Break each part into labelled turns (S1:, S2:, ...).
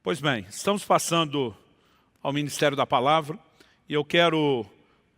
S1: Pois bem, estamos passando ao Ministério da Palavra e eu quero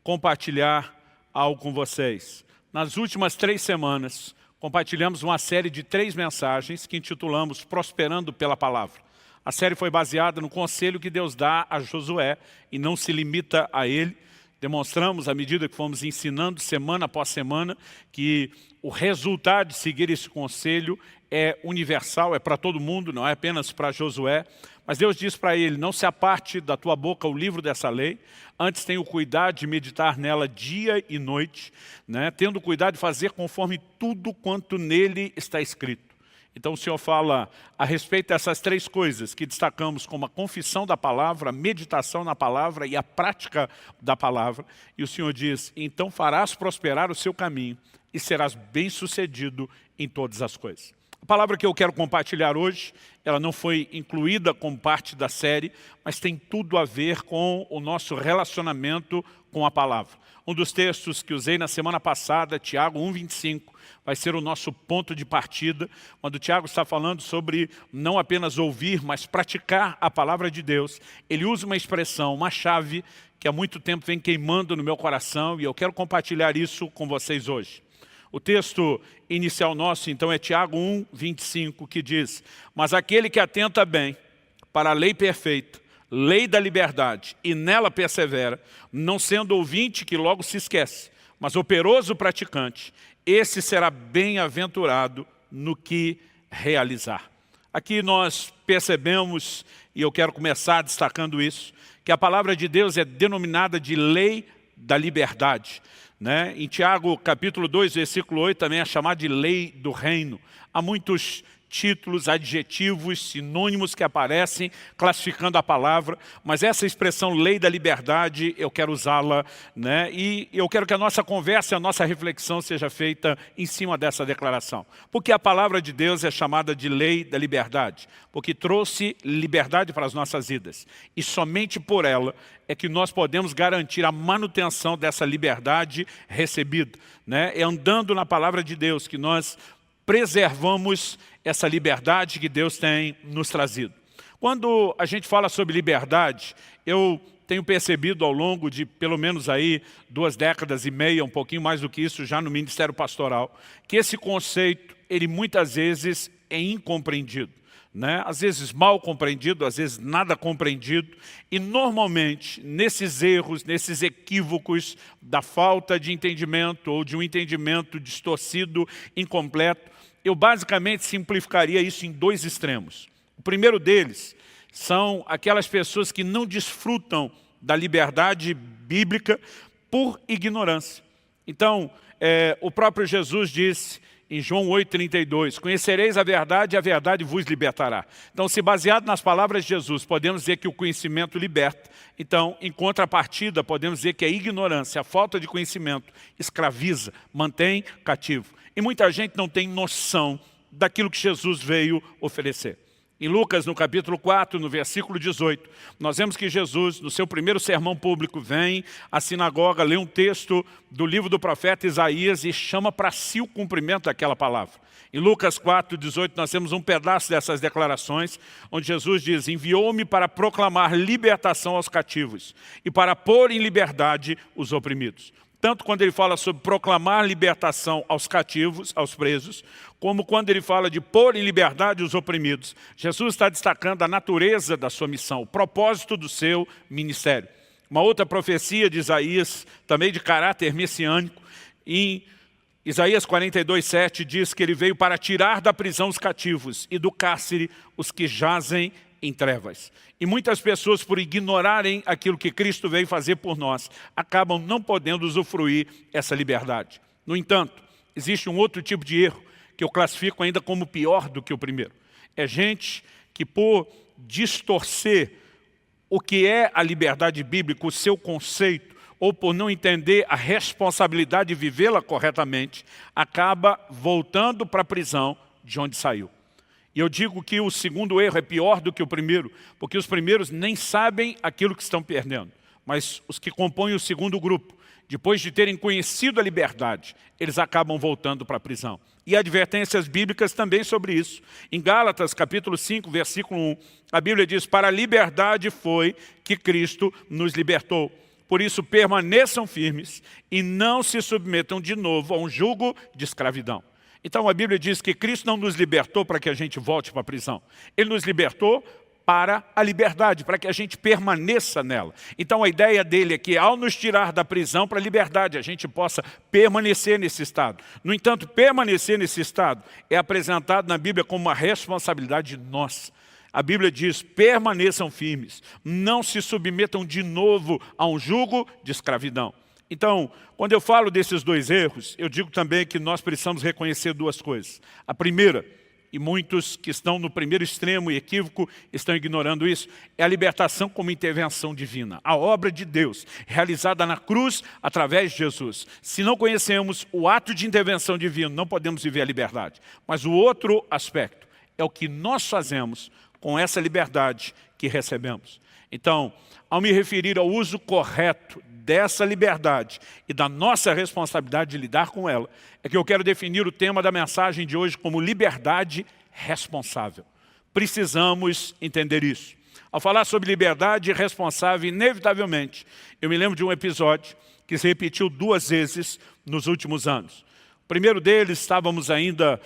S1: compartilhar algo com vocês. Nas últimas 3 semanas, compartilhamos uma série de 3 mensagens que intitulamos Prosperando pela Palavra. A série foi baseada no conselho que Deus dá a Josué e não se limita a ele. Demonstramos, à medida que fomos ensinando semana após semana, que o resultado de seguir esse conselho é universal, é para todo mundo, não é apenas para Josué. Mas Deus diz para ele, não se aparte da tua boca o livro dessa lei, antes tenha o cuidado de meditar nela dia e noite, né? Tendo cuidado de fazer conforme tudo quanto nele está escrito. Então o Senhor fala a respeito dessas 3 coisas que destacamos como a confissão da palavra, a meditação na palavra e a prática da palavra. E o Senhor diz, então farás prosperar o seu caminho e serás bem-sucedido em todas as coisas. A palavra que eu quero compartilhar hoje, ela não foi incluída como parte da série, mas tem tudo a ver com o nosso relacionamento com a palavra. Um dos textos que usei na semana passada, Tiago 1:25, vai ser o nosso ponto de partida, quando Tiago está falando sobre não apenas ouvir, mas praticar a palavra de Deus. Ele usa uma expressão, uma chave, que há muito tempo vem queimando no meu coração, e eu quero compartilhar isso com vocês hoje. O texto inicial nosso, então, é Tiago 1:25, que diz, mas aquele que atenta bem para a lei perfeita, lei da liberdade, e nela persevera, não sendo ouvinte que logo se esquece, mas operoso praticante, esse será bem-aventurado no que realizar. Aqui nós percebemos, e eu quero começar destacando isso, que a palavra de Deus é denominada de lei da liberdade. Né? Em Tiago capítulo 2, versículo 8, também é chamado de lei do reino. Há muitos títulos, adjetivos, sinônimos que aparecem classificando a palavra, mas essa expressão lei da liberdade, eu quero usá-la, né? E eu quero que a nossa conversa, a nossa reflexão seja feita em cima dessa declaração. Porque a palavra de Deus é chamada de lei da liberdade, porque trouxe liberdade para as nossas vidas. E somente por ela é que nós podemos garantir a manutenção dessa liberdade recebida, né? É andando na palavra de Deus que nós preservamos essa liberdade que Deus tem nos trazido. Quando a gente fala sobre liberdade, eu tenho percebido ao longo de pelo menos aí 2 décadas e meia, um pouquinho mais do que isso já no Ministério Pastoral, que esse conceito, ele muitas vezes é incompreendido. Né? Às vezes mal compreendido, às vezes nada compreendido, e normalmente nesses erros, nesses equívocos da falta de entendimento ou de um entendimento distorcido, incompleto, eu basicamente simplificaria isso em 2 extremos. O primeiro deles são aquelas pessoas que não desfrutam da liberdade bíblica por ignorância. Então, o próprio Jesus disse em João 8:32, conhecereis a verdade e a verdade vos libertará. Então, se baseado nas palavras de Jesus, podemos dizer que o conhecimento liberta. Então, em contrapartida, podemos dizer que a ignorância, a falta de conhecimento, escraviza, mantém cativo. E muita gente não tem noção daquilo que Jesus veio oferecer. Em Lucas, no capítulo 4, no versículo 18, nós vemos que Jesus, no seu primeiro sermão público, vem à sinagoga, lê um texto do livro do profeta Isaías e chama para si o cumprimento daquela palavra. Em Lucas 4, 18, nós temos um pedaço dessas declarações, onde Jesus diz, enviou-me para proclamar libertação aos cativos e para pôr em liberdade os oprimidos. Tanto quando ele fala sobre proclamar libertação aos cativos, aos presos, como quando ele fala de pôr em liberdade os oprimidos. Jesus está destacando a natureza da sua missão, o propósito do seu ministério. Uma outra profecia de Isaías, também de caráter messiânico, em Isaías 42:7 diz que ele veio para tirar da prisão os cativos e do cárcere os que jazem em trevas. E muitas pessoas, por ignorarem aquilo que Cristo veio fazer por nós, acabam não podendo usufruir essa liberdade. No entanto, existe um outro tipo de erro que eu classifico ainda como pior do que o primeiro. É gente que, por distorcer o que é a liberdade bíblica, o seu conceito, ou por não entender a responsabilidade de vivê-la corretamente, acaba voltando para a prisão de onde saiu. E eu digo que o segundo erro é pior do que o primeiro, porque os primeiros nem sabem aquilo que estão perdendo. Mas os que compõem o segundo grupo, depois de terem conhecido a liberdade, eles acabam voltando para a prisão. E advertências bíblicas também sobre isso. Em Gálatas, capítulo 5, versículo 1, a Bíblia diz: para a liberdade foi que Cristo nos libertou. Por isso permaneçam firmes e não se submetam de novo a um jugo de escravidão. Então a Bíblia diz que Cristo não nos libertou para que a gente volte para a prisão. Ele nos libertou para a liberdade, para que a gente permaneça nela. Então a ideia dele é que ao nos tirar da prisão para a liberdade, a gente possa permanecer nesse estado. No entanto, permanecer nesse estado é apresentado na Bíblia como uma responsabilidade nossa. A Bíblia diz: permaneçam firmes, não se submetam de novo a um jugo de escravidão. Então, quando eu falo desses dois erros, eu digo também que nós precisamos reconhecer duas coisas. A primeira, e muitos que estão no primeiro extremo e equívoco estão ignorando isso, é a libertação como intervenção divina. A obra de Deus, realizada na cruz através de Jesus. Se não conhecemos o ato de intervenção divina, não podemos viver a liberdade. Mas o outro aspecto é o que nós fazemos com essa liberdade que recebemos. Então, ao me referir ao uso correto dessa liberdade e da nossa responsabilidade de lidar com ela, é que eu quero definir o tema da mensagem de hoje como liberdade responsável. Precisamos entender isso. Ao falar sobre liberdade responsável, inevitavelmente, eu me lembro de um episódio que se repetiu 2 vezes nos últimos anos. O primeiro deles, estávamos ainda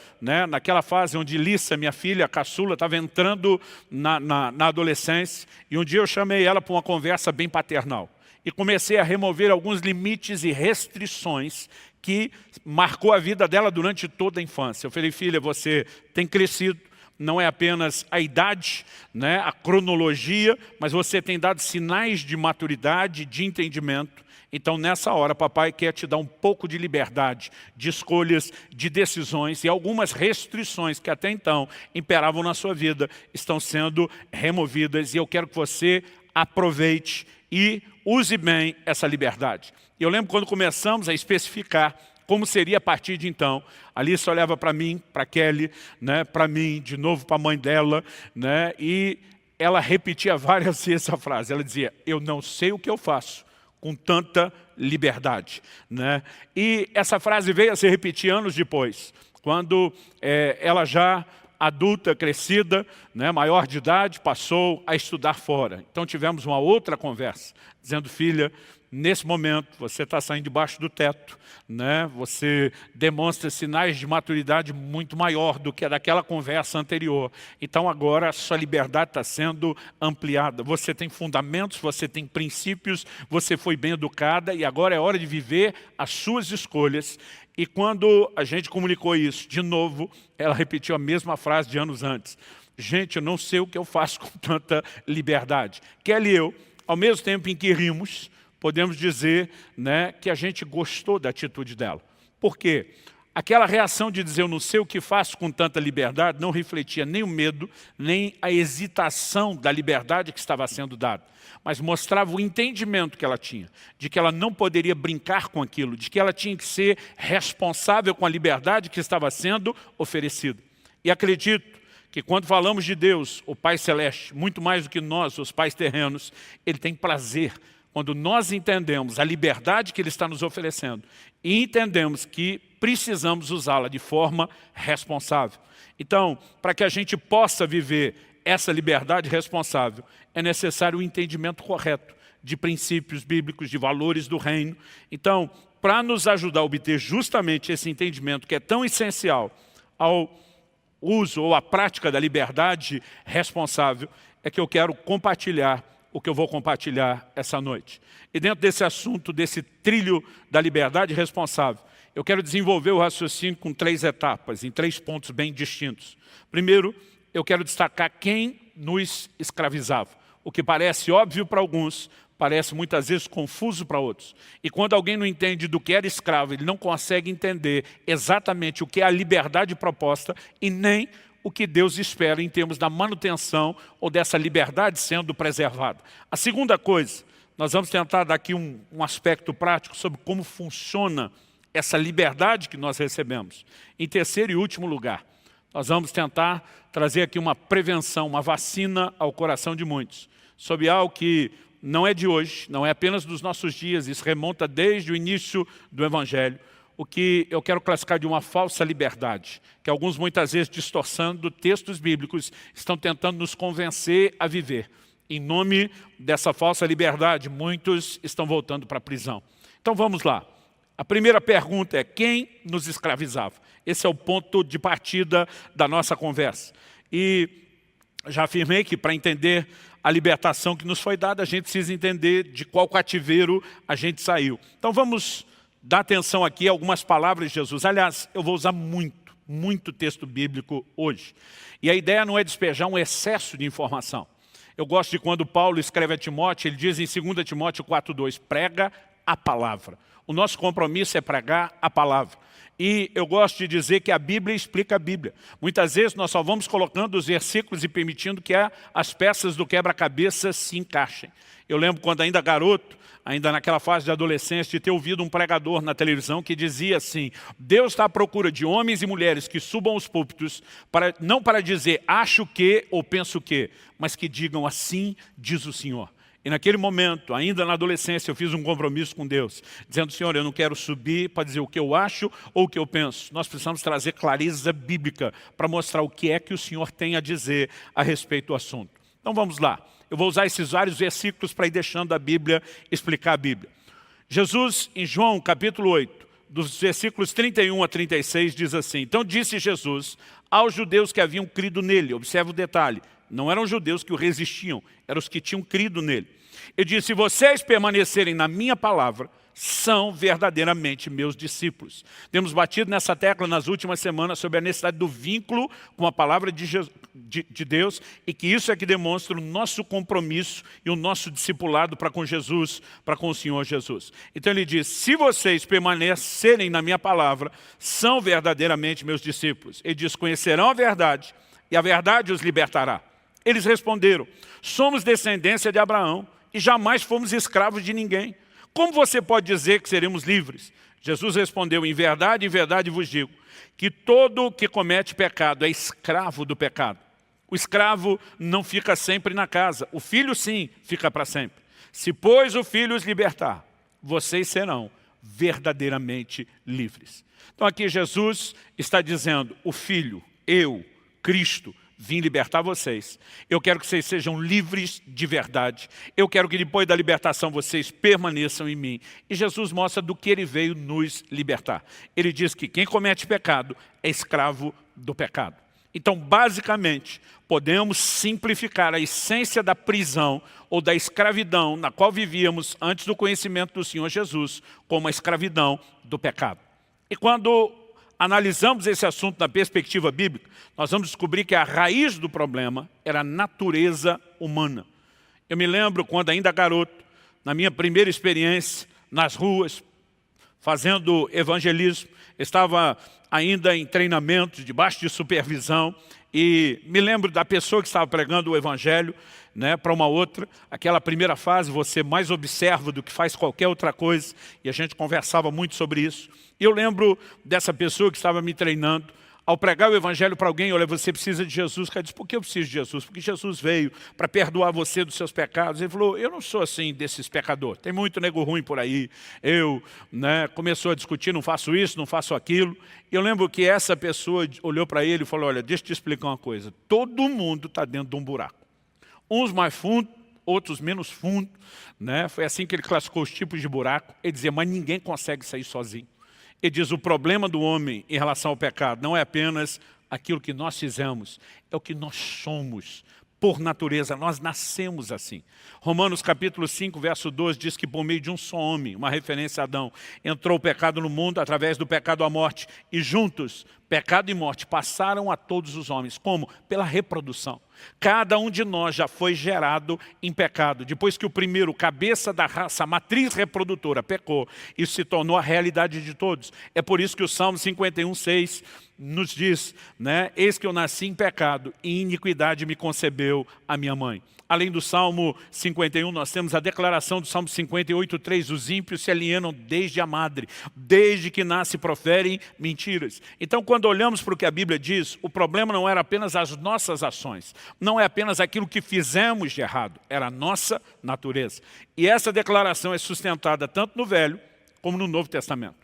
S1: naquela fase onde Lissa, minha filha, a caçula, estava entrando na adolescência, e um dia eu chamei ela para uma conversa bem paternal. E comecei a remover alguns limites e restrições que marcou a vida dela durante toda a infância. Eu falei: filha, você tem crescido, não é apenas a idade, a cronologia, mas você tem dado sinais de maturidade, de entendimento. Então, nessa hora, papai quer te dar um pouco de liberdade, de escolhas, de decisões, e algumas restrições que até então imperavam na sua vida estão sendo removidas, e eu quero que você aproveite e use bem essa liberdade. Eu lembro quando começamos a especificar como seria a partir de então. A Alice olhava para mim, para Kelly, para mim, de novo para a mãe dela, e ela repetia várias vezes a frase. Ela dizia: eu não sei o que eu faço com tanta liberdade. E essa frase veio a se repetir anos depois, quando ela já adulta, crescida, maior de idade, passou a estudar fora. Então tivemos uma outra conversa, dizendo: filha, nesse momento você está saindo debaixo do teto, você demonstra sinais de maturidade muito maior do que a daquela conversa anterior. Então agora a sua liberdade está sendo ampliada. Você tem fundamentos, você tem princípios, você foi bem educada e agora é hora de viver as suas escolhas. E quando a gente comunicou isso, de novo, ela repetiu a mesma frase de anos antes: gente, eu não sei o que eu faço com tanta liberdade. Kelly e eu, ao mesmo tempo em que rimos, podemos dizer que a gente gostou da atitude dela. Por quê? Aquela reação de dizer eu não sei o que faço com tanta liberdade não refletia nem o medo, nem a hesitação da liberdade que estava sendo dada, mas mostrava o entendimento que ela tinha, de que ela não poderia brincar com aquilo, de que ela tinha que ser responsável com a liberdade que estava sendo oferecida. E acredito que quando falamos de Deus, o Pai Celeste, muito mais do que nós, os pais terrenos, Ele tem prazer quando nós entendemos a liberdade que Ele está nos oferecendo e entendemos que precisamos usá-la de forma responsável. Então, para que a gente possa viver essa liberdade responsável, é necessário o entendimento correto de princípios bíblicos, de valores do reino. Então, para nos ajudar a obter justamente esse entendimento que é tão essencial ao uso ou à prática da liberdade responsável, é que eu quero compartilhar o que eu vou compartilhar essa noite. E dentro desse assunto, desse trilho da liberdade responsável, eu quero desenvolver o raciocínio com 3 etapas, em 3 pontos bem distintos. Primeiro, eu quero destacar quem nos escravizava. O que parece óbvio para alguns, parece muitas vezes confuso para outros. E quando alguém não entende do que era escravo, ele não consegue entender exatamente o que é a liberdade proposta e nem o que Deus espera em termos da manutenção ou dessa liberdade sendo preservada. A segunda coisa, nós vamos tentar dar aqui um aspecto prático sobre como funciona essa liberdade que nós recebemos. Em terceiro e último lugar, nós vamos tentar trazer aqui uma prevenção, uma vacina ao coração de muitos, sobre algo que não é de hoje, não é apenas dos nossos dias, isso remonta desde o início do Evangelho, o que eu quero classificar de uma falsa liberdade, que alguns muitas vezes distorcendo textos bíblicos estão tentando nos convencer a viver. Em nome dessa falsa liberdade, muitos estão voltando para a prisão. Então vamos lá. A primeira pergunta é: quem nos escravizava? Esse é o ponto de partida da nossa conversa. E já afirmei que para entender a libertação que nos foi dada, a gente precisa entender de qual cativeiro a gente saiu. Então vamos dar atenção aqui a algumas palavras de Jesus. Aliás, eu vou usar muito texto bíblico hoje. E a ideia não é despejar um excesso de informação. Eu gosto de quando Paulo escreve a Timóteo, ele diz em 2 Timóteo 4,2, prega a palavra. O nosso compromisso é pregar a palavra. E eu gosto de dizer que a Bíblia explica a Bíblia. Muitas vezes nós só vamos colocando os versículos e permitindo que as peças do quebra-cabeça se encaixem. Eu lembro quando ainda garoto, ainda naquela fase de adolescência, de ter ouvido um pregador na televisão que dizia assim: Deus está à procura de homens e mulheres que subam os púlpitos, não para dizer acho que ou penso que, mas que digam assim diz o Senhor. E naquele momento, ainda na adolescência, eu fiz um compromisso com Deus, dizendo: Senhor, eu não quero subir para dizer o que eu acho ou o que eu penso. Nós precisamos trazer clareza bíblica para mostrar o que é que o Senhor tem a dizer a respeito do assunto. Então vamos lá. Eu vou usar esses vários versículos para ir deixando a Bíblia explicar a Bíblia. Jesus, em João capítulo 8, dos versículos 31 a 36, diz assim: então disse Jesus aos judeus que haviam crido nele, observe o detalhe, não eram judeus que o resistiam, eram os que tinham crido nele. Ele disse: se vocês permanecerem na minha palavra, são verdadeiramente meus discípulos. Temos batido nessa tecla nas últimas semanas sobre a necessidade do vínculo com a palavra de Deus, e que isso é que demonstra o nosso compromisso e o nosso discipulado para com Jesus, para com o Senhor Jesus. Então ele diz: se vocês permanecerem na minha palavra, são verdadeiramente meus discípulos. Ele diz: conhecerão a verdade e a verdade os libertará. Eles responderam: somos descendência de Abraão e jamais fomos escravos de ninguém. Como você pode dizer que seremos livres? Jesus respondeu: em verdade vos digo, que todo que comete pecado é escravo do pecado. O escravo não fica sempre na casa, o filho sim fica para sempre. Se, pois, o filho os libertar, vocês serão verdadeiramente livres. Então aqui Jesus está dizendo: o filho, eu, Cristo, vim libertar vocês. Eu quero que vocês sejam livres de verdade. Eu quero que depois da libertação vocês permaneçam em mim. E Jesus mostra do que ele veio nos libertar. Ele diz que quem comete pecado é escravo do pecado. Então, basicamente, podemos simplificar a essência da prisão ou da escravidão na qual vivíamos antes do conhecimento do Senhor Jesus como a escravidão do pecado. E quando analisamos esse assunto na perspectiva bíblica, nós vamos descobrir que a raiz do problema era a natureza humana. Eu me lembro quando ainda garoto, na minha primeira experiência nas ruas, fazendo evangelismo, estava ainda em treinamento, debaixo de supervisão, e me lembro da pessoa que estava pregando o evangelho, para uma outra. Aquela primeira fase você mais observa do que faz qualquer outra coisa, e a gente conversava muito sobre isso. E eu lembro dessa pessoa que estava me treinando, ao pregar o evangelho para alguém: olha, você precisa de Jesus. O cara disse: por que eu preciso de Jesus? Porque Jesus veio para perdoar você dos seus pecados. Ele falou: eu não sou assim desses pecadores, tem muito nego ruim por aí. Começou a discutir: não faço isso, não faço aquilo. E eu lembro que essa pessoa olhou para ele e falou: olha, deixa eu te explicar uma coisa, todo mundo está dentro de um buraco. Uns mais fundo, outros menos fundo. Foi assim que ele classificou os tipos de buraco. Ele dizia: mas ninguém consegue sair sozinho. Ele diz: o problema do homem em relação ao pecado não é apenas aquilo que nós fizemos, é o que nós somos. Por natureza, nós nascemos assim. Romanos capítulo 5, verso 12, diz que por meio de um só homem, uma referência a Adão, entrou o pecado no mundo através do pecado à morte. E juntos, pecado e morte passaram a todos os homens. Como? Pela reprodução. Cada um de nós já foi gerado em pecado. Depois que o primeiro, cabeça da raça, a matriz reprodutora, pecou, isso se tornou a realidade de todos. É por isso que o Salmo 51, 6 nos diz, eis que eu nasci em pecado e em iniquidade me concebeu a minha mãe. Além do Salmo 51, nós temos a declaração do Salmo 58, 3, os ímpios se alienam desde a madre, desde que nasce proferem mentiras. Então, quando olhamos para o que a Bíblia diz, o problema não era apenas as nossas ações, Não é apenas aquilo que fizemos de errado, era a nossa natureza. E essa declaração é sustentada tanto no Velho como no Novo Testamento.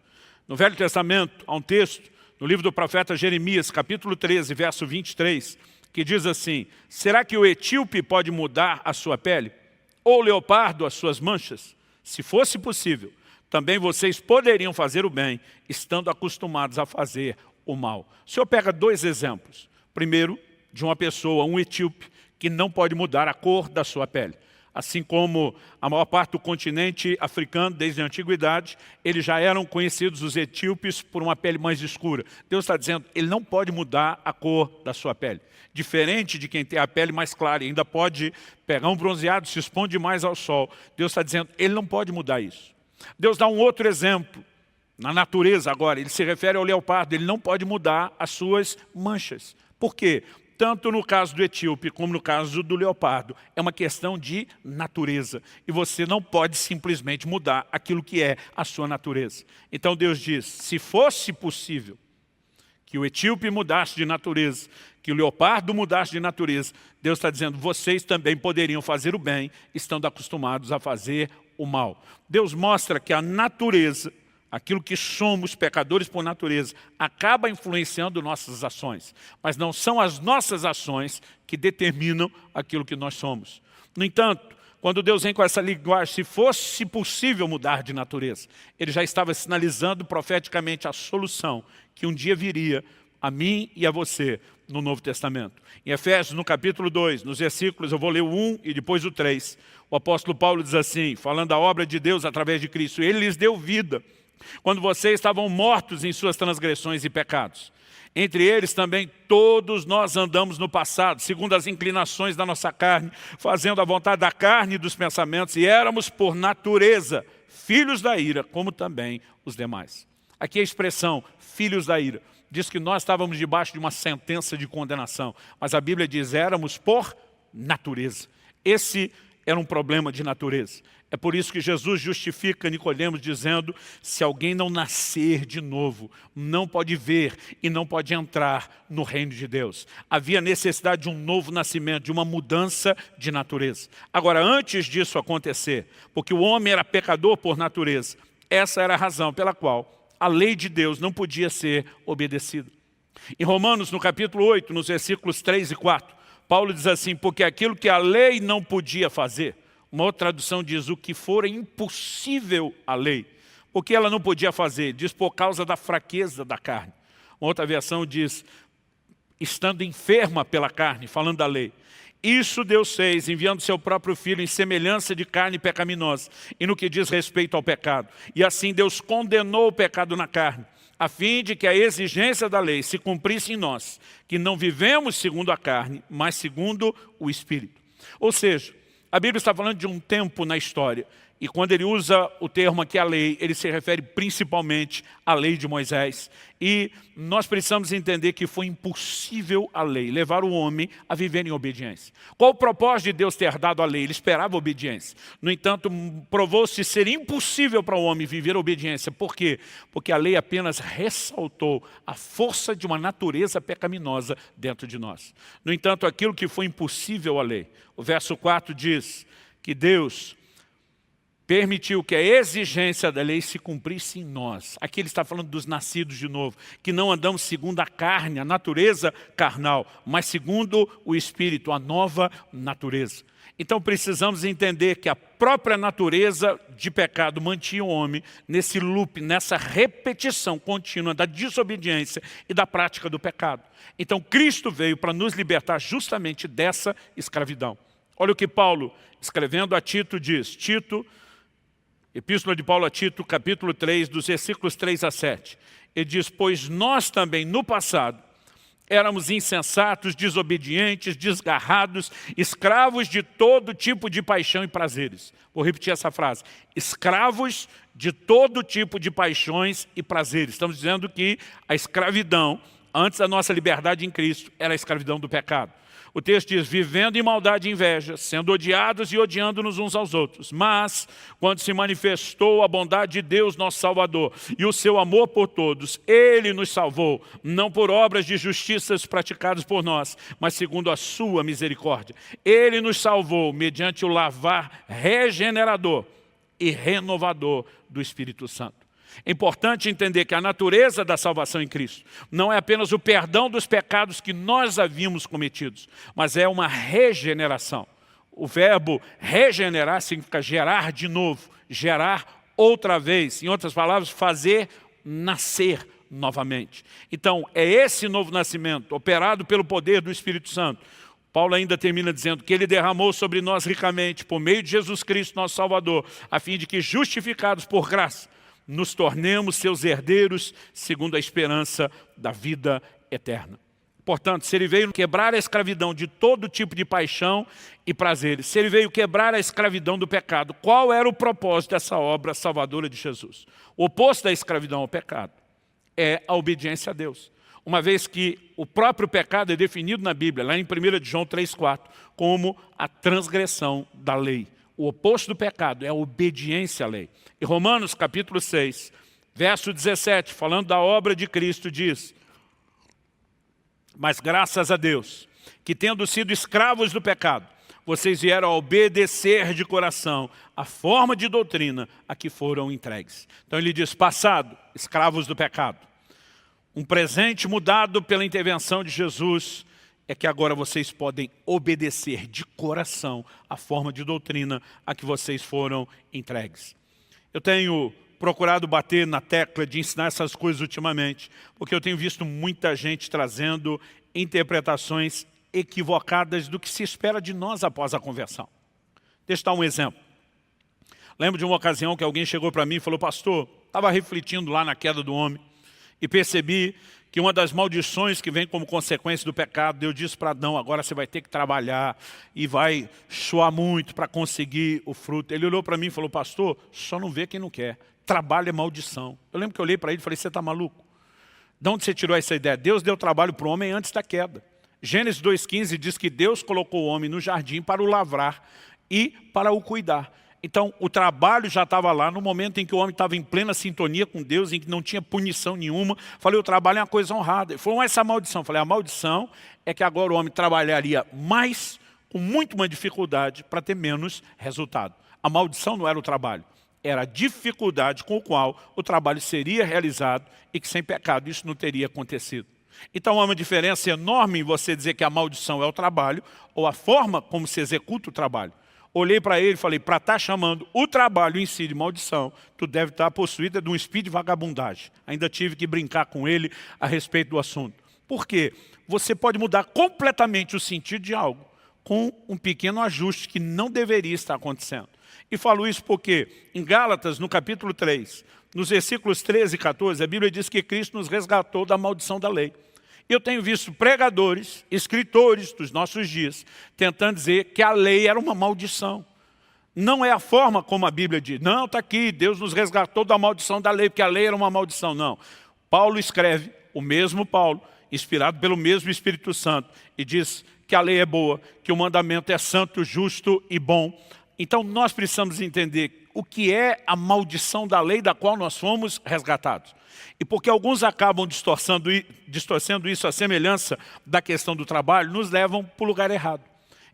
S1: No Velho Testamento, há um texto, no livro do profeta Jeremias, capítulo 13, verso 23, que diz assim: será que o etíope pode mudar a sua pele? Ou o leopardo as suas manchas? Se fosse possível, também vocês poderiam fazer o bem, estando acostumados a fazer o mal. O Senhor pega dois exemplos. Primeiro, de uma pessoa, um etíope, que não pode mudar a cor da sua pele. Assim como a maior parte do continente africano, desde a antiguidade, eles já eram conhecidos, os etíopes, por uma pele mais escura. Deus está dizendo, ele não pode mudar a cor da sua pele. Diferente de quem tem a pele mais clara e ainda pode pegar um bronzeado, se expõe mais ao sol. Deus está dizendo, ele não pode mudar isso. Deus dá um outro exemplo, na natureza agora, ele se refere ao leopardo, ele não pode mudar as suas manchas. Por quê? Tanto no caso do etíope como no caso do leopardo, é uma questão de natureza. E você não pode simplesmente mudar aquilo que é a sua natureza. Então Deus diz, se fosse possível que o etíope mudasse de natureza, que o leopardo mudasse de natureza, Deus está dizendo, vocês também poderiam fazer o bem, estando acostumados a fazer o mal. Deus mostra que a natureza, aquilo que somos, pecadores por natureza, acaba influenciando nossas ações. Mas não são as nossas ações que determinam aquilo que nós somos. No entanto, quando Deus vem com essa linguagem, se fosse possível mudar de natureza, ele já estava sinalizando profeticamente a solução que um dia viria a mim e a você no Novo Testamento. Em Efésios, no capítulo 2, nos versículos, eu vou ler o 1 e depois o 3, o apóstolo Paulo diz assim, falando da obra de Deus através de Cristo, ele lhes deu vida, quando vocês estavam mortos em suas transgressões e pecados. Entre eles também todos nós andamos no passado, segundo as inclinações da nossa carne, fazendo a vontade da carne e dos pensamentos, e éramos por natureza filhos da ira, como também os demais. Aqui a expressão filhos da ira diz que nós estávamos debaixo de uma sentença de condenação, mas a Bíblia diz éramos por natureza. Esse era um problema de natureza. É por isso que Jesus justifica Nicodemos dizendo, se alguém não nascer de novo, não pode ver e não pode entrar no reino de Deus. Havia necessidade de um novo nascimento, de uma mudança de natureza. Agora, antes disso acontecer, porque o homem era pecador por natureza, essa era a razão pela qual a lei de Deus não podia ser obedecida. Em Romanos, no capítulo 8, nos versículos 3 e 4, Paulo diz assim, porque aquilo que a lei não podia fazer, uma outra tradução diz, o que for impossível à lei. O que ela não podia fazer? Diz, por causa da fraqueza da carne. Uma outra versão diz, estando enferma pela carne, falando da lei. Isso Deus fez, enviando seu próprio Filho em semelhança de carne pecaminosa, e no que diz respeito ao pecado. E assim Deus condenou o pecado na carne, a fim de que a exigência da lei se cumprisse em nós, que não vivemos segundo a carne, mas segundo o Espírito. Ou seja, a Bíblia está falando de um tempo na história, e quando ele usa o termo aqui, a lei, ele se refere principalmente à lei de Moisés. E nós precisamos entender que foi impossível a lei levar o homem a viver em obediência. Qual o propósito de Deus ter dado a lei? Ele esperava obediência. No entanto, provou-se ser impossível para o homem viver a obediência. Por quê? Porque a lei apenas ressaltou a força de uma natureza pecaminosa dentro de nós. No entanto, aquilo que foi impossível à lei, o verso 4 diz que Deus permitiu que a exigência da lei se cumprisse em nós. Aqui ele está falando dos nascidos de novo, que não andamos segundo a carne, a natureza carnal, mas segundo o Espírito, a nova natureza. Então precisamos entender que a própria natureza de pecado mantinha o homem nesse loop, nessa repetição contínua da desobediência e da prática do pecado. Então Cristo veio para nos libertar justamente dessa escravidão. Olha o que Paulo, escrevendo a Tito, diz. Tito, Epístola de Paulo a Tito, capítulo 3, dos versículos 3 a 7. Ele diz, pois nós também no passado éramos insensatos, desobedientes, desgarrados, escravos de todo tipo de paixão e prazeres. Vou repetir essa frase. Escravos de todo tipo de paixões e prazeres. Estamos dizendo que a escravidão, antes da nossa liberdade em Cristo, era a escravidão do pecado. O texto diz, vivendo em maldade e inveja, sendo odiados e odiando-nos uns aos outros. Mas, quando se manifestou a bondade de Deus, nosso Salvador, e o seu amor por todos, Ele nos salvou, não por obras de justiças praticadas por nós, mas segundo a sua misericórdia. Ele nos salvou mediante o lavar regenerador e renovador do Espírito Santo. É importante entender que a natureza da salvação em Cristo não é apenas o perdão dos pecados que nós havíamos cometidos, mas é uma regeneração. O verbo regenerar significa gerar de novo, gerar outra vez. Em outras palavras, fazer nascer novamente. Então, é esse novo nascimento, operado pelo poder do Espírito Santo. Paulo ainda termina dizendo que Ele derramou sobre nós ricamente, por meio de Jesus Cristo, nosso Salvador, a fim de que, justificados por graça, nos tornemos seus herdeiros segundo a esperança da vida eterna. Portanto, se Ele veio quebrar a escravidão de todo tipo de paixão e prazeres, se Ele veio quebrar a escravidão do pecado, qual era o propósito dessa obra salvadora de Jesus? O oposto da escravidão ao pecado é a obediência a Deus. Uma vez que o próprio pecado é definido na Bíblia, lá em 1 de João 3,4, como a transgressão da lei. O oposto do pecado é a obediência à lei. E Romanos capítulo 6, verso 17, falando da obra de Cristo, diz: mas graças a Deus, que tendo sido escravos do pecado, vocês vieram a obedecer de coração a forma de doutrina a que foram entregues. Então ele diz, passado, escravos do pecado. Um presente mudado pela intervenção de Jesus é que agora vocês podem obedecer de coração a forma de doutrina a que vocês foram entregues. Eu tenho procurado bater na tecla de ensinar essas coisas ultimamente, porque eu tenho visto muita gente trazendo interpretações equivocadas do que se espera de nós após a conversão. Deixa eu dar um exemplo. Lembro de uma ocasião que alguém chegou para mim e falou, pastor, estava refletindo lá na queda do homem e percebi que uma das maldições que vem como consequência do pecado, Deus disse para Adão, agora você vai ter que trabalhar e vai suar muito para conseguir o fruto. Ele olhou para mim e falou, pastor, só não vê quem não quer. Trabalho é maldição. Eu lembro que eu olhei para ele e falei, você está maluco? De onde você tirou essa ideia? Deus deu trabalho para o homem antes da queda. Gênesis 2,15 diz que Deus colocou o homem no jardim para o lavrar e para o cuidar. Então, o trabalho já estava lá no momento em que o homem estava em plena sintonia com Deus, em que não tinha punição nenhuma. Falei, o trabalho é uma coisa honrada. Ele falou, mas essa maldição. Falei, a maldição é que agora o homem trabalharia mais, com muito mais dificuldade, para ter menos resultado. A maldição não era o trabalho, era a dificuldade com a qual o trabalho seria realizado e que sem pecado isso não teria acontecido. Então há uma diferença enorme em você dizer que a maldição é o trabalho ou a forma como se executa o trabalho. Olhei para ele e falei, para estar chamando o trabalho em si de maldição, tu deve estar possuída de um espírito de vagabundagem. Ainda tive que brincar com ele a respeito do assunto. Por quê? Você pode mudar completamente o sentido de algo com um pequeno ajuste que não deveria estar acontecendo. E falo isso porque em Gálatas, no capítulo 3, nos versículos 13 e 14, a Bíblia diz que Cristo nos resgatou da maldição da lei. Eu tenho visto pregadores, escritores dos nossos dias, tentando dizer que a lei era uma maldição. Não é a forma como a Bíblia diz. Não, está aqui, Deus nos resgatou da maldição da lei, porque a lei era uma maldição. Não. Paulo escreve, o mesmo Paulo, inspirado pelo mesmo Espírito Santo, e diz que a lei é boa, que o mandamento é santo, justo e bom. Então nós precisamos entender o que é a maldição da lei da qual nós fomos resgatados. E porque alguns acabam distorcendo isso à semelhança da questão do trabalho, nos levam para o lugar errado.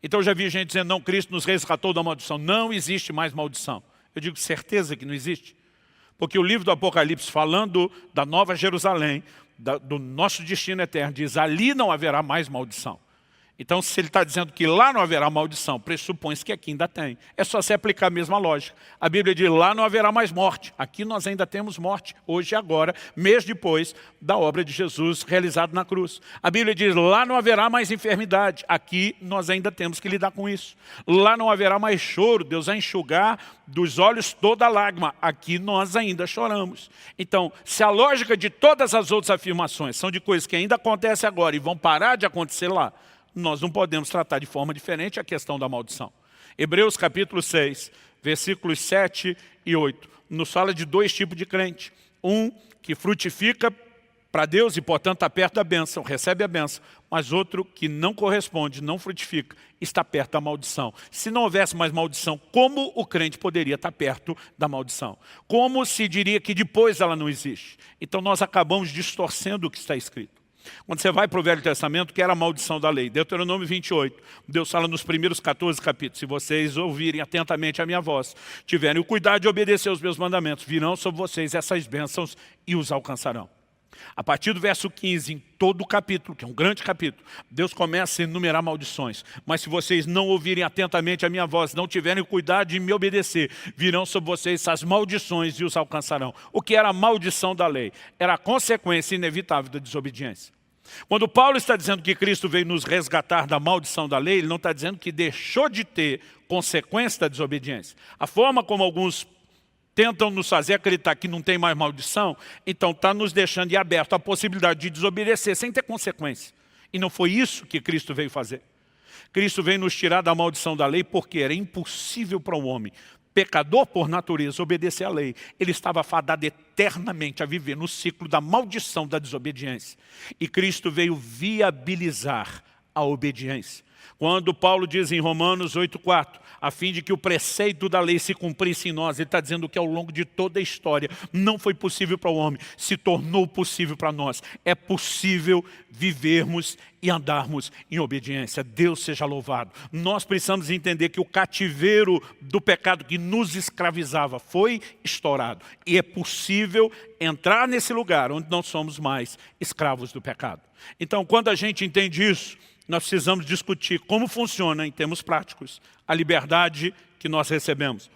S1: Então eu já vi gente dizendo, não, Cristo nos resgatou da maldição. Não existe mais maldição. Eu digo, certeza que não existe. Porque o livro do Apocalipse, falando da Nova Jerusalém, do nosso destino eterno, diz, ali não haverá mais maldição. Então, se ele está dizendo que lá não haverá maldição, pressupõe-se que aqui ainda tem. É só se aplicar a mesma lógica. A Bíblia diz, lá não haverá mais morte. Aqui nós ainda temos morte, hoje e agora, mês depois da obra de Jesus realizada na cruz. A Bíblia diz, lá não haverá mais enfermidade. Aqui nós ainda temos que lidar com isso. Lá não haverá mais choro, Deus vai enxugar dos olhos toda lágrima. Aqui nós ainda choramos. Então, se a lógica de todas as outras afirmações são de coisas que ainda acontecem agora e vão parar de acontecer lá, nós não podemos tratar de forma diferente a questão da maldição. Hebreus capítulo 6, versículos 7 e 8, nos fala de dois tipos de crente. Um que frutifica para Deus e, portanto, está perto da bênção, recebe a bênção. Mas outro que não corresponde, não frutifica, está perto da maldição. Se não houvesse mais maldição, como o crente poderia estar perto da maldição? Como se diria que depois ela não existe? Então nós acabamos distorcendo o que está escrito. Quando você vai para o Velho Testamento, que era a maldição da lei. Deuteronômio 28, Deus fala nos primeiros 14 capítulos: se vocês ouvirem atentamente a minha voz, tiverem o cuidado de obedecer os meus mandamentos, virão sobre vocês essas bênçãos e os alcançarão. A partir do verso 15, em todo o capítulo, que é um grande capítulo, Deus começa a enumerar maldições. Mas se vocês não ouvirem atentamente a minha voz, não tiverem cuidado de me obedecer, virão sobre vocês essas maldições e os alcançarão. O que era a maldição da lei? Era a consequência inevitável da desobediência. Quando Paulo está dizendo que Cristo veio nos resgatar da maldição da lei, ele não está dizendo que deixou de ter consequência da desobediência. A forma como alguns tentam nos fazer acreditar que não tem mais maldição, então está nos deixando aberto à possibilidade de desobedecer sem ter consequência. E não foi isso que Cristo veio fazer. Cristo veio nos tirar da maldição da lei porque era impossível para um homem, pecador por natureza, obedecer à lei. Ele estava fadado eternamente a viver no ciclo da maldição da desobediência. E Cristo veio viabilizar a obediência. Quando Paulo diz em Romanos 8,4, a fim de que o preceito da lei se cumprisse em nós, ele está dizendo que ao longo de toda a história não foi possível para o homem, se tornou possível para nós. É possível vivermos e andarmos em obediência. Deus seja louvado. Nós precisamos entender que o cativeiro do pecado que nos escravizava foi estourado. E é possível entrar nesse lugar onde não somos mais escravos do pecado. Então, quando a gente entende isso, nós precisamos discutir como funciona, em termos práticos, a liberdade que nós recebemos.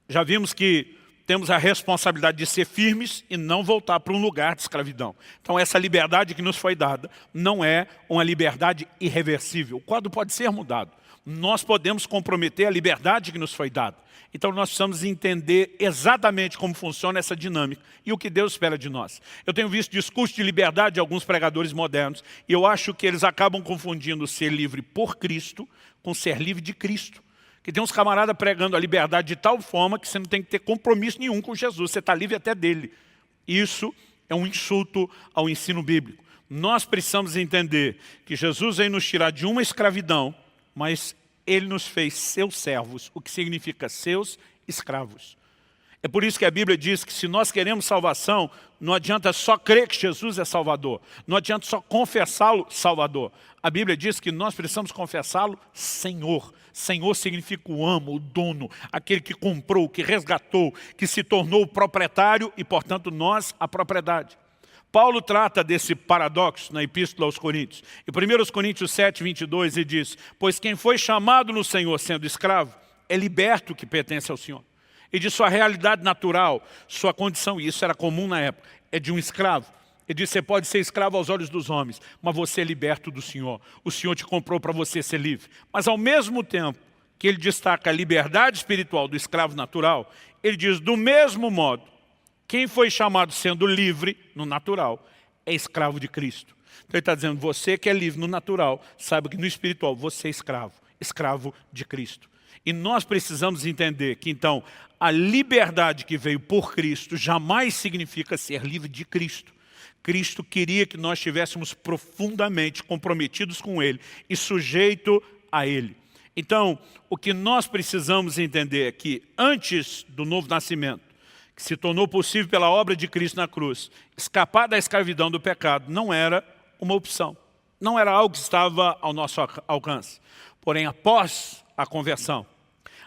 S1: Já vimos que temos a responsabilidade de ser firmes e não voltar para um lugar de escravidão. Então essa liberdade que nos foi dada não é uma liberdade irreversível. O quadro pode ser mudado. Nós podemos comprometer a liberdade que nos foi dada. Então nós precisamos entender exatamente como funciona essa dinâmica e o que Deus espera de nós. Eu tenho visto discurso de liberdade de alguns pregadores modernos e eu acho que eles acabam confundindo ser livre por Cristo com ser livre de Cristo. Que tem uns camaradas pregando a liberdade de tal forma que você não tem que ter compromisso nenhum com Jesus, você está livre até dele. Isso é um insulto ao ensino bíblico. Nós precisamos entender que Jesus veio nos tirar de uma escravidão, mas Ele nos fez seus servos, o que significa seus escravos. É por isso que a Bíblia diz que se nós queremos salvação, não adianta só crer que Jesus é Salvador. Não adianta só confessá-lo Salvador. A Bíblia diz que nós precisamos confessá-lo Senhor. Senhor significa o amo, o dono, aquele que comprou, que resgatou, que se tornou o proprietário e, portanto, nós a propriedade. Paulo trata desse paradoxo na Epístola aos Coríntios. Em 1 Coríntios 7, 22, ele diz: pois quem foi chamado no Senhor sendo escravo, é liberto que pertence ao Senhor. E de sua realidade natural, sua condição, e isso era comum na época, é de um escravo. Ele diz: você pode ser escravo aos olhos dos homens, mas você é liberto do Senhor. O Senhor te comprou para você ser livre. Mas ao mesmo tempo que ele destaca a liberdade espiritual do escravo natural, ele diz: do mesmo modo, quem foi chamado sendo livre no natural é escravo de Cristo. Então ele está dizendo: você que é livre no natural, saiba que no espiritual você é escravo, escravo de Cristo. E nós precisamos entender que então a liberdade que veio por Cristo jamais significa ser livre de Cristo. Cristo queria que nós estivéssemos profundamente comprometidos com Ele e sujeito a Ele. Então, o que nós precisamos entender é que antes do novo nascimento, que se tornou possível pela obra de Cristo na cruz, escapar da escravidão do pecado não era uma opção. Não era algo que estava ao nosso alcance. Porém, após a conversão,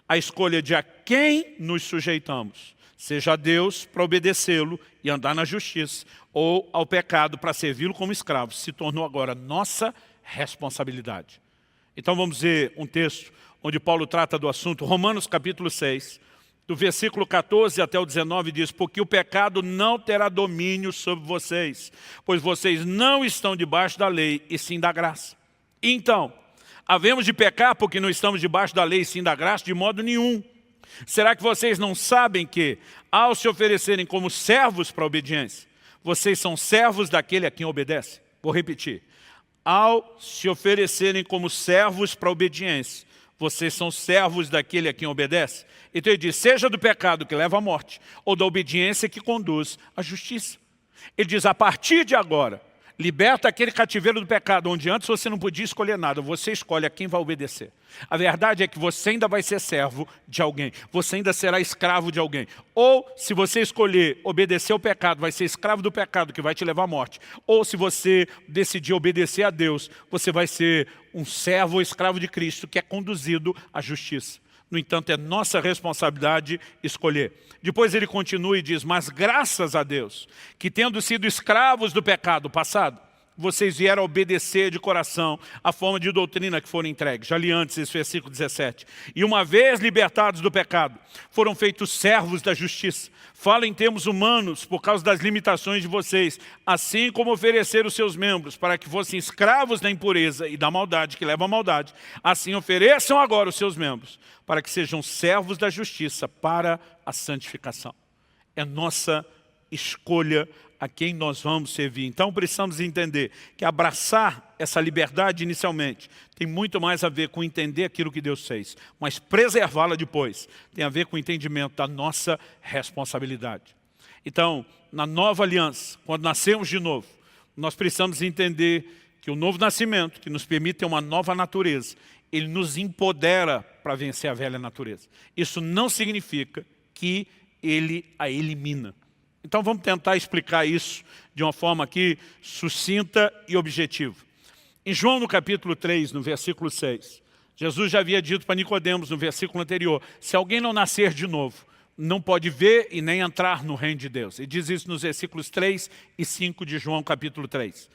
S1: a escolha de a quem nos sujeitamos, seja a Deus para obedecê-lo e andar na justiça, ou ao pecado para servi-lo como escravo, se tornou agora nossa responsabilidade. Então vamos ver um texto onde Paulo trata do assunto, Romanos capítulo 6, do versículo 14 até o 19 diz: porque o pecado não terá domínio sobre vocês, pois vocês não estão debaixo da lei e sim da graça. Então, havemos de pecar porque não estamos debaixo da lei e sim da graça? De modo nenhum. Será que vocês não sabem que, ao se oferecerem como servos para a obediência, vocês são servos daquele a quem obedece? Vou repetir. Ao se oferecerem como servos para a obediência, Vocês são servos daquele a quem obedece. Então ele diz, seja do pecado que leva à morte, ou da obediência que conduz à justiça. Ele diz, a partir de agora, liberta aquele cativeiro do pecado, onde antes você não podia escolher nada, você escolhe a quem vai obedecer. A verdade é que você ainda vai ser servo de alguém, você ainda será escravo de alguém. Ou, se você escolher obedecer ao pecado, vai ser escravo do pecado que vai te levar à morte. Ou, se você decidir obedecer a Deus, você vai ser um servo ou escravo de Cristo que é conduzido à justiça. No entanto, é nossa responsabilidade escolher. Depois ele continua e diz, mas graças a Deus, que tendo sido escravos do pecado passado, vocês vieram obedecer de coração a forma de doutrina que foram entregues. Já li antes esse versículo 17. E uma vez libertados do pecado, foram feitos servos da justiça. Fala em termos humanos por causa das limitações de vocês, assim como ofereceram os seus membros para que fossem escravos da impureza e da maldade que leva à maldade, assim ofereçam agora os seus membros para que sejam servos da justiça para a santificação. É nossa escolha a quem nós vamos servir. Então precisamos entender que abraçar essa liberdade inicialmente tem muito mais a ver com entender aquilo que Deus fez, mas preservá-la depois tem a ver com o entendimento da nossa responsabilidade. Então, na nova aliança, quando nascemos de novo, nós precisamos entender que o novo nascimento, que nos permite ter uma nova natureza, ele nos empodera para vencer a velha natureza. Isso não significa que ele a elimina. Então vamos tentar explicar isso de uma forma aqui sucinta e objetiva. Em João no capítulo 3, no versículo 6, Jesus já havia dito para Nicodemos no versículo anterior, se alguém não nascer de novo, não pode ver e nem entrar no reino de Deus. Ele diz isso nos versículos 3 e 5 de João capítulo 3.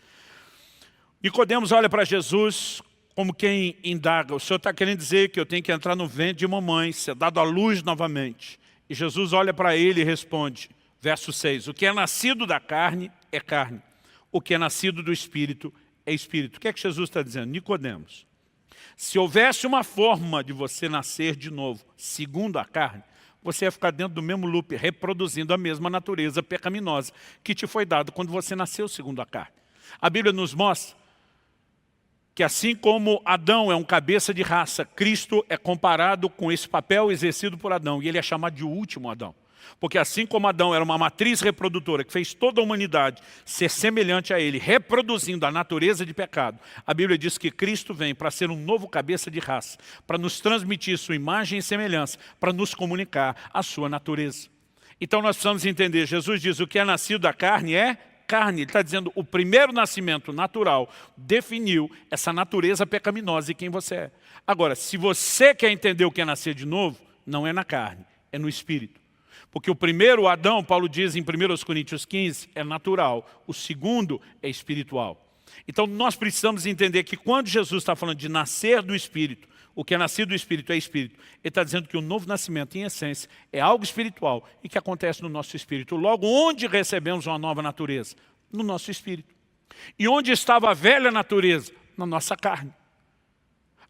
S1: Nicodemos olha para Jesus como quem indaga, o Senhor está querendo dizer que eu tenho que entrar no ventre de mamãe, ser dado à luz novamente. E Jesus olha para ele e responde, verso 6, o que é nascido da carne é carne, o que é nascido do Espírito é Espírito. O que é que Jesus está dizendo? Nicodemos, se houvesse uma forma de você nascer de novo, segundo a carne, você ia ficar dentro do mesmo loop, reproduzindo a mesma natureza pecaminosa que te foi dada quando você nasceu segundo a carne. A Bíblia nos mostra que assim como Adão é um cabeça de raça, Cristo é comparado com esse papel exercido por Adão, e ele é chamado de último Adão. Porque assim como Adão era uma matriz reprodutora que fez toda a humanidade ser semelhante a ele, reproduzindo a natureza de pecado, a Bíblia diz que Cristo vem para ser um novo cabeça de raça, para nos transmitir sua imagem e semelhança, para nos comunicar a sua natureza. Então nós precisamos entender, Jesus diz, o que é nascido da carne é carne. Ele está dizendo, o primeiro nascimento natural definiu essa natureza pecaminosa e quem você é. Agora, se você quer entender o que é nascer de novo, não é na carne, é no Espírito. Porque o primeiro Adão, Paulo diz em 1 Coríntios 15, é natural. O segundo é espiritual. Então nós precisamos entender que quando Jesus está falando de nascer do Espírito, o que é nascido do Espírito é Espírito. Ele está dizendo que o novo nascimento, em essência, é algo espiritual e que acontece no nosso Espírito. Logo, onde recebemos uma nova natureza? No nosso Espírito. E onde estava a velha natureza? Na nossa carne.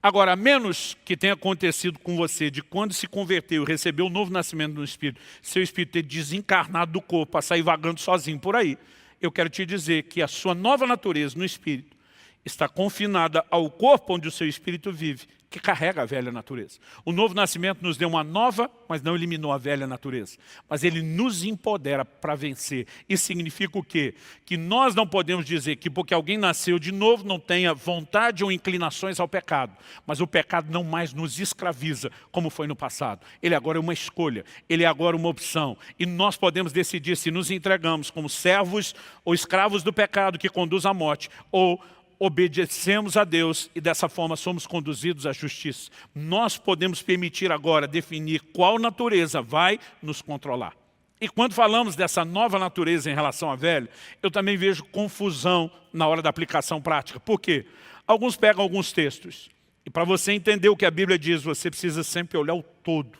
S1: Agora, a menos que tenha acontecido com você de quando se converteu e recebeu o novo nascimento no Espírito, seu Espírito ter desencarnado do corpo para sair vagando sozinho por aí, eu quero te dizer que a sua nova natureza no Espírito está confinada ao corpo onde o seu Espírito vive, que carrega a velha natureza. O novo nascimento nos deu uma nova, mas não eliminou a velha natureza. Mas ele nos empodera para vencer. Isso significa o quê? Que nós não podemos dizer que porque alguém nasceu de novo não tenha vontade ou inclinações ao pecado. Mas o pecado não mais nos escraviza, como foi no passado. Ele agora é uma escolha, ele é agora uma opção. E nós podemos decidir se nos entregamos como servos ou escravos do pecado que conduz à morte, ou obedecemos a Deus e dessa forma somos conduzidos à justiça. Nós podemos permitir agora definir qual natureza vai nos controlar. E quando falamos dessa nova natureza em relação à velha, eu também vejo confusão na hora da aplicação prática. Por quê? Alguns pegam alguns textos. E para você entender o que a Bíblia diz, você precisa sempre olhar o todo.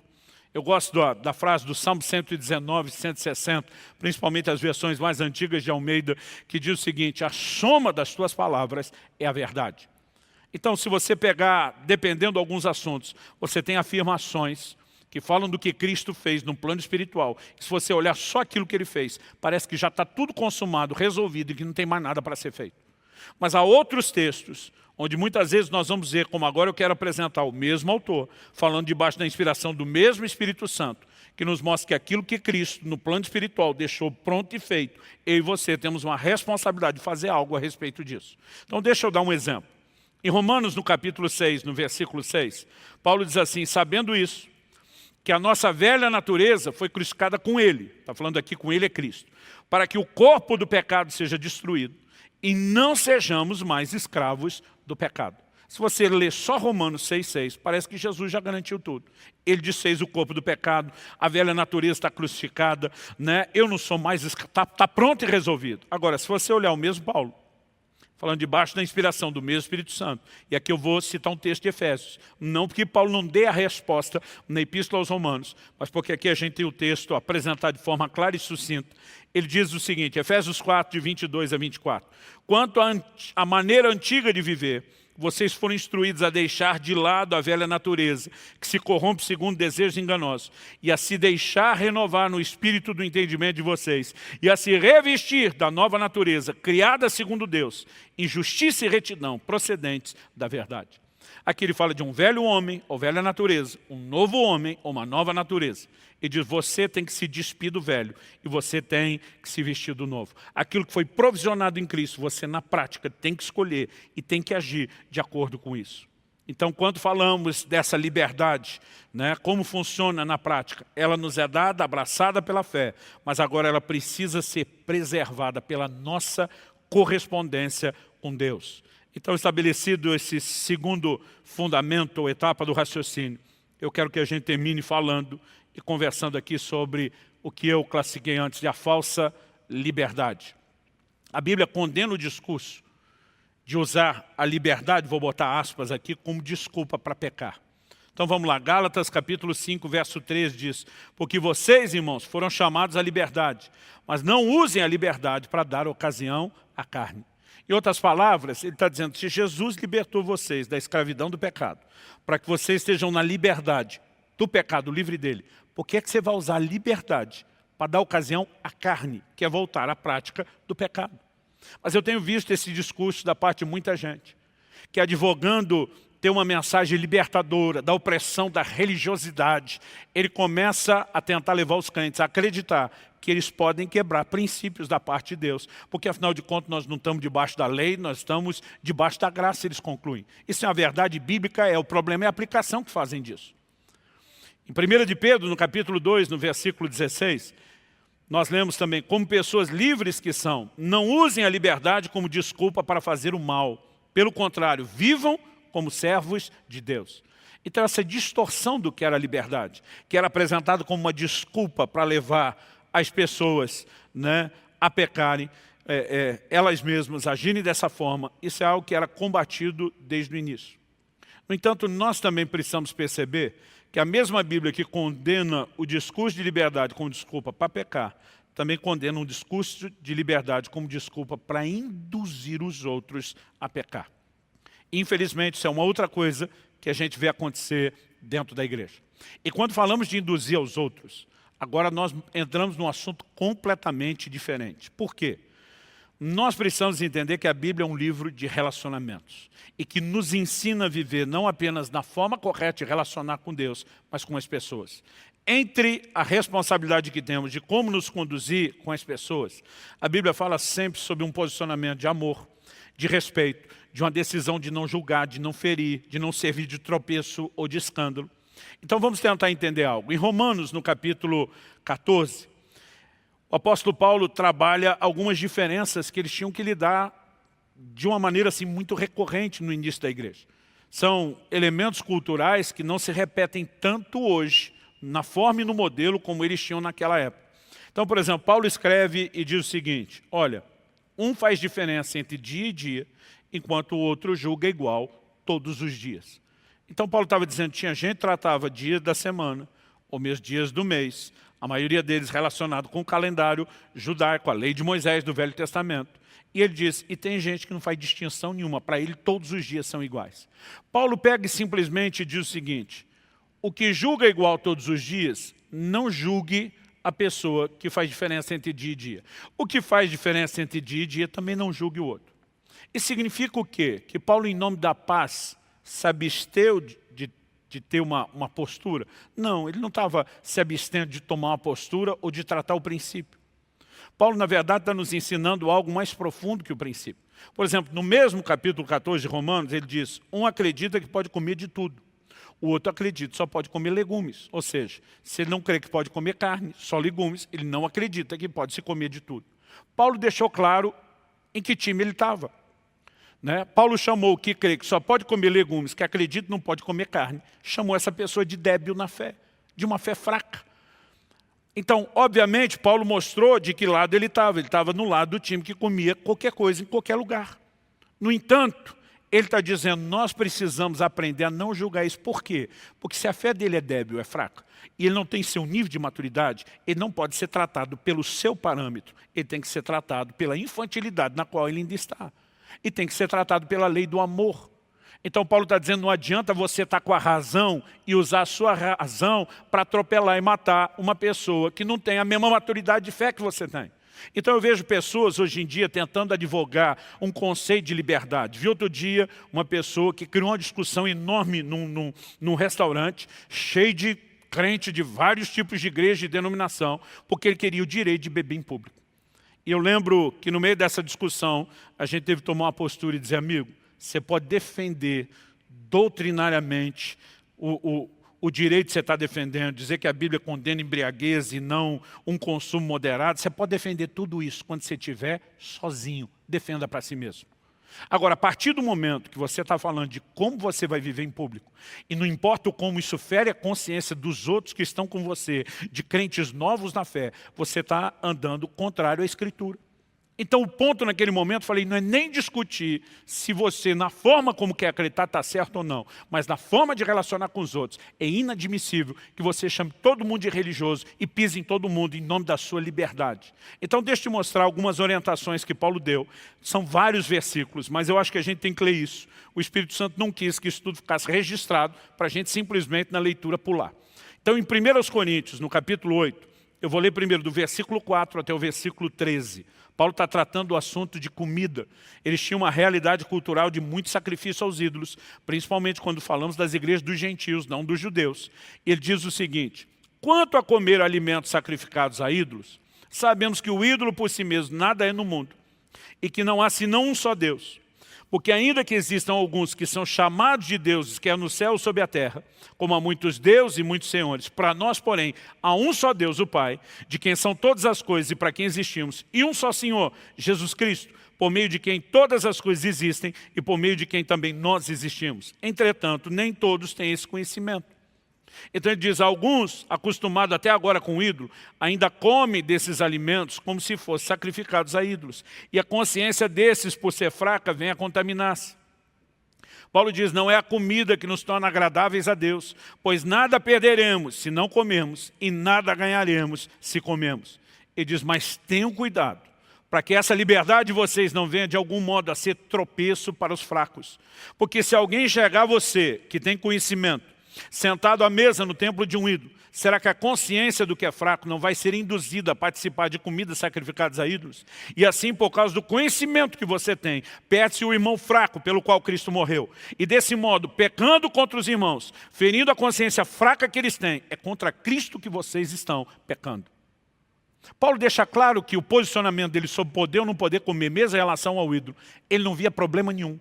S1: Eu gosto da frase do Salmo 119, 160, principalmente as versões mais antigas de Almeida, que diz o seguinte, a soma das tuas palavras é a verdade. Então, se você pegar, dependendo de alguns assuntos, você tem afirmações que falam do que Cristo fez no plano espiritual. E se você olhar só aquilo que Ele fez, parece que já está tudo consumado, resolvido e que não tem mais nada para ser feito. Mas há outros textos onde muitas vezes nós vamos ver, como agora eu quero apresentar o mesmo autor, falando debaixo da inspiração do mesmo Espírito Santo, que nos mostra que aquilo que Cristo, no plano espiritual, deixou pronto e feito, eu e você temos uma responsabilidade de fazer algo a respeito disso. Então deixa eu dar um exemplo. Em Romanos, no capítulo 6, no versículo 6, Paulo diz assim, sabendo isso, que a nossa velha natureza foi crucificada com Ele, está falando aqui com Ele é Cristo, para que o corpo do pecado seja destruído e não sejamos mais escravos do pecado. Se você ler só Romanos 6,6, parece que Jesus já garantiu tudo. Ele desfez o corpo do pecado, a velha natureza está crucificada, né? Eu não sou mais escravo, está pronto e resolvido. Agora, se você olhar o mesmo Paulo, falando debaixo da inspiração do mesmo Espírito Santo, e aqui eu vou citar um texto de Efésios, não porque Paulo não dê a resposta na Epístola aos Romanos, mas porque aqui a gente tem o texto apresentado de forma clara e sucinta. Ele diz o seguinte, Efésios 4, de 22 a 24, quanto à maneira antiga de viver, vocês foram instruídos a deixar de lado a velha natureza, que se corrompe segundo desejos enganosos, e a se deixar renovar no espírito do entendimento de vocês, e a se revestir da nova natureza, criada segundo Deus, em justiça e retidão, procedentes da verdade. Aqui ele fala de um velho homem, ou velha natureza, um novo homem, ou uma nova natureza. E diz, você tem que se despir do velho, e você tem que se vestir do novo. Aquilo que foi provisionado em Cristo, você na prática tem que escolher e tem que agir de acordo com isso. Então, quando falamos dessa liberdade, né, como funciona na prática, ela nos é dada, abraçada pela fé, mas agora ela precisa ser preservada pela nossa correspondência com Deus. Então, estabelecido esse segundo fundamento ou etapa do raciocínio, eu quero que a gente termine falando e conversando aqui sobre o que eu classifiquei antes de a falsa liberdade. A Bíblia condena o discurso de usar a liberdade, vou botar aspas aqui, como desculpa para pecar. Então vamos lá, Gálatas capítulo 5, verso 3 diz, porque vocês, irmãos, foram chamados à liberdade, mas não usem a liberdade para dar ocasião à carne. Em outras palavras, ele está dizendo, se Jesus libertou vocês da escravidão do pecado, para que vocês estejam na liberdade do pecado, livre dele, por que você vai usar a liberdade para dar ocasião à carne, que é voltar à prática do pecado? Mas eu tenho visto esse discurso da parte de muita gente, que advogando ter uma mensagem libertadora da opressão da religiosidade, ele começa a tentar levar os crentes a acreditar que eles podem quebrar princípios da parte de Deus, porque afinal de contas nós não estamos debaixo da lei, nós estamos debaixo da graça, eles concluem. Isso é uma verdade bíblica, o problema é a aplicação que fazem disso. Em 1 de Pedro, no capítulo 2, no versículo 16, nós lemos também, como pessoas livres que são, não usem a liberdade como desculpa para fazer o mal. Pelo contrário, vivam como servos de Deus. Então essa distorção do que era a liberdade, que era apresentado como uma desculpa para levar as pessoas, né, a pecarem, elas mesmas agirem dessa forma, isso é algo que era combatido desde o início. No entanto, nós também precisamos perceber que a mesma Bíblia que condena o discurso de liberdade como desculpa para pecar, também condena um discurso de liberdade como desculpa para induzir os outros a pecar. Infelizmente, isso é uma outra coisa que a gente vê acontecer dentro da igreja. E quando falamos de induzir aos outros, agora nós entramos num assunto completamente diferente. Por quê? Nós precisamos entender que a Bíblia é um livro de relacionamentos e que nos ensina a viver não apenas na forma correta de relacionar com Deus, mas com as pessoas. Entre a responsabilidade que temos de como nos conduzir com as pessoas, a Bíblia fala sempre sobre um posicionamento de amor, de respeito, de uma decisão de não julgar, de não ferir, de não servir de tropeço ou de escândalo. Então vamos tentar entender algo. Em Romanos, no capítulo 14, o apóstolo Paulo trabalha algumas diferenças que eles tinham que lidar de uma maneira assim, muito recorrente no início da igreja. São elementos culturais que não se repetem tanto hoje, na forma e no modelo como eles tinham naquela época. Então, por exemplo, Paulo escreve e diz o seguinte, olha, um faz diferença entre dia e dia, enquanto o outro julga igual todos os dias. Então Paulo estava dizendo que tinha gente que tratava dias da semana, ou mesmo dias do mês, a maioria deles relacionado com o calendário judaico, a lei de Moisés do Velho Testamento. E ele diz, e tem gente que não faz distinção nenhuma, para ele todos os dias são iguais. Paulo pega e simplesmente diz o seguinte, o que julga igual todos os dias, não julgue a pessoa que faz diferença entre dia e dia. O que faz diferença entre dia e dia também não julgue o outro. Isso significa o quê? Que Paulo, em nome da paz, se absteu de ter uma postura? Não, ele não estava se abstendo de tomar uma postura ou de tratar o princípio. Paulo, na verdade, está nos ensinando algo mais profundo que o princípio. Por exemplo, no mesmo capítulo 14 de Romanos, ele diz, um acredita que pode comer de tudo. O outro acredita que só pode comer legumes. Ou seja, se ele não crê que pode comer carne, só legumes, ele não acredita que pode se comer de tudo. Paulo deixou claro em que time ele estava. Paulo chamou o que crê que só pode comer legumes, que acredita que não pode comer carne, chamou essa pessoa de débil na fé, de uma fé fraca. Então, obviamente, Paulo mostrou de que lado ele estava no lado do time que comia qualquer coisa em qualquer lugar. No entanto, ele está dizendo, nós precisamos aprender a não julgar isso. Por quê? Porque se a fé dele é débil, é fraca, e ele não tem seu nível de maturidade, ele não pode ser tratado pelo seu parâmetro, ele tem que ser tratado pela infantilidade na qual ele ainda está. E tem que ser tratado pela lei do amor. Então Paulo está dizendo, não adianta você estar com a razão e usar a sua razão para atropelar e matar uma pessoa que não tem a mesma maturidade de fé que você tem. Então eu vejo pessoas hoje em dia tentando advogar um conceito de liberdade. Vi outro dia uma pessoa que criou uma discussão enorme num restaurante, cheio de crente de vários tipos de igreja e denominação, porque ele queria o direito de beber em público. E eu lembro que no meio dessa discussão, a gente teve que tomar uma postura e dizer, amigo, você pode defender doutrinariamente o direito que você está defendendo, dizer que a Bíblia condena embriaguez e não um consumo moderado, você pode defender tudo isso quando você estiver sozinho, defenda para si mesmo. Agora, a partir do momento que você está falando de como você vai viver em público, e não importa como isso fere a consciência dos outros que estão com você, de crentes novos na fé, você está andando contrário à Escritura. Então o ponto naquele momento, falei, não é nem discutir se você, na forma como quer acreditar, está certo ou não, mas na forma de relacionar com os outros. É inadmissível que você chame todo mundo de religioso e pise em todo mundo em nome da sua liberdade. Então deixa eu te mostrar algumas orientações que Paulo deu. São vários versículos, mas eu acho que a gente tem que ler isso. O Espírito Santo não quis que isso tudo ficasse registrado para a gente simplesmente na leitura pular. Então em 1 Coríntios, no capítulo 8, eu vou ler primeiro do versículo 4 até o versículo 13. Paulo está tratando do assunto de comida. Eles tinham uma realidade cultural de muito sacrifício aos ídolos, principalmente quando falamos das igrejas dos gentios, não dos judeus. Ele diz o seguinte, quanto a comer alimentos sacrificados a ídolos, sabemos que o ídolo por si mesmo nada é no mundo, e que não há senão um só Deus. Porque ainda que existam alguns que são chamados de deuses, quer no céu ou sobre a terra, como há muitos deuses e muitos senhores, para nós, porém, há um só Deus, o Pai, de quem são todas as coisas e para quem existimos, e um só Senhor, Jesus Cristo, por meio de quem todas as coisas existem e por meio de quem também nós existimos. Entretanto, nem todos têm esse conhecimento. Então ele diz, alguns, acostumados até agora com o ídolo, ainda comem desses alimentos como se fossem sacrificados a ídolos. E a consciência desses, por ser fraca, vem a contaminar-se. Paulo diz, não é a comida que nos torna agradáveis a Deus, pois nada perderemos se não comermos e nada ganharemos se comemos. Ele diz, mas tenham cuidado, para que essa liberdade de vocês não venha de algum modo a ser tropeço para os fracos. Porque se alguém enxergar você, que tem conhecimento, sentado à mesa no templo de um ídolo, será que a consciência do que é fraco não vai ser induzida a participar de comidas sacrificadas a ídolos? E assim, por causa do conhecimento que você tem, perde-se o irmão fraco pelo qual Cristo morreu. E desse modo, pecando contra os irmãos, ferindo a consciência fraca que eles têm, é contra Cristo que vocês estão pecando. Paulo deixa claro que o posicionamento dele sobre poder ou não poder comer, mesmo em relação ao ídolo, ele não via problema nenhum.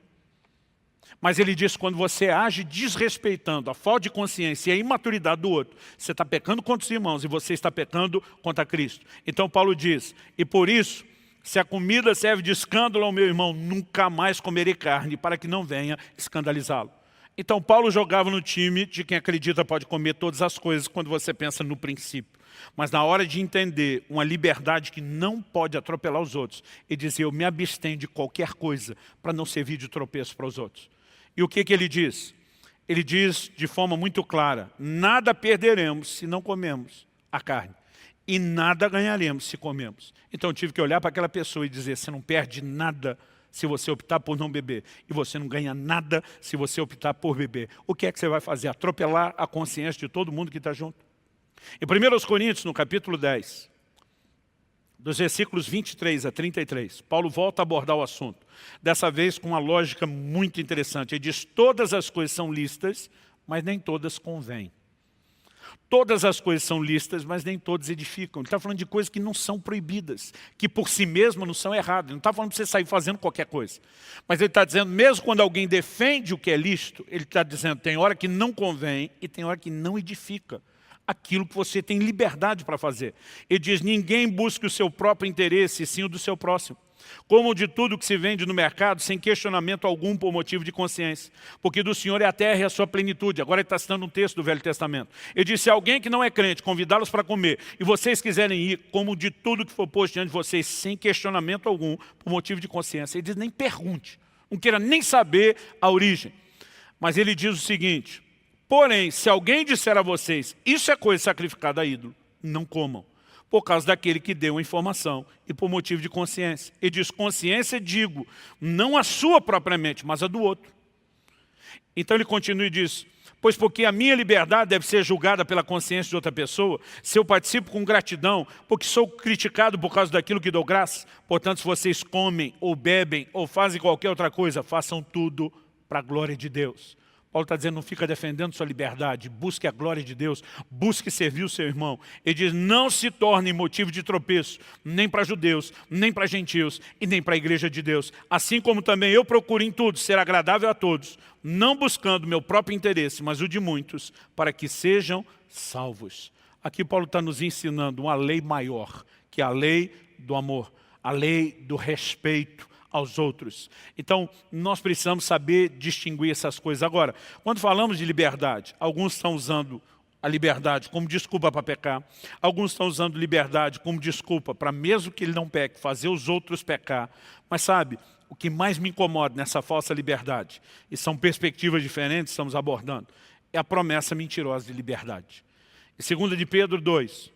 S1: Mas ele diz, quando você age desrespeitando a falta de consciência e a imaturidade do outro, você está pecando contra os irmãos e você está pecando contra Cristo. Então Paulo diz, e por isso, se a comida serve de escândalo ao meu irmão, nunca mais comerei carne, para que não venha escandalizá-lo. Então Paulo jogava no time de quem acredita pode comer todas as coisas quando você pensa no princípio. Mas na hora de entender uma liberdade que não pode atropelar os outros, ele dizia, eu me abstenho de qualquer coisa para não servir de tropeço para os outros. E o que ele diz? Ele diz de forma muito clara, nada perderemos se não comemos a carne. E nada ganharemos se comemos. Então eu tive que olhar para aquela pessoa e dizer, você não perde nada se você optar por não beber. E você não ganha nada se você optar por beber. O que é que você vai fazer? Atropelar a consciência de todo mundo que está junto? Em 1 Coríntios, no capítulo 10, dos versículos 23 a 33, Paulo volta a abordar o assunto. Dessa vez com uma lógica muito interessante. Ele diz, todas as coisas são lícitas, mas nem todas convêm. Todas as coisas são lícitas, mas nem todas edificam. Ele está falando de coisas que não são proibidas, que por si mesmas não são erradas. Ele não está falando para você sair fazendo qualquer coisa. Mas ele está dizendo, mesmo quando alguém defende o que é lícito, ele está dizendo, tem hora que não convém e tem hora que não edifica aquilo que você tem liberdade para fazer. Ele diz, ninguém busque o seu próprio interesse, e sim o do seu próximo. Como de tudo que se vende no mercado, sem questionamento algum por motivo de consciência. Porque do Senhor é a terra e a sua plenitude. Agora ele está citando um texto do Velho Testamento. Ele diz, se alguém que não é crente convidá-los para comer, e vocês quiserem ir, como de tudo que for posto diante de vocês, sem questionamento algum, por motivo de consciência. Ele diz, nem pergunte, não queira nem saber a origem. Mas ele diz o seguinte, porém, se alguém disser a vocês, isso é coisa sacrificada a ídolo, não comam. Por causa daquele que deu a informação e por motivo de consciência. Ele diz, consciência digo, não a sua propriamente, mas a do outro. Então ele continua e diz, pois porque a minha liberdade deve ser julgada pela consciência de outra pessoa, se eu participo com gratidão, porque sou criticado por causa daquilo que dou graça, portanto se vocês comem ou bebem ou fazem qualquer outra coisa, façam tudo para a glória de Deus. Paulo está dizendo, não fica defendendo sua liberdade, busque a glória de Deus, busque servir o seu irmão. Ele diz, não se torne motivo de tropeço, nem para judeus, nem para gentios e nem para a igreja de Deus. Assim como também eu procuro em tudo ser agradável a todos, não buscando meu próprio interesse, mas o de muitos, para que sejam salvos. Aqui Paulo está nos ensinando uma lei maior, que é a lei do amor, a lei do respeito aos outros. Então, nós precisamos saber distinguir essas coisas. Agora, quando falamos de liberdade, alguns estão usando a liberdade como desculpa para pecar, alguns estão usando liberdade como desculpa para, mesmo que ele não peque, fazer os outros pecar. Mas sabe, o que mais me incomoda nessa falsa liberdade, e são perspectivas diferentes, estamos abordando, é a promessa mentirosa de liberdade. Em 2 de Pedro 2,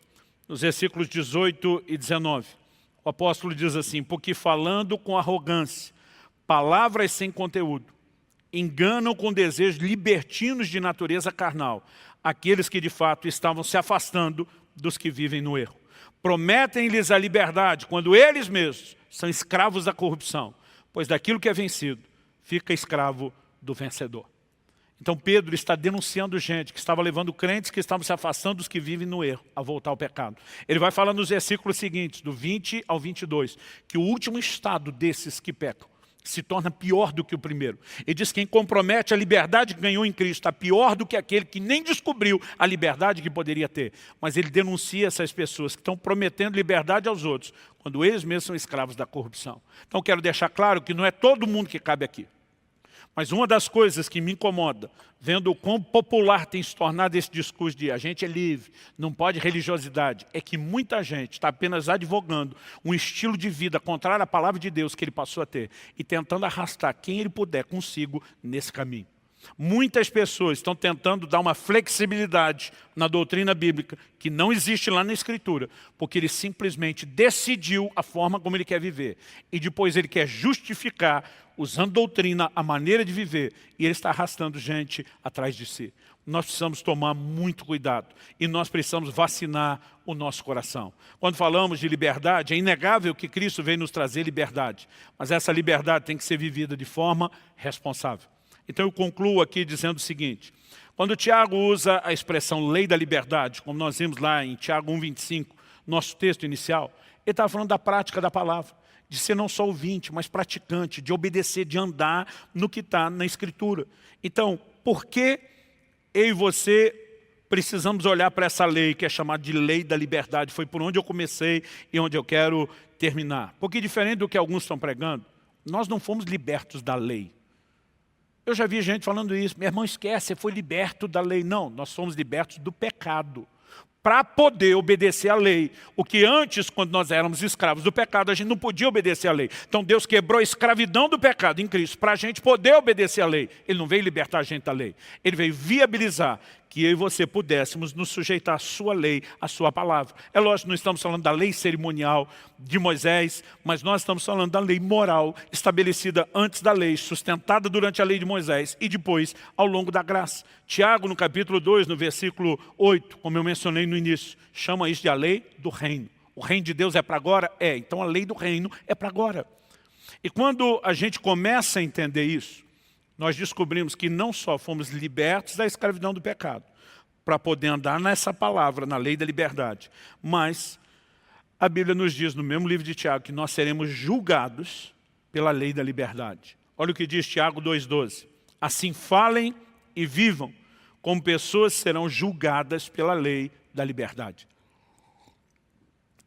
S1: nos versículos 18 e 19, o apóstolo diz assim, porque falando com arrogância, palavras sem conteúdo, enganam com desejos libertinos de natureza carnal, aqueles que de fato estavam se afastando dos que vivem no erro. Prometem-lhes a liberdade, quando eles mesmos são escravos da corrupção, pois daquilo que é vencido, fica escravo do vencedor. Então Pedro está denunciando gente que estava levando crentes que estavam se afastando dos que vivem no erro, a voltar ao pecado. Ele vai falar nos versículos seguintes, do 20 ao 22, que o último estado desses que pecam se torna pior do que o primeiro. Ele diz que quem compromete a liberdade que ganhou em Cristo está pior do que aquele que nem descobriu a liberdade que poderia ter. Mas ele denuncia essas pessoas que estão prometendo liberdade aos outros, quando eles mesmos são escravos da corrupção. Então quero deixar claro que não é todo mundo que cabe aqui. Mas uma das coisas que me incomoda, vendo o quão popular tem se tornado esse discurso de a gente é livre, não pode religiosidade, é que muita gente está apenas advogando um estilo de vida contrário à palavra de Deus que ele passou a ter e tentando arrastar quem ele puder consigo nesse caminho. Muitas pessoas estão tentando dar uma flexibilidade na doutrina bíblica que não existe lá na Escritura, porque ele simplesmente decidiu a forma como ele quer viver. E depois ele quer justificar, usando doutrina, a maneira de viver. E ele está arrastando gente atrás de si. Nós precisamos tomar muito cuidado. E nós precisamos vacinar o nosso coração. Quando falamos de liberdade, é inegável que Cristo veio nos trazer liberdade. Mas essa liberdade tem que ser vivida de forma responsável. Então eu concluo aqui dizendo o seguinte, quando Tiago usa a expressão lei da liberdade, como nós vimos lá em Tiago 1,25, nosso texto inicial, ele estava falando da prática da palavra, de ser não só ouvinte, mas praticante, de obedecer, de andar no que está na Escritura. Então, por que eu e você precisamos olhar para essa lei, que é chamada de lei da liberdade? Foi por onde eu comecei e onde eu quero terminar. Porque diferente do que alguns estão pregando, nós não fomos libertos da lei. Eu já vi gente falando isso, meu irmão, esquece, você foi liberto da lei. Não, nós somos libertos do pecado, para poder obedecer à lei. O que antes, quando nós éramos escravos do pecado, a gente não podia obedecer à lei. Então Deus quebrou a escravidão do pecado em Cristo, para a gente poder obedecer à lei. Ele não veio libertar a gente da lei, ele veio viabilizar que eu e você pudéssemos nos sujeitar à sua lei, à sua palavra. É lógico, não estamos falando da lei cerimonial de Moisés, mas nós estamos falando da lei moral estabelecida antes da lei, sustentada durante a lei de Moisés e depois ao longo da graça. Tiago, no capítulo 2, no versículo 8, como eu mencionei no início, chama isso de a lei do reino, O reino de Deus é para agora? É. Então a lei do reino é para agora. E quando a gente começa a entender isso, nós descobrimos que não só fomos libertos da escravidão do pecado, para poder andar nessa palavra, na lei da liberdade, mas a Bíblia nos diz no mesmo livro de Tiago que nós seremos julgados pela lei da liberdade. Olha o que diz Tiago 2,12. Assim falem e vivam, como pessoas serão julgadas pela lei da liberdade.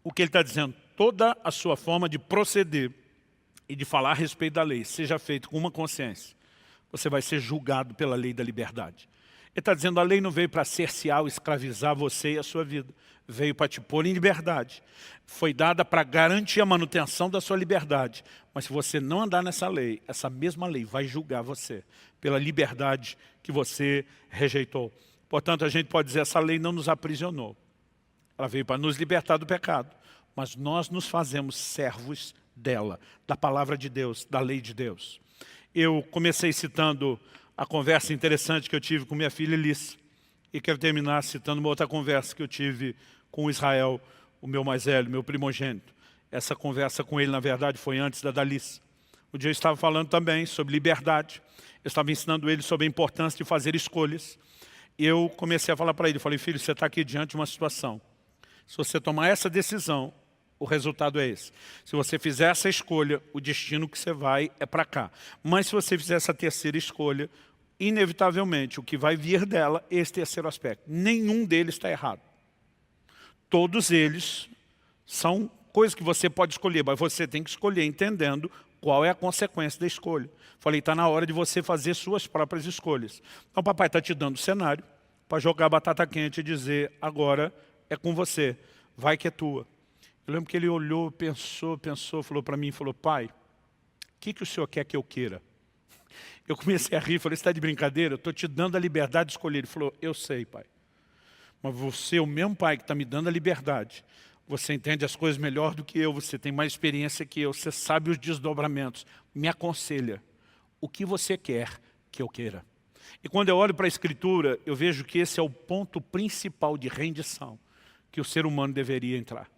S1: O que ele está dizendo? Toda a sua forma de proceder e de falar a respeito da lei, seja feito com uma consciência, você vai ser julgado pela lei da liberdade. Ele está dizendo, a lei não veio para cercear ou escravizar você e a sua vida. Veio para te pôr em liberdade. Foi dada para garantir a manutenção da sua liberdade. Mas se você não andar nessa lei, essa mesma lei vai julgar você pela liberdade que você rejeitou. Portanto, a gente pode dizer, essa lei não nos aprisionou. Ela veio para nos libertar do pecado. Mas nós nos fazemos servos dela, da palavra de Deus, da lei de Deus. Eu comecei citando a conversa interessante que eu tive com minha filha Elis. E quero terminar citando uma outra conversa que eu tive com o Israel, o meu mais velho, meu primogênito. Essa conversa com ele, na verdade, foi antes da Dalice. Um dia eu estava falando também sobre liberdade. Eu estava ensinando ele sobre a importância de fazer escolhas. E eu comecei a falar para ele, falei, filho, você está aqui diante de uma situação. Se você tomar essa decisão, o resultado é esse. Se você fizer essa escolha, o destino que você vai é para cá. Mas se você fizer essa terceira escolha, inevitavelmente, o que vai vir dela é esse terceiro aspecto. Nenhum deles está errado. Todos eles são coisas que você pode escolher, mas você tem que escolher entendendo qual é a consequência da escolha. Falei, está na hora de você fazer suas próprias escolhas. Então, o papai está te dando o cenário para jogar batata quente e dizer, agora é com você, vai que é tua. Eu lembro que ele olhou, pensou, falou para mim, falou, pai, o que o senhor quer que eu queira? Eu comecei a rir, falei, você está de brincadeira? Eu estou te dando a liberdade de escolher. Ele falou, eu sei, pai. Mas você, o mesmo pai que está me dando a liberdade, você entende as coisas melhor do que eu, você tem mais experiência que eu, você sabe os desdobramentos. Me aconselha, o que você quer que eu queira? E quando eu olho para a Escritura, eu vejo que esse é o ponto principal de rendição que o ser humano deveria entrar.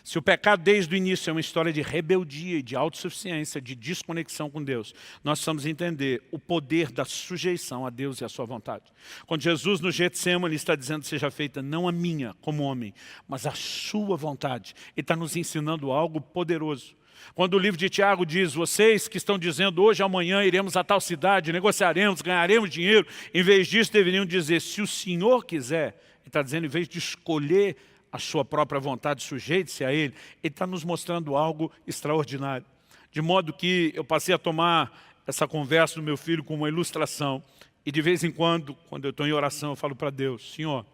S1: Se o pecado desde o início é uma história de rebeldia e de autossuficiência, de desconexão com Deus, nós precisamos entender o poder da sujeição a Deus e a sua vontade. Quando Jesus no Getsemane está dizendo, seja feita não a minha como homem, mas a sua vontade, Ele está nos ensinando algo poderoso. Quando o livro de Tiago diz, vocês que estão dizendo hoje, amanhã iremos a tal cidade, negociaremos, ganharemos dinheiro, em vez disso deveriam dizer, se o Senhor quiser, Ele está dizendo, em vez de escolher a sua própria vontade, sujeite-se a Ele, Ele está nos mostrando algo extraordinário. De modo que eu passei a tomar essa conversa do meu filho como uma ilustração, e de vez em quando eu estou em oração, eu falo para Deus, Senhor,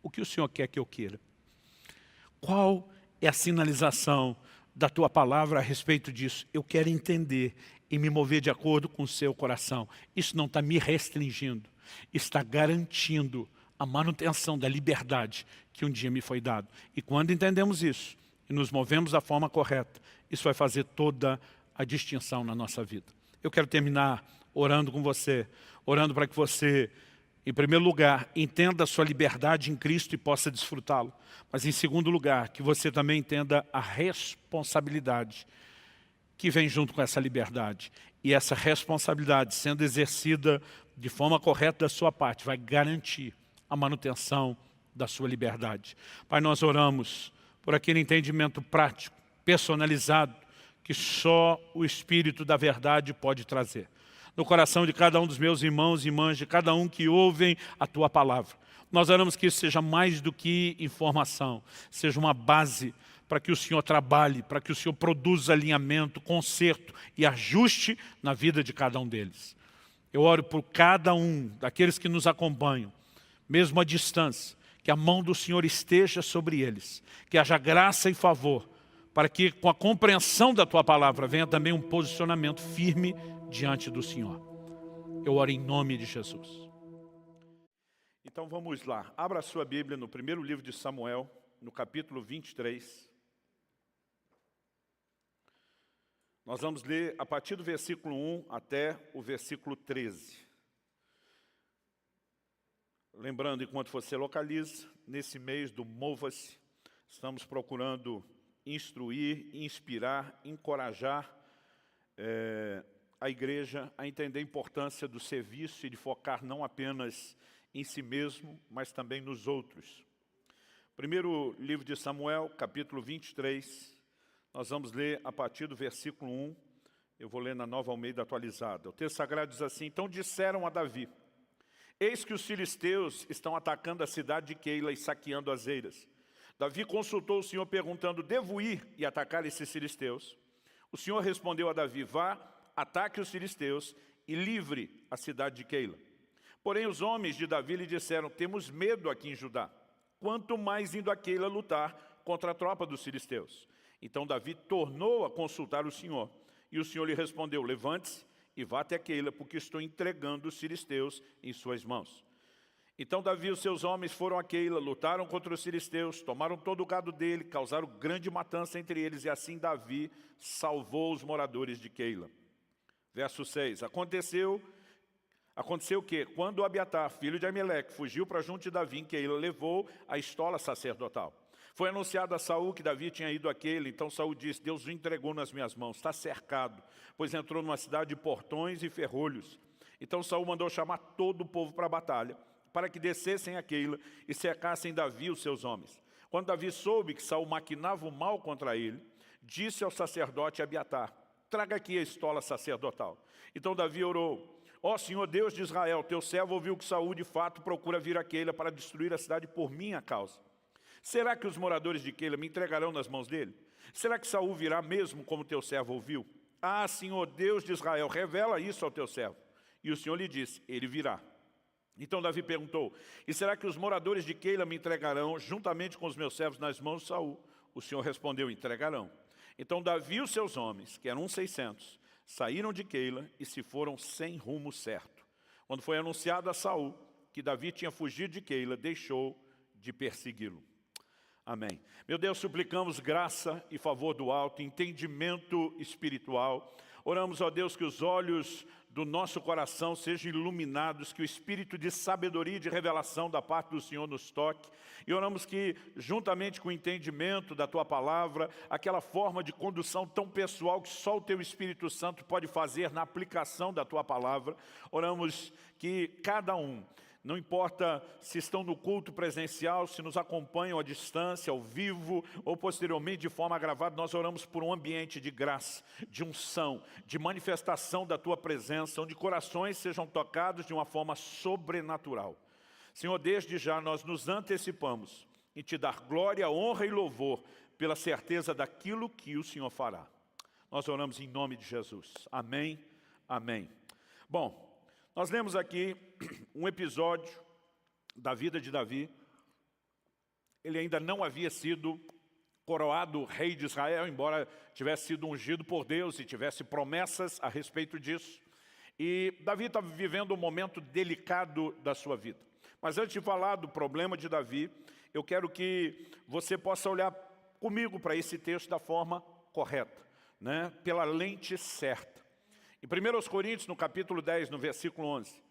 S1: o que o Senhor quer que eu queira? Qual é a sinalização da Tua palavra a respeito disso? Eu quero entender e me mover de acordo com o seu coração. Isso não está me restringindo, está garantindo a manutenção da liberdade que um dia me foi dado. E quando entendemos isso, e nos movemos da forma correta, isso vai fazer toda a distinção na nossa vida. Eu quero terminar orando com você, orando para que você, em primeiro lugar, entenda a sua liberdade em Cristo e possa desfrutá-lo. Mas em segundo lugar, que você também entenda a responsabilidade que vem junto com essa liberdade. E essa responsabilidade, sendo exercida de forma correta da sua parte, vai garantir a manutenção da sua liberdade. Pai, nós oramos por aquele entendimento prático, personalizado, que só o Espírito da verdade pode trazer. No coração de cada um dos meus irmãos e irmãs, de cada um que ouvem a Tua palavra. Nós oramos que isso seja mais do que informação, seja uma base para que o Senhor trabalhe, para que o Senhor produza alinhamento, conserto e ajuste na vida de cada um deles. Eu oro por cada um daqueles que nos acompanham, mesmo à distância, que a mão do Senhor esteja sobre eles, que haja graça e favor, para que com a compreensão da Tua palavra venha também um posicionamento firme diante do Senhor. Eu oro em nome de Jesus. Então vamos lá, abra a sua Bíblia no primeiro livro de Samuel, no capítulo 23. Nós vamos ler a partir do versículo 1 até o versículo 13. Lembrando, enquanto você localiza, nesse mês do Mova-se, estamos procurando instruir, inspirar, encorajar a igreja a entender a importância do serviço e de focar não apenas em si mesmo, mas também nos outros. Primeiro livro de Samuel, capítulo 23, nós vamos ler a partir do versículo 1, eu vou ler na Nova Almeida atualizada. O texto sagrado diz assim: então disseram a Davi: eis que os filisteus estão atacando a cidade de Keila e saqueando as eiras. Davi consultou o Senhor perguntando: devo ir e atacar esses filisteus? O Senhor respondeu a Davi: vá, ataque os filisteus e livre a cidade de Keila. Porém os homens de Davi lhe disseram: temos medo aqui em Judá, quanto mais indo a Keila lutar contra a tropa dos filisteus. Então Davi tornou a consultar o Senhor, e o Senhor lhe respondeu: levante-se e vá até Keila, porque estou entregando os filisteus em suas mãos. Então Davi e os seus homens foram a Keila, lutaram contra os filisteus, tomaram todo o gado dele, causaram grande matança entre eles, e assim Davi salvou os moradores de Keila. Verso 6, Aconteceu que, quando Abiatar, filho de Ameleque, fugiu para junto de Davi em Keila, levou a estola sacerdotal. Foi anunciado a Saul que Davi tinha ido a Keila. Então Saul disse: Deus o entregou nas minhas mãos, está cercado, pois entrou numa cidade de portões e ferrolhos. Então Saul mandou chamar todo o povo para a batalha, para que descessem a Keila e cercassem Davi e os seus homens. Quando Davi soube que Saul maquinava o mal contra ele, disse ao sacerdote Abiatar: traga aqui a estola sacerdotal. Então Davi orou: ó Senhor Deus de Israel, teu servo ouviu que Saul de fato procura vir a Keila para destruir a cidade por minha causa. Será que os moradores de Keila me entregarão nas mãos dele? Será que Saul virá mesmo como teu servo ouviu? Ah, Senhor Deus de Israel, revela isso ao teu servo. E o Senhor lhe disse: ele virá. Então Davi perguntou: e será que os moradores de Keila me entregarão juntamente com os meus servos nas mãos de Saul? O Senhor respondeu: entregarão. Então Davi e os seus homens, que eram 600, saíram de Keila e se foram sem rumo certo. Quando foi anunciado a Saul que Davi tinha fugido de Keila, deixou de persegui-lo. Amém. Meu Deus, suplicamos graça e favor do alto, entendimento espiritual. Oramos, ó Deus, que os olhos do nosso coração sejam iluminados, que o espírito de sabedoria e de revelação da parte do Senhor nos toque. E oramos que, juntamente com o entendimento da Tua Palavra, aquela forma de condução tão pessoal que só o Teu Espírito Santo pode fazer na aplicação da Tua Palavra, oramos que cada um, não importa se estão no culto presencial, se nos acompanham à distância, ao vivo, ou posteriormente de forma gravada, nós oramos por um ambiente de graça, de unção, de manifestação da Tua presença, onde corações sejam tocados de uma forma sobrenatural. Senhor, desde já nós nos antecipamos em Te dar glória, honra e louvor pela certeza daquilo que o Senhor fará. Nós oramos em nome de Jesus. Amém, amém. Bom, nós lemos aqui um episódio da vida de Davi. Ele ainda não havia sido coroado rei de Israel, embora tivesse sido ungido por Deus e tivesse promessas a respeito disso. E Davi estava vivendo um momento delicado da sua vida. Mas antes de falar do problema de Davi, eu quero que você possa olhar comigo para esse texto da forma correta, né? Pela lente certa. Em 1 Coríntios, no capítulo 10, no versículo 11,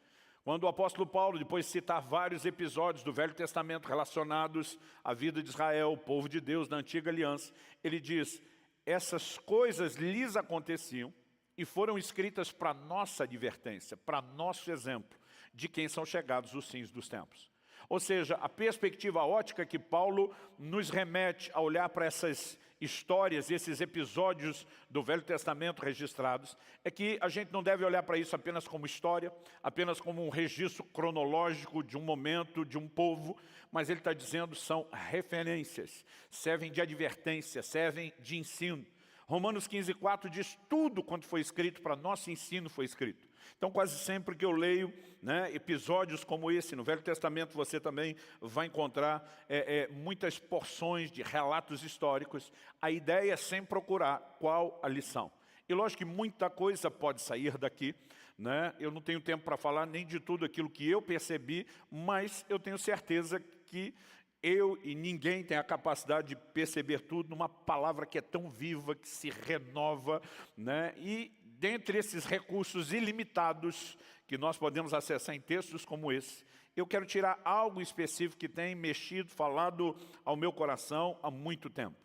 S1: quando o apóstolo Paulo, depois de citar vários episódios do Velho Testamento relacionados à vida de Israel, o povo de Deus da antiga aliança, ele diz: essas coisas lhes aconteciam e foram escritas para nossa advertência, para nosso exemplo, de quem são chegados os fins dos tempos. Ou seja, a perspectiva, a ótica que Paulo nos remete a olhar para essas histórias, esses episódios do Velho Testamento registrados, é que a gente não deve olhar para isso apenas como história, apenas como um registro cronológico de um momento, de um povo, mas ele está dizendo são referências, servem de advertência, servem de ensino. Romanos 15:4 diz: tudo quanto foi escrito para nosso ensino foi escrito. Então quase sempre que eu leio, né, episódios como esse, no Velho Testamento você também vai encontrar muitas porções de relatos históricos. A ideia é sempre procurar qual a lição. E lógico que muita coisa pode sair daqui, né? Eu não tenho tempo para falar nem de tudo aquilo que eu percebi, mas eu tenho certeza que eu e ninguém tem a capacidade de perceber tudo numa palavra que é tão viva, que se renova, né? E dentre esses recursos ilimitados que nós podemos acessar em textos como esse, eu quero tirar algo específico que tem mexido, falado ao meu coração há muito tempo.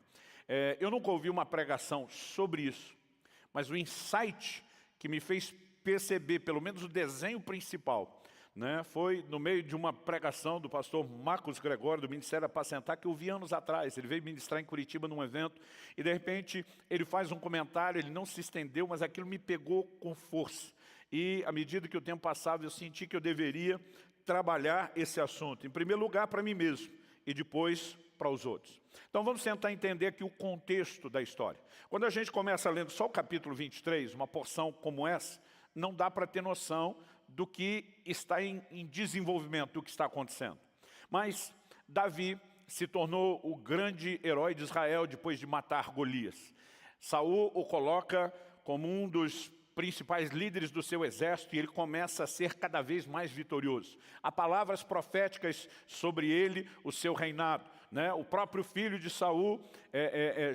S1: Eu nunca ouvi uma pregação sobre isso, mas o insight que me fez perceber, pelo menos o desenho principal, né, foi no meio de uma pregação do pastor Marcos Gregório, do Ministério Apacentar, que eu vi anos atrás. Ele veio ministrar em Curitiba num evento, e de repente ele faz um comentário, ele não se estendeu, mas aquilo me pegou com força. E à medida que o tempo passava, eu senti que eu deveria trabalhar esse assunto, em primeiro lugar para mim mesmo, e depois para os outros. Então vamos tentar entender aqui o contexto da história. Quando a gente começa lendo só o capítulo 23, uma porção como essa, não dá para ter noção do que está em desenvolvimento, do que está acontecendo. Mas Davi se tornou o grande herói de Israel depois de matar Golias. Saul o coloca como um dos principais líderes do seu exército e ele começa a ser cada vez mais vitorioso. Há palavras proféticas sobre ele, o seu reinado, né? O próprio filho de Saul,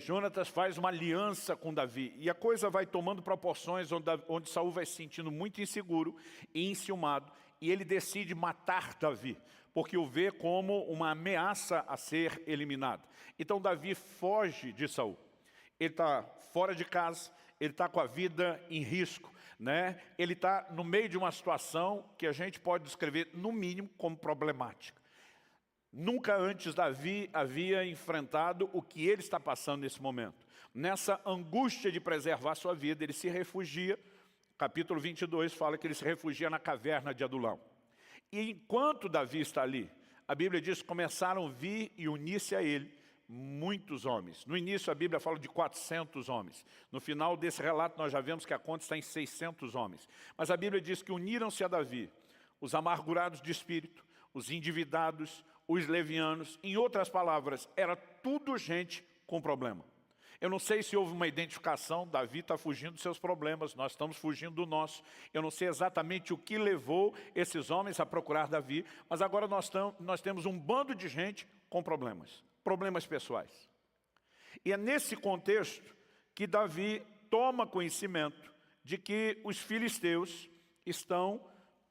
S1: Jonatas, faz uma aliança com Davi. E a coisa vai tomando proporções onde Saul vai se sentindo muito inseguro e enciumado. E ele decide matar Davi, porque o vê como uma ameaça a ser eliminado. Então Davi foge de Saul. Ele está fora de casa, ele está com a vida em risco, né? Ele está no meio de uma situação que a gente pode descrever, no mínimo, como problemática. Nunca antes Davi havia enfrentado o que ele está passando nesse momento. Nessa angústia de preservar sua vida, ele se refugia. Capítulo 22 fala que ele se refugia na caverna de Adulão. E enquanto Davi está ali, a Bíblia diz que começaram a vir e unir-se a ele muitos homens. No início a Bíblia fala de 400 homens. No final desse relato nós já vemos que a conta está em 600 homens. Mas a Bíblia diz que uniram-se a Davi os amargurados de espírito, os endividados, os levianos. Em outras palavras, era tudo gente com problema. Eu não sei se houve uma identificação, Davi está fugindo dos seus problemas, nós estamos fugindo do nosso. Eu não sei exatamente o que levou esses homens a procurar Davi, mas agora nós temos um bando de gente com problemas pessoais. E é nesse contexto que Davi toma conhecimento de que os filisteus estão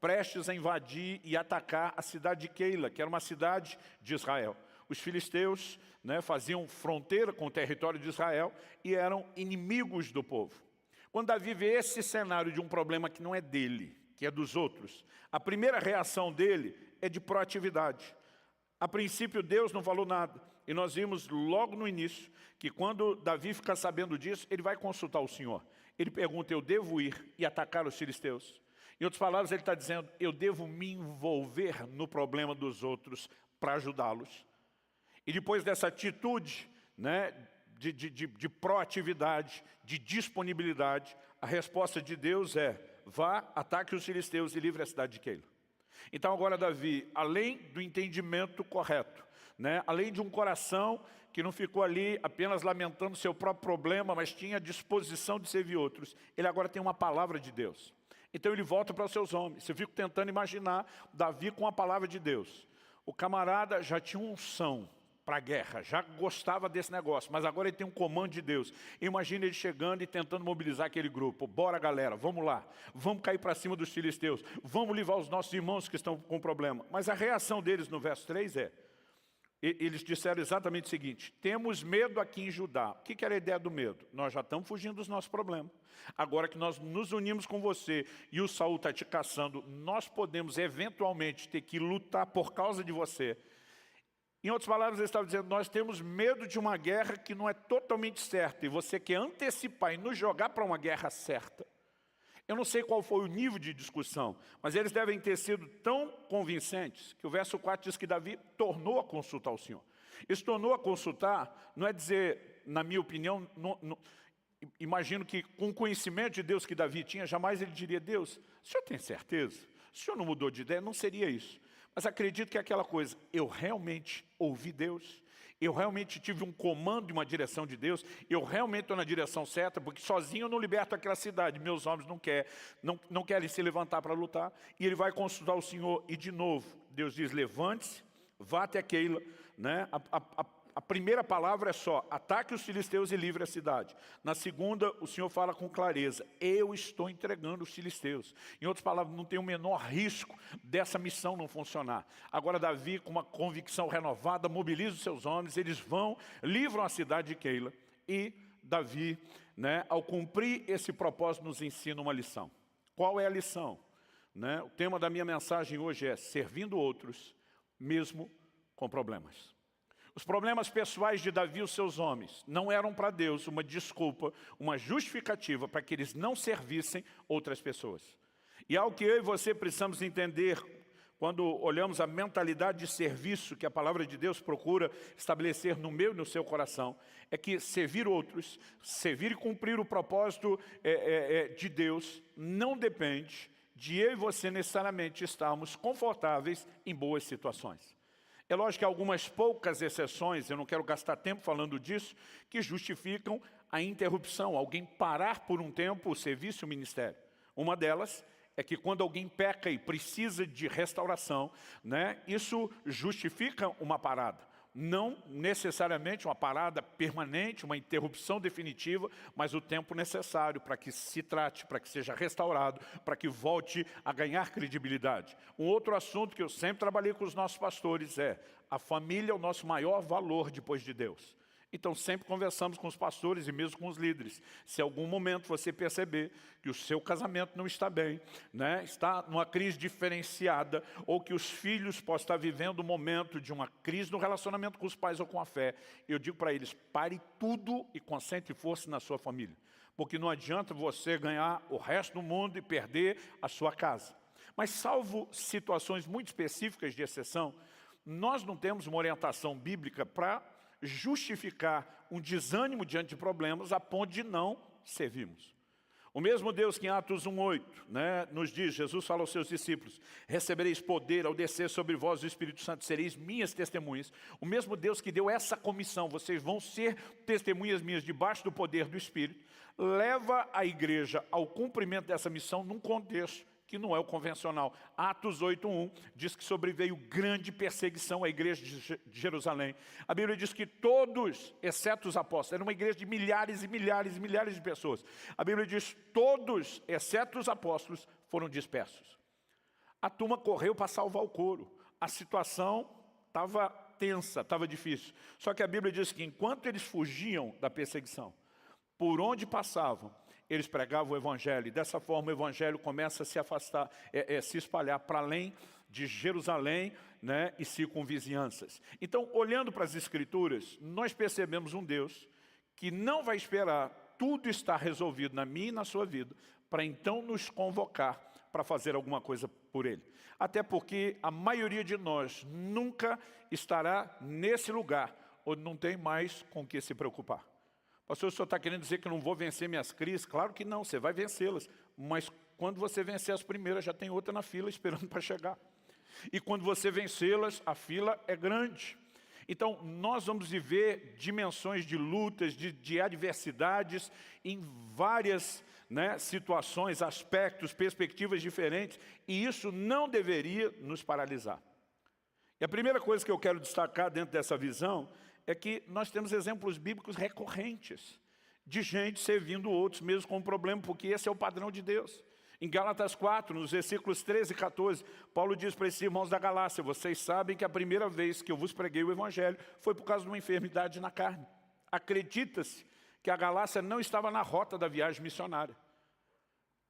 S1: prestes a invadir e atacar a cidade de Keila, que era uma cidade de Israel. Os filisteus, né, faziam fronteira com o território de Israel e eram inimigos do povo. Quando Davi vê esse cenário de um problema que não é dele, que é dos outros, a primeira reação dele é de proatividade. A princípio Deus não falou nada, e nós vimos logo no início que quando Davi fica sabendo disso, ele vai consultar o Senhor. Ele pergunta, eu devo ir e atacar os filisteus? Em outras palavras, ele está dizendo, eu devo me envolver no problema dos outros para ajudá-los. E depois dessa atitude, né, de proatividade, de disponibilidade, a resposta de Deus é, vá, ataque os filisteus e livre a cidade de Keila. Então agora Davi, além do entendimento correto, né, além de um coração que não ficou ali apenas lamentando seu próprio problema, mas tinha disposição de servir outros, ele agora tem uma palavra de Deus. Então ele volta para os seus homens. Eu fico tentando imaginar Davi com a palavra de Deus. O camarada já tinha unção para a guerra, já gostava desse negócio, mas agora ele tem um comando de Deus. Imagina ele chegando e tentando mobilizar aquele grupo. Bora galera, vamos lá, vamos cair para cima dos filisteus, vamos livrar os nossos irmãos que estão com problema. Mas a reação deles no verso 3 eles disseram exatamente o seguinte, temos medo aqui em Judá. O que era a ideia do medo? Nós já estamos fugindo dos nossos problemas. Agora que nós nos unimos com você e o Saul está te caçando, nós podemos eventualmente ter que lutar por causa de você. Em outras palavras, ele estava dizendo, nós temos medo de uma guerra que não é totalmente certa, e você quer antecipar e nos jogar para uma guerra certa. Eu não sei qual foi o nível de discussão, mas eles devem ter sido tão convincentes que o verso 4 diz que Davi tornou a consultar o Senhor. Isso tornou a consultar, não é dizer, na minha opinião, imagino que com o conhecimento de Deus que Davi tinha, jamais ele diria, Deus, o senhor tem certeza? O senhor não mudou de ideia? Não seria isso. Mas acredito que é aquela coisa, eu realmente ouvi Deus, eu realmente tive um comando e uma direção de Deus, eu realmente estou na direção certa, porque sozinho eu não liberto aquela cidade, meus homens não querem se levantar para lutar, e ele vai consultar o Senhor, e de novo, Deus diz, levante-se, vá até Keila, né? A primeira palavra é só, ataque os filisteus e livre a cidade. Na segunda, o Senhor fala com clareza, eu estou entregando os filisteus. Em outras palavras, não tem o menor risco dessa missão não funcionar. Agora Davi, com uma convicção renovada, mobiliza os seus homens, eles vão, livram a cidade de Keila. E Davi, ao cumprir esse propósito, nos ensina uma lição. Qual é a lição? O tema da minha mensagem hoje é servindo outros, mesmo com problemas. Os problemas pessoais de Davi e os seus homens não eram para Deus uma desculpa, uma justificativa para que eles não servissem outras pessoas. E algo que eu e você precisamos entender quando olhamos a mentalidade de serviço que a palavra de Deus procura estabelecer no meu e no seu coração, é que servir outros, servir e cumprir o propósito de Deus, não depende de eu e você necessariamente estarmos confortáveis em boas situações. É lógico que há algumas poucas exceções, eu não quero gastar tempo falando disso, que justificam a interrupção, alguém parar por um tempo o serviço e o ministério. Uma delas é que quando alguém peca e precisa de restauração, isso justifica uma parada. Não necessariamente uma parada permanente, uma interrupção definitiva, mas o tempo necessário para que se trate, para que seja restaurado, para que volte a ganhar credibilidade. Um outro assunto que eu sempre trabalhei com os nossos pastores é: a família é o nosso maior valor depois de Deus. Então sempre conversamos com os pastores e mesmo com os líderes. Se em algum momento você perceber que o seu casamento não está bem, está numa crise diferenciada, ou que os filhos possam estar vivendo um momento de uma crise no relacionamento com os pais ou com a fé, eu digo para eles: pare tudo e concentre força na sua família. Porque não adianta você ganhar o resto do mundo e perder a sua casa. Mas salvo situações muito específicas de exceção, nós não temos uma orientação bíblica para justificar um desânimo diante de problemas a ponto de não servirmos. O mesmo Deus que em Atos 1:8 nos diz, Jesus fala aos seus discípulos: recebereis poder ao descer sobre vós o Espírito Santo, sereis minhas testemunhas. O mesmo Deus que deu essa comissão, vocês vão ser testemunhas minhas debaixo do poder do Espírito, leva a igreja ao cumprimento dessa missão num contexto que não é o convencional. Atos 8:1 diz que sobreveio grande perseguição à igreja de Jerusalém. A Bíblia diz que todos, exceto os apóstolos, era uma igreja de milhares e milhares e milhares de pessoas. A Bíblia diz: todos, exceto os apóstolos, foram dispersos. A turma correu para salvar o couro. A situação estava tensa, estava difícil. Só que a Bíblia diz que enquanto eles fugiam da perseguição, por onde passavam, eles pregavam o Evangelho, e dessa forma o Evangelho começa a se afastar, se espalhar para além de Jerusalém, e circunvizinhanças. Então, olhando para as Escrituras, nós percebemos um Deus que não vai esperar tudo estar resolvido na minha e na sua vida, para então nos convocar para fazer alguma coisa por Ele. Até porque a maioria de nós nunca estará nesse lugar, onde não tem mais com o que se preocupar. Pastor, o senhor está querendo dizer que eu não vou vencer minhas crises? Claro que não, você vai vencê-las. Mas quando você vencer as primeiras, já tem outra na fila esperando para chegar. E quando você vencê-las, a fila é grande. Então, nós vamos viver dimensões de lutas, de adversidades, em várias situações, aspectos, perspectivas diferentes. E isso não deveria nos paralisar. E a primeira coisa que eu quero destacar dentro dessa visão é que nós temos exemplos bíblicos recorrentes de gente servindo outros mesmo com um problema, porque esse é o padrão de Deus. Em Gálatas 4, nos versículos 13 e 14, Paulo diz para esses irmãos da Galácia: vocês sabem que a primeira vez que eu vos preguei o Evangelho foi por causa de uma enfermidade na carne. Acredita-se que a Galácia não estava na rota da viagem missionária.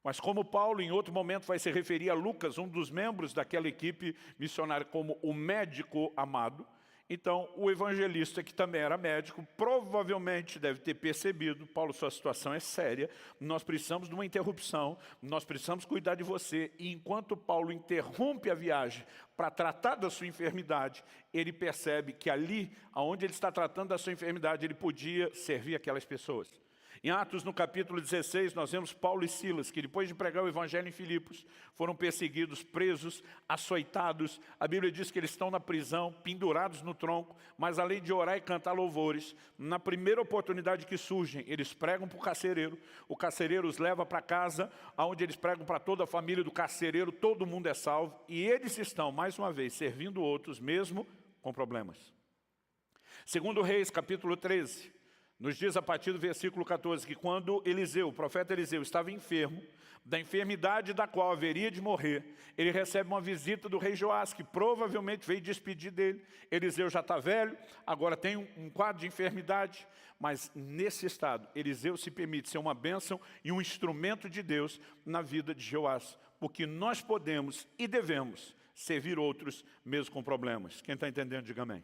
S1: Mas como Paulo em outro momento vai se referir a Lucas, um dos membros daquela equipe missionária, como o médico amado, então o evangelista, que também era médico, provavelmente deve ter percebido: Paulo, sua situação é séria, nós precisamos de uma interrupção, nós precisamos cuidar de você. E enquanto Paulo interrompe a viagem para tratar da sua enfermidade, ele percebe que ali, onde ele está tratando da sua enfermidade, ele podia servir aquelas pessoas. Em Atos, no capítulo 16, nós vemos Paulo e Silas, que depois de pregar o Evangelho em Filipos, foram perseguidos, presos, açoitados. A Bíblia diz que eles estão na prisão, pendurados no tronco, mas além de orar e cantar louvores, na primeira oportunidade que surgem, eles pregam para o carcereiro os leva para casa, onde eles pregam para toda a família do carcereiro, todo mundo é salvo, e eles estão, mais uma vez, servindo outros, mesmo com problemas. Segundo Reis, capítulo 13, Nos diz a partir do versículo 14 que quando Eliseu, o profeta Eliseu, estava enfermo, da enfermidade da qual haveria de morrer, ele recebe uma visita do rei Joás, que provavelmente veio despedir dele. Eliseu já está velho, agora tem um quadro de enfermidade, mas nesse estado, Eliseu se permite ser uma bênção e um instrumento de Deus na vida de Joás, porque nós podemos e devemos servir outros mesmo com problemas. Quem está entendendo, diga amém.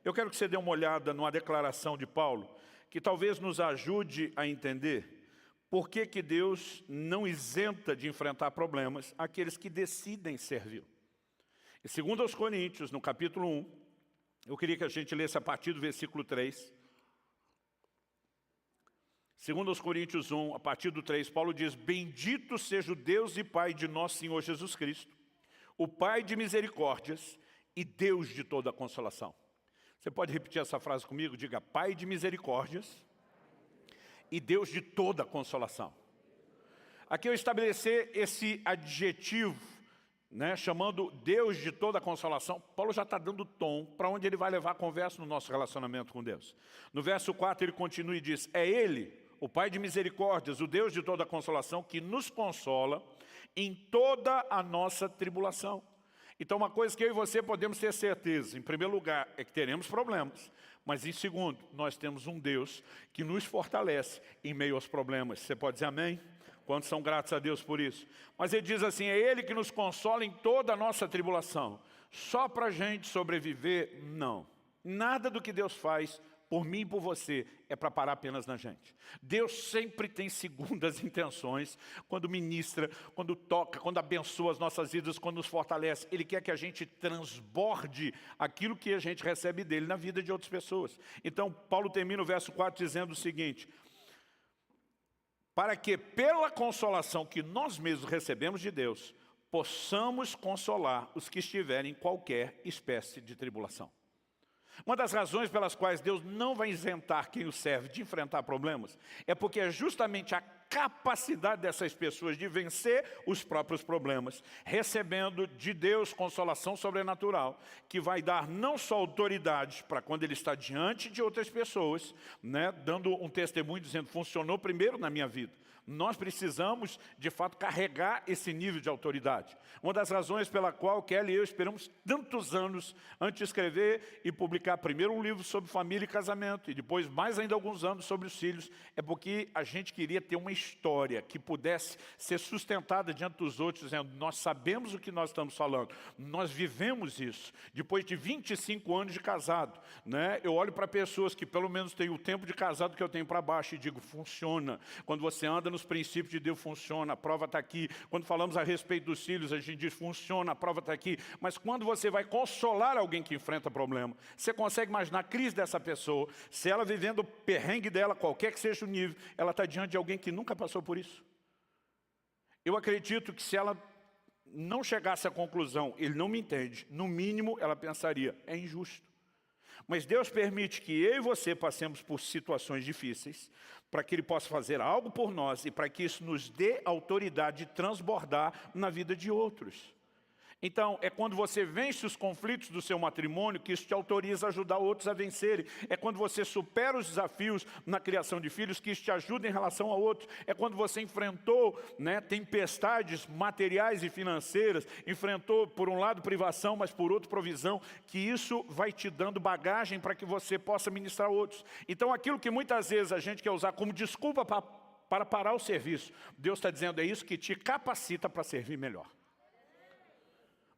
S1: Eu quero que você dê uma olhada numa declaração de Paulo, que talvez nos ajude a entender por que Deus não isenta de enfrentar problemas aqueles que decidem servir. E segundo aos Coríntios, no capítulo 1, eu queria que a gente lesse a partir do versículo 3. Segundo aos Coríntios 1, a partir do 3, Paulo diz: bendito seja o Deus e Pai de nosso Senhor Jesus Cristo, o Pai de misericórdias e Deus de toda consolação. Você pode repetir essa frase comigo? Diga: Pai de misericórdias e Deus de toda consolação. Aqui eu estabelecer esse adjetivo, chamando Deus de toda consolação. Paulo já está dando tom para onde ele vai levar a conversa no nosso relacionamento com Deus. No verso 4 ele continua e diz: é Ele, o Pai de misericórdias, o Deus de toda consolação, que nos consola em toda a nossa tribulação. Então uma coisa que eu e você podemos ter certeza, em primeiro lugar, é que teremos problemas. Mas em segundo, nós temos um Deus que nos fortalece em meio aos problemas. Você pode dizer amém? Quantos são gratos a Deus por isso? Mas ele diz assim: é Ele que nos consola em toda a nossa tribulação. Só para a gente sobreviver, não. Nada do que Deus faz por mim e por você é para parar apenas na gente. Deus sempre tem segundas intenções quando ministra, quando toca, quando abençoa as nossas vidas, quando nos fortalece. Ele quer que a gente transborde aquilo que a gente recebe dele na vida de outras pessoas. Então Paulo termina o verso 4 dizendo o seguinte: para que pela consolação que nós mesmos recebemos de Deus, possamos consolar os que estiverem em qualquer espécie de tribulação. Uma das razões pelas quais Deus não vai isentar quem o serve de enfrentar problemas é porque é justamente a capacidade dessas pessoas de vencer os próprios problemas, recebendo de Deus consolação sobrenatural, que vai dar não só autoridade para quando ele está diante de outras pessoas, dando um testemunho dizendo: funcionou primeiro na minha vida. Nós precisamos, de fato, carregar esse nível de autoridade. Uma das razões pela qual Kelly e eu esperamos tantos anos antes de escrever e publicar primeiro um livro sobre família e casamento, e depois mais ainda alguns anos sobre os filhos, é porque a gente queria ter uma história que pudesse ser sustentada diante dos outros, dizendo: nós sabemos o que nós estamos falando, nós vivemos isso. Depois de 25 anos de casado, eu olho para pessoas que pelo menos têm o tempo de casado que eu tenho para baixo e digo: funciona. Quando você anda nos princípios de Deus, funciona, a prova está aqui. Quando falamos a respeito dos filhos, a gente diz: funciona, a prova está aqui. Mas quando você vai consolar alguém que enfrenta problema, você consegue imaginar a crise dessa pessoa, se ela vivendo o perrengue dela, qualquer que seja o nível, ela está diante de alguém que nunca passou por isso. Eu acredito que se ela não chegasse à conclusão: ele não me entende, no mínimo ela pensaria: é injusto. Mas Deus permite que eu e você passemos por situações difíceis, para que Ele possa fazer algo por nós e para que isso nos dê autoridade de transbordar na vida de outros. Então, é quando você vence os conflitos do seu matrimônio que isso te autoriza a ajudar outros a vencerem. É quando você supera os desafios na criação de filhos que isso te ajuda em relação a outros. É quando você enfrentou tempestades materiais e financeiras, enfrentou por um lado privação, mas por outro provisão, que isso vai te dando bagagem para que você possa ministrar a outros. Então, aquilo que muitas vezes a gente quer usar como desculpa para parar o serviço, Deus está dizendo: é isso que te capacita para servir melhor.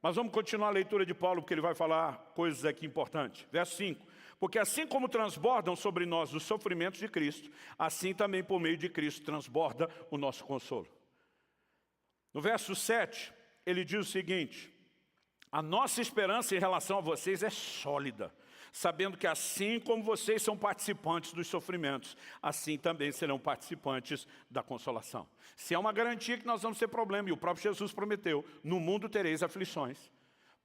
S1: Mas vamos continuar a leitura de Paulo, porque ele vai falar coisas aqui importantes. Verso 5. Porque assim como transbordam sobre nós os sofrimentos de Cristo, assim também por meio de Cristo transborda o nosso consolo. No verso 7, ele diz o seguinte: a nossa esperança em relação a vocês é sólida, sabendo que assim como vocês são participantes dos sofrimentos, assim também serão participantes da consolação. Se é uma garantia que nós vamos ter problema, e o próprio Jesus prometeu: no mundo tereis aflições.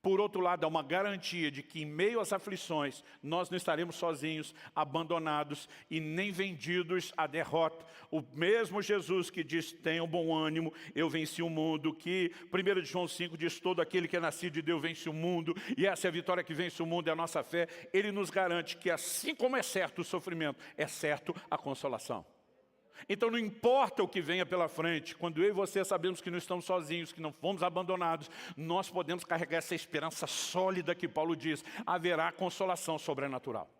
S1: Por outro lado, há uma garantia de que em meio às aflições, nós não estaremos sozinhos, abandonados e nem vendidos à derrota. O mesmo Jesus que diz, tenham bom ânimo, eu venci o mundo, que 1 João 5 diz, todo aquele que é nascido de Deus vence o mundo, e essa é a vitória que vence o mundo, é a nossa fé. Ele nos garante que assim como é certo o sofrimento, é certo a consolação. Então não importa o que venha pela frente, quando eu e você sabemos que não estamos sozinhos, que não fomos abandonados, nós podemos carregar essa esperança sólida que Paulo diz, haverá consolação sobrenatural.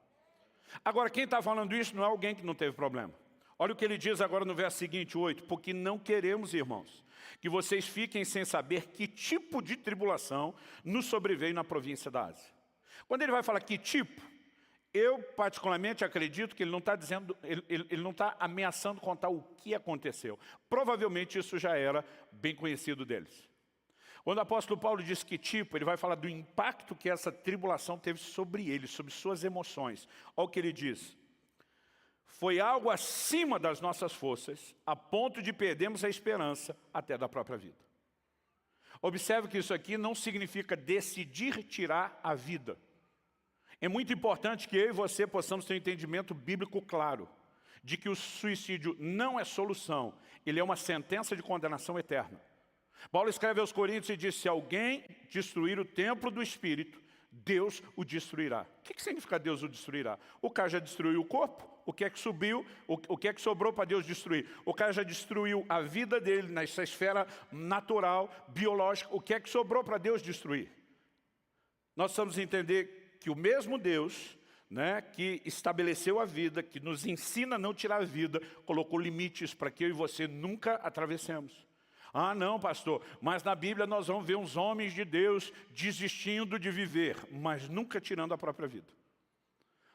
S1: Agora, quem está falando isso não é alguém que não teve problema. Olha o que ele diz agora no verso seguinte, 8, porque não queremos, irmãos, que vocês fiquem sem saber que tipo de tribulação nos sobreveio na província da Ásia. Quando ele vai falar que tipo, eu particularmente acredito que ele não está dizendo, ele não está ameaçando contar o que aconteceu. Provavelmente isso já era bem conhecido deles. Quando o apóstolo Paulo diz que tipo, ele vai falar do impacto que essa tribulação teve sobre ele, sobre suas emoções. Olha o que ele diz. Foi algo acima das nossas forças, a ponto de perdermos a esperança até da própria vida. Observe que isso aqui não significa decidir tirar a vida. É muito importante que eu e você possamos ter um entendimento bíblico claro de que o suicídio não é solução, ele é uma sentença de condenação eterna. Paulo escreve aos Coríntios e diz, se alguém destruir o templo do Espírito, Deus o destruirá. O que significa Deus o destruirá? O cara já destruiu o corpo, o que é que subiu, o que é que sobrou para Deus destruir? O cara já destruiu a vida dele nessa esfera natural, biológica, o que é que sobrou para Deus destruir? Nós precisamos entender que o mesmo Deus, que estabeleceu a vida, que nos ensina a não tirar a vida, colocou limites para que eu e você nunca atravessemos. Ah não, pastor, mas na Bíblia nós vamos ver uns homens de Deus desistindo de viver, mas nunca tirando a própria vida.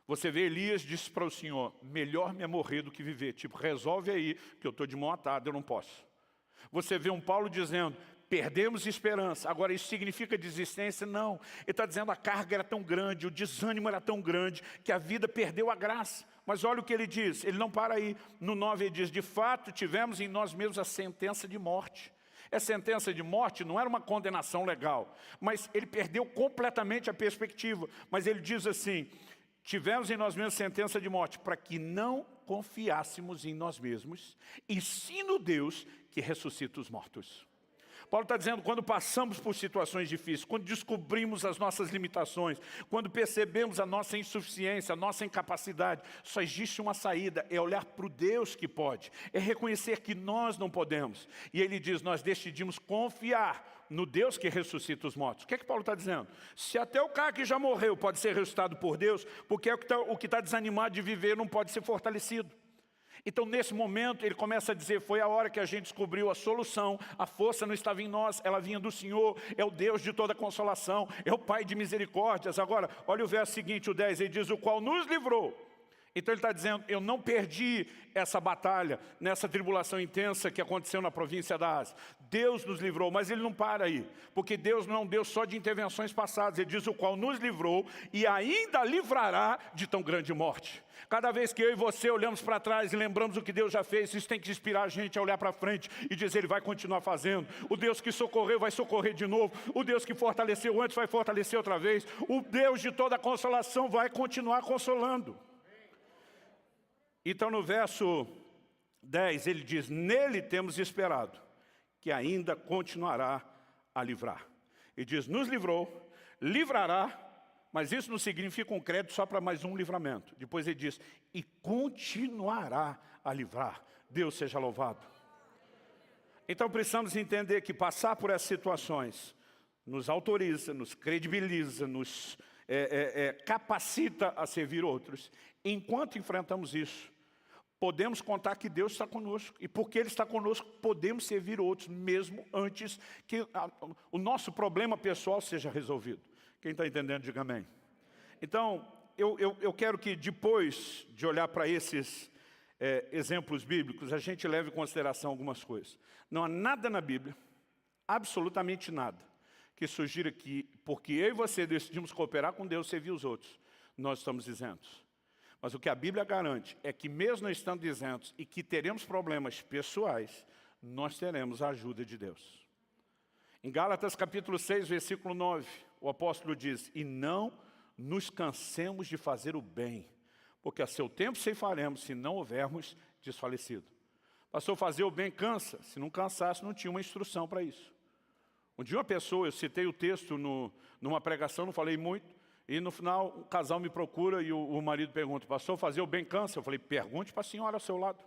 S1: Você vê Elias disse para o Senhor, melhor me é morrer do que viver. Tipo, resolve aí, que eu estou de mão atada, eu não posso. Você vê um Paulo dizendo, perdemos esperança. Agora isso significa desistência? Não. Ele está dizendo a carga era tão grande, o desânimo era tão grande, que a vida perdeu a graça. Mas olha o que ele diz, ele não para aí. No 9 ele diz, de fato tivemos em nós mesmos a sentença de morte. Essa sentença de morte não era uma condenação legal, mas ele perdeu completamente a perspectiva. Mas ele diz assim, tivemos em nós mesmos sentença de morte, para que não confiássemos em nós mesmos, e sim no Deus que ressuscita os mortos. Paulo está dizendo, quando passamos por situações difíceis, quando descobrimos as nossas limitações, quando percebemos a nossa insuficiência, a nossa incapacidade, só existe uma saída, é olhar para o Deus que pode, é reconhecer que nós não podemos. E ele diz, nós decidimos confiar no Deus que ressuscita os mortos. O que é que Paulo está dizendo? Se até o cara que já morreu pode ser ressuscitado por Deus, porque o que está desanimado de viver não pode ser fortalecido. Então nesse momento ele começa a dizer, foi a hora que a gente descobriu a solução, a força não estava em nós, ela vinha do Senhor, é o Deus de toda consolação, é o Pai de misericórdias. Agora, olha o verso seguinte, o 10, ele diz, o qual nos livrou. Então ele está dizendo, eu não perdi essa batalha, nessa tribulação intensa que aconteceu na província da Ásia. Deus nos livrou, mas ele não para aí, porque Deus não é um Deus só de intervenções passadas. Ele diz, o qual nos livrou e ainda livrará de tão grande morte. Cada vez que eu e você olhamos para trás e lembramos o que Deus já fez, isso tem que inspirar a gente a olhar para frente e dizer, Ele vai continuar fazendo. O Deus que socorreu vai socorrer de novo. O Deus que fortaleceu antes vai fortalecer outra vez. O Deus de toda consolação vai continuar consolando. Então no verso 10 ele diz, nele temos esperado, que ainda continuará a livrar. Ele diz, nos livrou, livrará, mas isso não significa um crédito só para mais um livramento. Depois ele diz, e continuará a livrar. Deus seja louvado. Então precisamos entender que passar por essas situações nos autoriza, nos credibiliza, nos capacita a servir outros. Enquanto enfrentamos isso, podemos contar que Deus está conosco. E porque Ele está conosco, podemos servir outros, mesmo antes que o nosso problema pessoal seja resolvido. Quem está entendendo, diga amém. Então, eu quero que depois de olhar para esses exemplos bíblicos, a gente leve em consideração algumas coisas. Não há nada na Bíblia, absolutamente nada, que sugira que, porque eu e você decidimos cooperar com Deus, servir os outros, nós estamos isentos. Mas o que a Bíblia garante é que mesmo estando isentos e que teremos problemas pessoais, nós teremos a ajuda de Deus. Em Gálatas capítulo 6, versículo 9, o apóstolo diz, e não nos cansemos de fazer o bem, porque a seu tempo ceifaremos se não houvermos desfalecido. Pastor, fazer o bem cansa. Se não cansasse, não tinha uma instrução para isso. Um dia uma pessoa, eu citei o texto numa pregação, não falei muito, e no final o casal me procura e o marido pergunta, pastor, fazer o bem cansa? Eu falei, pergunte para a senhora ao seu lado.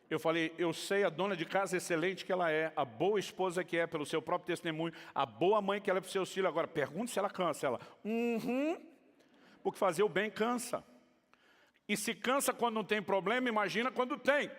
S1: Eu falei, eu sei a dona de casa excelente que ela é, a boa esposa que é pelo seu próprio testemunho, a boa mãe que ela é para os seus filhos. Agora, pergunte se ela cansa. Ela, porque fazer o bem cansa. E se cansa quando não tem problema, imagina quando tem.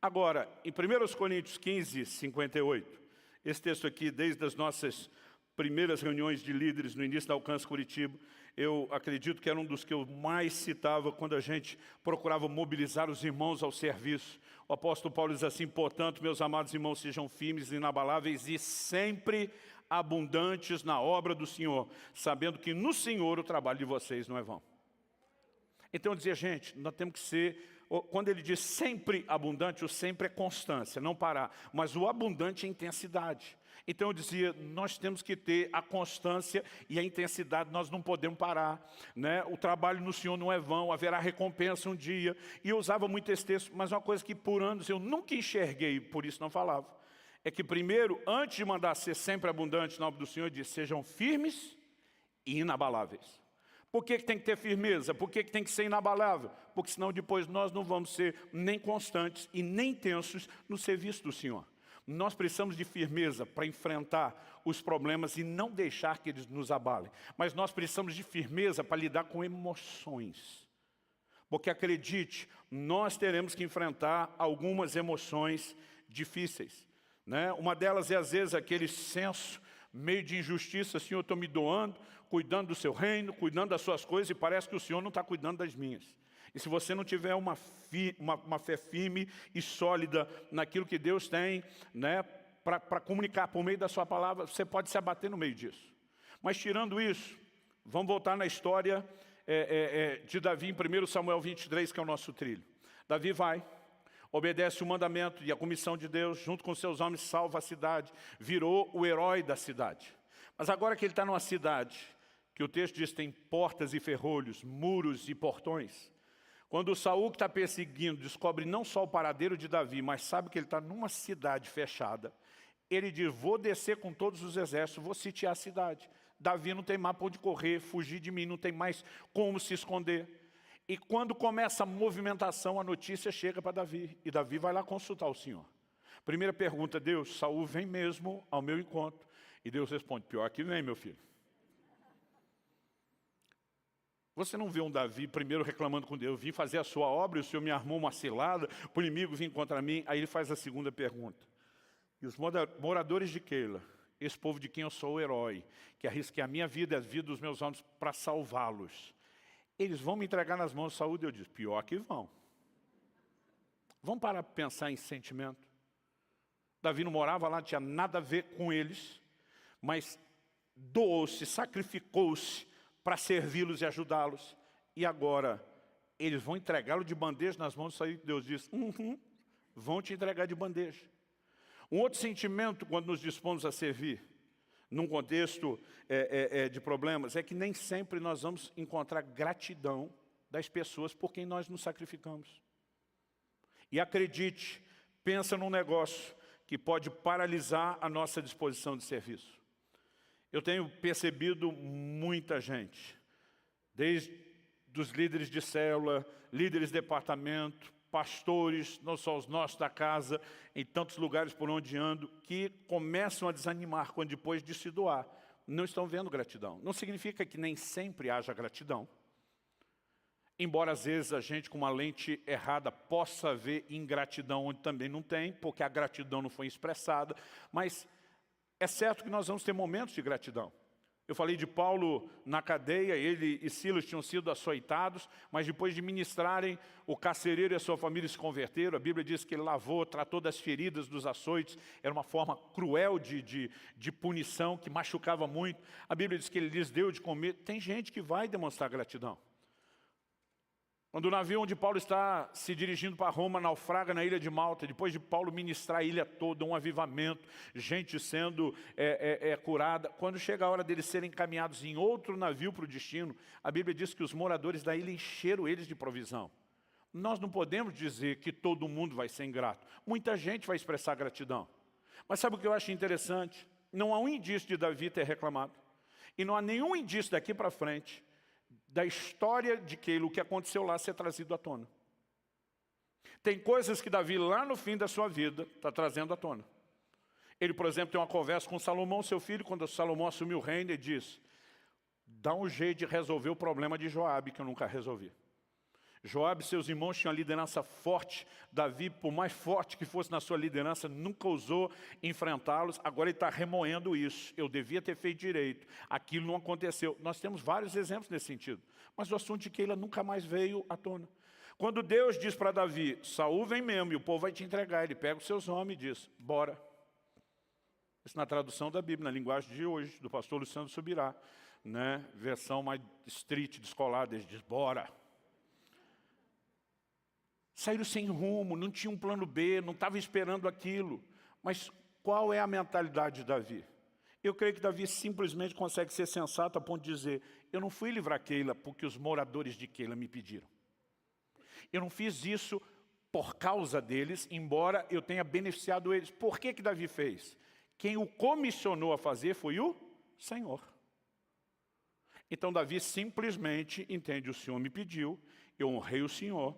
S1: Agora, em 1 Coríntios 15, 58, esse texto aqui, desde as nossas primeiras reuniões de líderes no início da Alcance Curitiba, eu acredito que era um dos que eu mais citava quando a gente procurava mobilizar os irmãos ao serviço. O apóstolo Paulo diz assim, portanto, meus amados irmãos, sejam firmes, inabaláveis e sempre abundantes na obra do Senhor, sabendo que no Senhor o trabalho de vocês não é vão. Então eu dizia, gente, nós temos que ser, quando ele diz sempre abundante, o sempre é constância, não parar, mas o abundante é intensidade. Então eu dizia, nós temos que ter a constância e a intensidade, nós não podemos parar, né? O trabalho no Senhor não é vão, haverá recompensa um dia. E eu usava muito esse texto, mas uma coisa que por anos eu nunca enxerguei, por isso não falava, é que primeiro, antes de mandar ser sempre abundante na obra do Senhor, ele diz, sejam firmes e inabaláveis. Por que tem que ter firmeza? Por que tem que ser inabalável? Porque senão depois nós não vamos ser nem constantes e nem tensos no serviço do Senhor. Nós precisamos de firmeza para enfrentar os problemas e não deixar que eles nos abalem. Mas nós precisamos de firmeza para lidar com emoções. Porque acredite, nós teremos que enfrentar algumas emoções difíceis, né? Uma delas é às vezes aquele senso meio de injustiça, Senhor, eu estou me doando, cuidando do seu reino, cuidando das suas coisas, e parece que o Senhor não está cuidando das minhas. E se você não tiver uma fé firme e sólida naquilo que Deus tem, né, para comunicar por meio da sua palavra, você pode se abater no meio disso. Mas tirando isso, vamos voltar na história de Davi em 1 Samuel 23, que é o nosso trilho. Davi vai, obedece o mandamento e a comissão de Deus, junto com seus homens, salva a cidade, virou o herói da cidade. Mas agora que ele está numa cidade, que o texto diz tem portas e ferrolhos, muros e portões, quando o Saul que está perseguindo descobre não só o paradeiro de Davi, mas sabe que ele está numa cidade fechada, ele diz, vou descer com todos os exércitos, vou sitiar a cidade. Davi não tem mais para onde correr, fugir de mim, não tem mais como se esconder. E quando começa a movimentação, a notícia chega para Davi. E Davi vai lá consultar o Senhor. Primeira pergunta, Deus, Saul vem mesmo ao meu encontro? E Deus responde, pior que vem, meu filho. Você não vê um Davi primeiro reclamando com Deus, vim fazer a sua obra e o Senhor me armou uma cilada, o inimigo vir contra mim. Aí ele faz a segunda pergunta. E os moradores de Keila, esse povo de quem eu sou o herói, que arrisquei a minha vida e a vida dos meus homens para salvá-los, eles vão me entregar nas mãos de Saúl? Eu disse, pior que vão. Vamos parar para pensar em sentimento. Davi não morava lá, não tinha nada a ver com eles, mas doou-se, sacrificou-se para servi-los e ajudá-los. E agora, eles vão entregá-lo de bandeja nas mãos de Saúl? Deus diz, vão te entregar de bandeja. Um outro sentimento quando nos dispomos a servir, num contexto de problemas, é que nem sempre nós vamos encontrar gratidão das pessoas por quem nós nos sacrificamos. E acredite, pensa num negócio que pode paralisar a nossa disposição de serviço. Eu tenho percebido muita gente, desde os líderes de célula, líderes de departamento, pastores, não só os nossos da casa, em tantos lugares por onde ando, que começam a desanimar quando depois de se doar, não estão vendo gratidão. Não significa que nem sempre haja gratidão. Embora às vezes a gente com uma lente errada possa ver ingratidão onde também não tem, porque a gratidão não foi expressada, mas é certo que nós vamos ter momentos de gratidão. Eu falei de Paulo na cadeia, ele e Silas tinham sido açoitados, mas depois de ministrarem, o carcereiro e a sua família se converteram. A Bíblia diz que ele lavou, tratou das feridas, dos açoites. Era uma forma cruel de punição, que machucava muito. A Bíblia diz que ele lhes deu de comer. Tem gente que vai demonstrar gratidão. Quando o navio onde Paulo está se dirigindo para Roma naufraga na ilha de Malta, depois de Paulo ministrar a ilha toda, um avivamento, gente sendo curada, quando chega a hora deles serem encaminhados em outro navio para o destino, a Bíblia diz que os moradores da ilha encheram eles de provisão. Nós não podemos dizer que todo mundo vai ser ingrato. Muita gente vai expressar gratidão. Mas sabe o que eu acho interessante? Não há um indício de Davi ter reclamado. E não há nenhum indício daqui para frente da história de Keila, o que aconteceu lá, ser trazido à tona. Tem coisas que Davi, lá no fim da sua vida, está trazendo à tona. Ele, por exemplo, tem uma conversa com Salomão, seu filho, quando Salomão assumiu o reino, ele diz: dá um jeito de resolver o problema de Joabe, que eu nunca resolvi. Joabe e seus irmãos tinham uma liderança forte. Davi, por mais forte que fosse na sua liderança, nunca ousou enfrentá-los. Agora ele está remoendo isso. Eu devia ter feito direito. Aquilo não aconteceu. Nós temos vários exemplos nesse sentido. Mas o assunto de Keila nunca mais veio à tona. Quando Deus diz para Davi: Saul vem mesmo e o povo vai te entregar, ele pega os seus homens e diz: bora. Isso na tradução da Bíblia, na linguagem de hoje, do pastor Luciano Subirá, né? Versão mais street, descolada, ele diz: bora. Saíram sem rumo, não tinha um plano B, não estava esperando aquilo. Mas qual é a mentalidade de Davi? Eu creio que Davi simplesmente consegue ser sensato a ponto de dizer: eu não fui livrar Keila porque os moradores de Keila me pediram. Eu não fiz isso por causa deles, embora eu tenha beneficiado eles. Por que Davi fez? Quem o comissionou a fazer foi o Senhor. Então Davi simplesmente entende: o Senhor me pediu, eu honrei o Senhor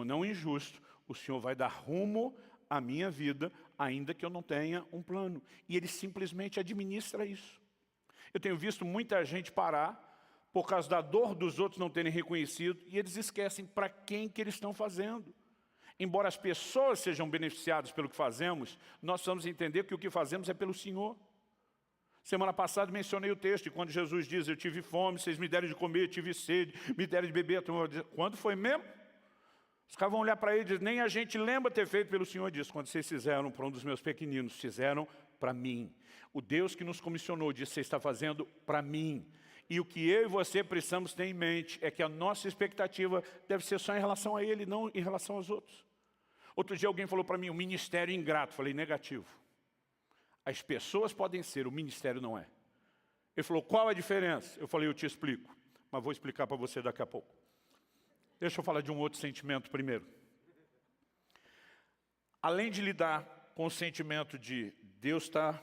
S1: não é injusto, o Senhor vai dar rumo à minha vida, ainda que eu não tenha um plano. E ele simplesmente administra isso. Eu tenho visto muita gente parar por causa da dor dos outros não terem reconhecido, e eles esquecem para quem que eles estão fazendo. Embora as pessoas sejam beneficiadas pelo que fazemos, nós precisamos entender que o que fazemos é pelo Senhor. Semana passada mencionei o texto, quando Jesus diz: eu tive fome, vocês me deram de comer, tive sede, me deram de beber. Quando foi mesmo? Os caras vão olhar para ele e dizer: nem a gente lembra ter feito pelo Senhor. Diz: quando vocês fizeram para um dos meus pequeninos, fizeram para mim. O Deus que nos comissionou diz: você está fazendo para mim. E o que eu e você precisamos ter em mente é que a nossa expectativa deve ser só em relação a Ele, não em relação aos outros. Outro dia alguém falou para mim: o ministério ingrato. Falei: negativo. As pessoas podem ser, o ministério não é. Ele falou: qual a diferença? Eu falei: eu te explico, mas vou explicar para você daqui a pouco. Deixa eu falar de um outro sentimento primeiro. Além de lidar com o sentimento de Deus está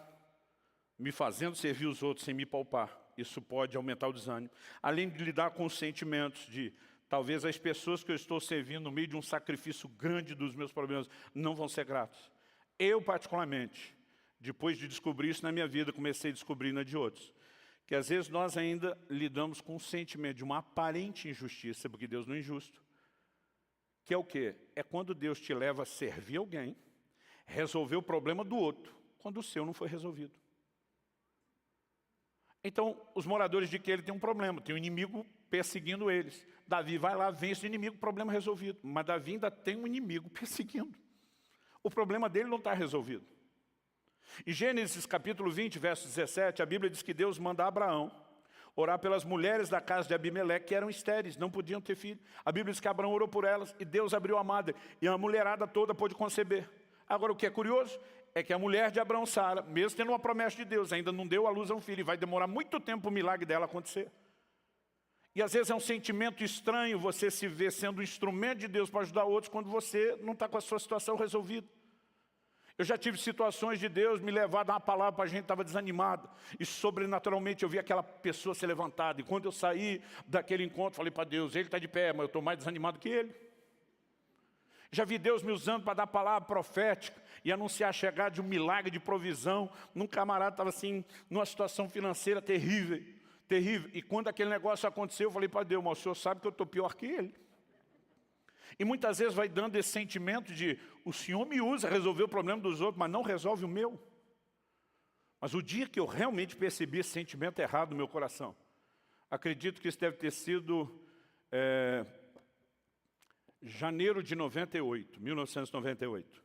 S1: me fazendo servir os outros sem me poupar, isso pode aumentar o desânimo. Além de lidar com os sentimentos de talvez as pessoas que eu estou servindo no meio de um sacrifício grande dos meus problemas não vão ser gratos. Eu particularmente, depois de descobrir isso na minha vida, comecei a descobrir na de outros. Que às vezes nós ainda lidamos com o sentimento de uma aparente injustiça, porque Deus não é injusto. Que é o quê? É quando Deus te leva a servir alguém, resolver o problema do outro, quando o seu não foi resolvido. Então, os moradores de Keila têm um problema, tem um inimigo perseguindo eles. Davi vai lá, vence o inimigo, problema resolvido. Mas Davi ainda tem um inimigo perseguindo. O problema dele não está resolvido. Em Gênesis capítulo 20, verso 17, a Bíblia diz que Deus manda Abraão orar pelas mulheres da casa de Abimeleque, que eram estéreis, não podiam ter filho. A Bíblia diz que Abraão orou por elas e Deus abriu a madre, e a mulherada toda pôde conceber. Agora, o que é curioso é que a mulher de Abraão, Sara, mesmo tendo uma promessa de Deus, ainda não deu à luz a um filho, e vai demorar muito tempo para o milagre dela acontecer. E às vezes é um sentimento estranho você se ver sendo um instrumento de Deus para ajudar outros, quando você não está com a sua situação resolvida. Eu já tive situações de Deus me levar a dar uma palavra para a gente que estava desanimado. E sobrenaturalmente eu vi aquela pessoa ser levantada. E quando eu saí daquele encontro, falei para Deus: ele está de pé, mas eu estou mais desanimado que ele. Já vi Deus me usando para dar palavra profética e anunciar a chegada de um milagre de provisão. Num camarada estava assim, numa situação financeira terrível, terrível. E quando aquele negócio aconteceu, eu falei para Deus: mas o senhor sabe que eu estou pior que ele. E muitas vezes vai dando esse sentimento de: o Senhor me usa a resolver o problema dos outros, mas não resolve o meu. Mas o dia que eu realmente percebi esse sentimento errado no meu coração, acredito que isso deve ter sido janeiro de 1998.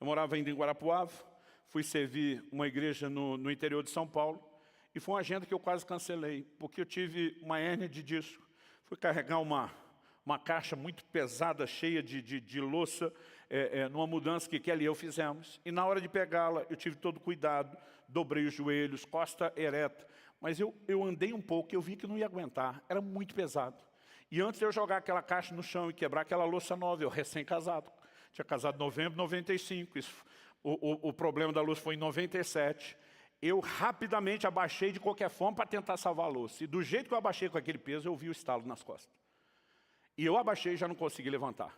S1: Eu morava ainda em Guarapuava, fui servir uma igreja no interior de São Paulo, e foi uma agenda que eu quase cancelei, porque eu tive uma hérnia de disco. Fui carregar uma uma caixa muito pesada, cheia de louça, numa mudança que Kelly e eu fizemos. E na hora de pegá-la, eu tive todo cuidado, dobrei os joelhos, costa ereta. Mas eu andei um pouco e eu vi que não ia aguentar, era muito pesado. E antes de eu jogar aquela caixa no chão e quebrar aquela louça nova, eu recém-casado, tinha casado em novembro de 95, o problema da louça foi em 97, eu rapidamente abaixei de qualquer forma para tentar salvar a louça. E do jeito que eu abaixei com aquele peso, eu vi o estalo nas costas. E eu abaixei e já não consegui levantar.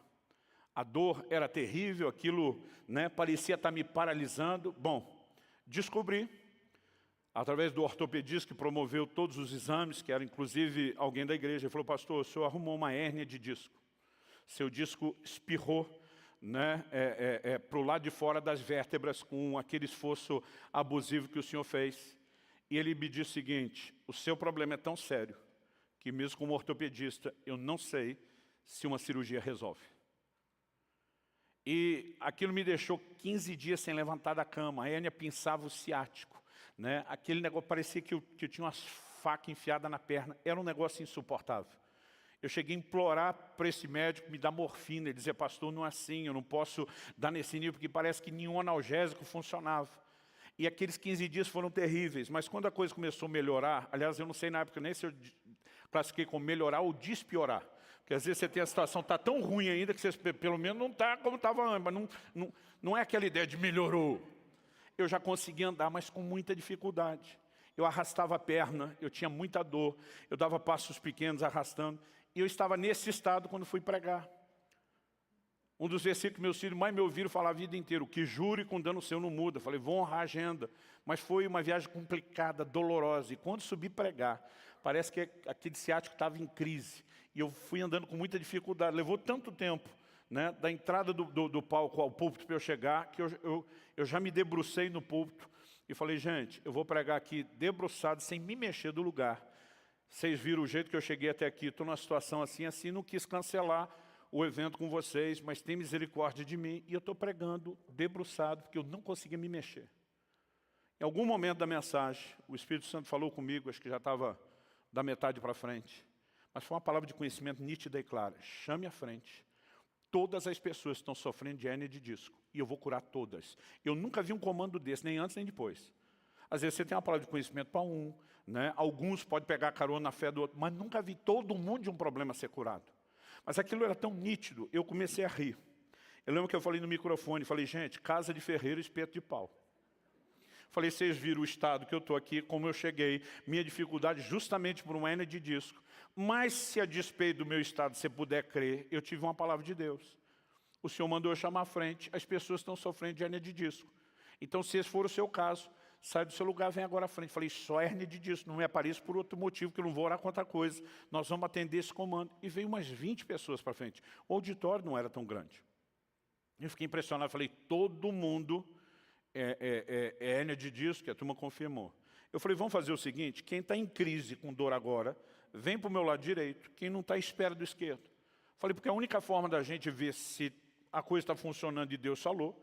S1: A dor era terrível, aquilo, né, parecia estar me paralisando. Bom, descobri, através do ortopedista que promoveu todos os exames, que era inclusive alguém da igreja, ele falou: pastor, o senhor arrumou uma hérnia de disco. Seu disco espirrou, né, para o lado de fora das vértebras com aquele esforço abusivo que o senhor fez. E ele me disse o seguinte: o seu problema é tão sério que mesmo como ortopedista eu não sei se uma cirurgia resolve. E aquilo me deixou 15 dias sem levantar da cama. A hérnia pinçava o ciático, né? Aquele negócio parecia que eu tinha umas facas enfiadas na perna. Era um negócio insuportável. Eu cheguei a implorar para esse médico me dar morfina. Ele dizia: pastor, não é assim, eu não posso dar nesse nível, porque parece que nenhum analgésico funcionava. E aqueles 15 dias foram terríveis, mas quando a coisa começou a melhorar, aliás, eu não sei na época nem se eu classifiquei como melhorar ou despiorar, porque às vezes você tem a situação, está tão ruim ainda que você pelo menos não está como estava antes, mas não é aquela ideia de melhorou. Eu já conseguia andar, mas com muita dificuldade. Eu arrastava a perna, eu tinha muita dor, eu dava passos pequenos arrastando, e eu estava nesse estado quando fui pregar. Um dos versículos que meus filhos mais me ouviram falar a vida inteira: o que jure com dano seu não muda. Eu falei: vou honrar a agenda. Mas foi uma viagem complicada, dolorosa. E quando subi pregar, parece que aquele ciático estava em crise. E eu fui andando com muita dificuldade. Levou tanto tempo, né, da entrada do palco ao púlpito para eu chegar, que eu já me debrucei no púlpito. E falei: gente, eu vou pregar aqui debruçado, sem me mexer do lugar. Vocês viram o jeito que eu cheguei até aqui. Estou numa situação assim, não quis cancelar o evento com vocês, mas tem misericórdia de mim. E eu estou pregando debruçado, porque eu não conseguia me mexer. Em algum momento da mensagem, o Espírito Santo falou comigo, acho que já estava da metade para frente, mas foi uma palavra de conhecimento nítida e clara: chame à frente todas as pessoas que estão sofrendo de hérnia de disco, e eu vou curar todas. Eu nunca vi um comando desse, nem antes nem depois. Às vezes você tem uma palavra de conhecimento para um, né? Alguns podem pegar carona na fé do outro, mas nunca vi todo mundo de um problema ser curado. Mas aquilo era tão nítido, eu comecei a rir. Eu lembro que eu falei no microfone, falei: gente, casa de ferreiro, espeto de pau. Falei: vocês viram o estado que eu estou aqui, como eu cheguei, minha dificuldade justamente por uma hérnia de disco. Mas se a despeito do meu estado você puder crer, eu tive uma palavra de Deus. O Senhor mandou eu chamar à frente, as pessoas estão sofrendo de hérnia de disco. Então, se esse for o seu caso, sai do seu lugar, vem agora à frente. Falei: só hérnia de disco, não me apareça por outro motivo, que eu não vou orar contra coisa. Nós vamos atender esse comando. E veio umas 20 pessoas para frente. O auditório não era tão grande. Eu fiquei impressionado, falei: todo mundo é hérnia de disco, que a turma confirmou. Eu falei: vamos fazer o seguinte, quem está em crise com dor agora, vem para o meu lado direito, quem não está, espera do esquerdo. Falei: porque a única forma da gente ver se a coisa está funcionando e Deus falou,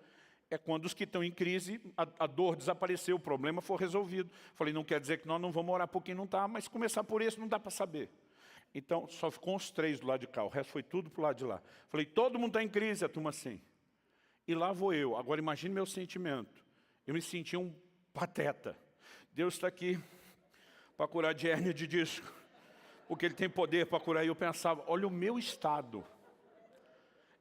S1: é quando os que estão em crise, a dor desapareceu, o problema for resolvido. Falei: não quer dizer que nós não vamos orar por quem não está, mas começar por esse não dá para saber. Então, só ficou uns 3 do lado de cá, o resto foi tudo para o lado de lá. Falei: todo mundo está em crise, a turma assim. E lá vou eu. Agora imagine meu sentimento. Eu me senti um pateta. Deus está aqui para curar de hérnia de disco, porque Ele tem poder para curar. E eu pensava: olha o meu estado.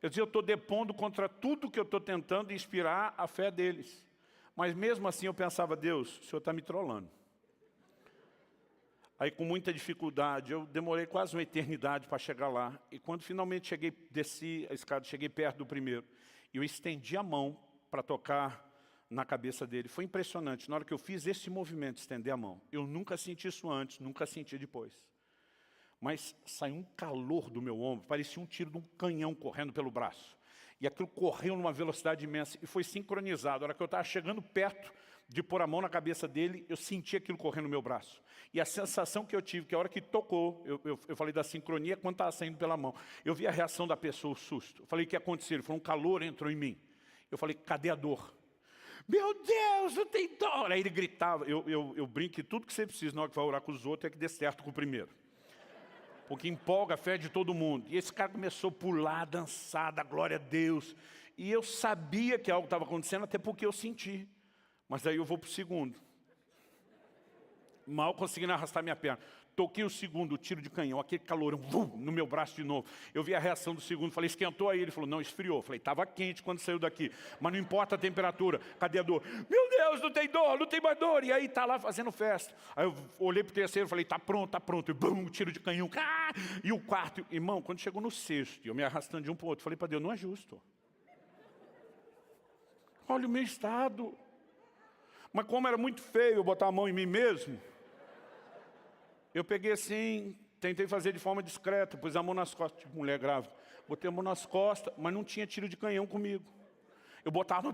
S1: Eu dizia: eu estou depondo contra tudo que eu estou tentando inspirar a fé deles. Mas mesmo assim eu pensava: Deus, o Senhor está me trolando. Aí, com muita dificuldade, eu demorei quase uma eternidade para chegar lá. E quando finalmente cheguei, desci a escada, cheguei perto do primeiro, e eu estendi a mão para tocar na cabeça dele. Foi impressionante. Na hora que eu fiz esse movimento, estender a mão, eu nunca senti isso antes, nunca senti depois. Mas saiu um calor do meu ombro, parecia um tiro de um canhão correndo pelo braço. E aquilo correu numa velocidade imensa e foi sincronizado. A hora que eu estava chegando perto de pôr a mão na cabeça dele, eu senti aquilo correndo no meu braço. E a sensação que eu tive, que a hora que tocou, eu falei da sincronia quando estava saindo pela mão. Eu vi a reação da pessoa, o susto. Eu falei: o que aconteceu? Ele falou: um calor entrou em mim. Eu falei: cadê a dor? Meu Deus, não tem dor! Aí ele gritava. Eu brinco que tudo que você precisa na hora que vai orar com os outros é que dê certo com o primeiro. porque empolga a fé de todo mundo. E esse cara começou a pular, dançar, dar glória a Deus. E eu sabia que algo estava acontecendo, até porque eu senti. Mas aí eu vou para o segundo. Mal conseguindo arrastar minha perna. Toquei o segundo, tiro de canhão, aquele calorão, no meu braço de novo. Eu vi a reação do segundo, falei, esquentou aí? Ele falou, não, esfriou. Falei, estava quente quando saiu daqui, mas não importa a temperatura. Cadê a dor? Meu Deus, não tem dor, não tem mais dor. E aí tá lá fazendo festa. Aí eu olhei pro terceiro, falei, tá pronto, tá pronto. E bum, tiro de canhão. E o quarto, irmão, quando chegou no sexto, eu me arrastando de um para o outro, falei para Deus, não é justo. Olha o meu estado. Mas como era muito feio eu botar a mão em mim mesmo, eu peguei assim, tentei fazer de forma discreta, pus a mão nas costas, tipo mulher grávida. Botei a mão nas costas, mas não tinha tiro de canhão comigo. Eu botava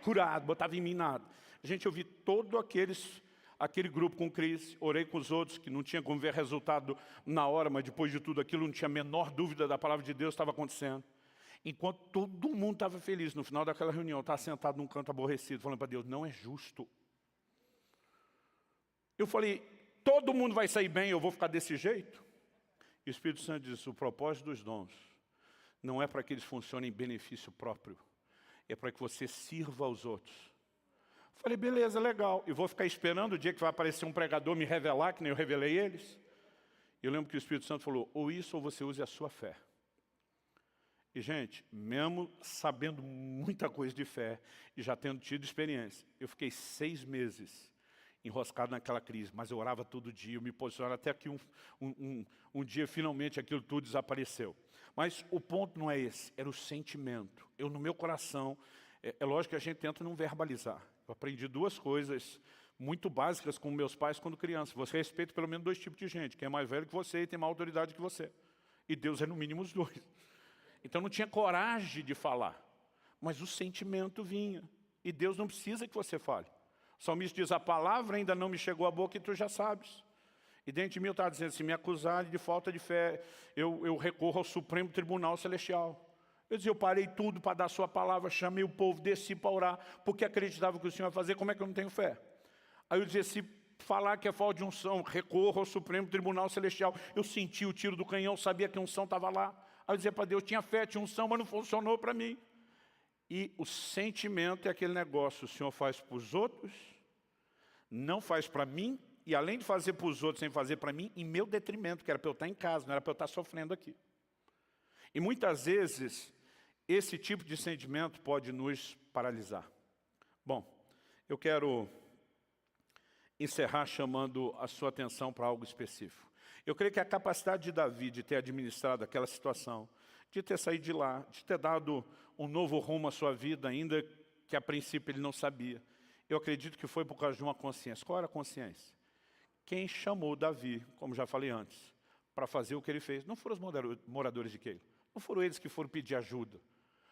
S1: curado, botava em mim nada. Gente, eu vi todo aquele grupo com crise, orei com os outros, que não tinha como ver resultado na hora, mas depois de tudo aquilo não tinha a menor dúvida da palavra de Deus que estava acontecendo. Enquanto todo mundo estava feliz, no final daquela reunião, eu estava sentado num canto aborrecido, falando para Deus, não é justo. Eu falei, todo mundo vai sair bem, eu vou ficar desse jeito? E o Espírito Santo diz, o propósito dos dons não é para que eles funcionem em benefício próprio, é para que você sirva aos outros. Falei, beleza, legal. E vou ficar esperando o dia que vai aparecer um pregador me revelar, que nem eu revelei eles. Eu lembro que o Espírito Santo falou, ou isso ou você use a sua fé. E, gente, mesmo sabendo muita coisa de fé e já tendo tido experiência, eu fiquei 6 meses enroscado naquela crise, mas eu orava todo dia, eu me posicionava até que um dia, finalmente, aquilo tudo desapareceu. Mas o ponto não é esse, era o sentimento. Eu, no meu coração, é lógico que a gente tenta não verbalizar. Eu aprendi 2 coisas muito básicas com meus pais quando criança. Você respeita pelo menos 2 tipos de gente, quem é mais velho que você e tem mais autoridade que você. E Deus é no mínimo os 2. Então não tinha coragem de falar, mas o sentimento vinha. E Deus não precisa que você fale. O salmista diz, a palavra ainda não me chegou à boca e tu já sabes. E dentro de mim eu estava dizendo, se me acusarem de falta de fé, eu recorro ao Supremo Tribunal Celestial. Eu dizia, eu parei tudo para dar a sua palavra, chamei o povo, desci para orar, porque acreditava que o Senhor ia fazer, como é que eu não tenho fé? Aí eu dizia, se falar que é falta de unção, recorro ao Supremo Tribunal Celestial. Eu senti o tiro do canhão, sabia que a unção estava lá. Aí eu dizia para Deus, tinha fé, tinha unção, mas não funcionou para mim. E o sentimento é aquele negócio, o Senhor faz para os outros, não faz para mim, e além de fazer para os outros sem fazer para mim, em meu detrimento, que era para eu estar em casa, não era para eu estar sofrendo aqui. E muitas vezes, esse tipo de sentimento pode nos paralisar. Bom, eu quero encerrar chamando a sua atenção para algo específico. Eu creio que a capacidade de Davi de ter administrado aquela situação, de ter saído de lá, de ter dado um novo rumo à sua vida, ainda que a princípio ele não sabia, eu acredito que foi por causa de uma consciência. Qual era a consciência? Quem chamou Davi, como já falei antes, para fazer o que ele fez, não foram os moradores de Keila, não foram eles que foram pedir ajuda.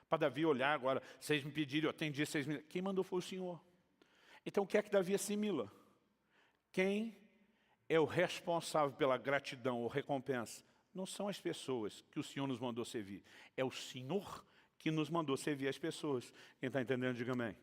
S1: Para Davi olhar agora, vocês me pediram, eu atendi, vocês me... Quem mandou foi o Senhor. Então o que é que Davi assimila? Quem é o responsável pela gratidão ou recompensa? Não são as pessoas que o Senhor nos mandou servir. É o Senhor que nos mandou servir as pessoas. Quem está entendendo, diga amém.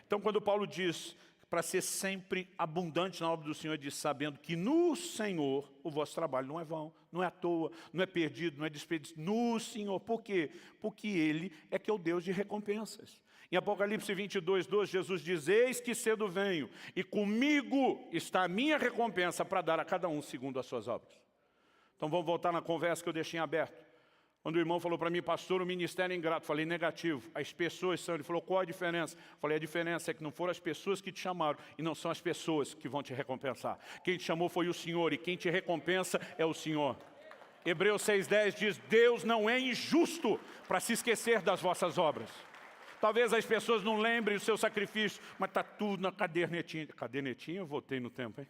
S1: Então, quando Paulo diz para ser sempre abundante na obra do Senhor, ele diz, sabendo que no Senhor o vosso trabalho não é vão, não é à toa, não é perdido, não é desperdício. No Senhor. Por quê? Porque Ele é que é o Deus de recompensas. Em Apocalipse 22, 12, Jesus diz, eis que cedo venho, e comigo está a minha recompensa para dar a cada um segundo as suas obras. Então vamos voltar na conversa que eu deixei em aberto. Quando o irmão falou para mim, pastor, o ministério é ingrato, falei, negativo, as pessoas são, ele falou, qual a diferença? Falei, a diferença é que não foram as pessoas que te chamaram, e não são as pessoas que vão te recompensar. Quem te chamou foi o Senhor, e quem te recompensa é o Senhor. Hebreus 6,10 diz, Deus não é injusto para se esquecer das vossas obras. Talvez as pessoas não lembrem o seu sacrifício, mas está tudo na cadernetinha. Cadernetinha, eu voltei no tempo, hein?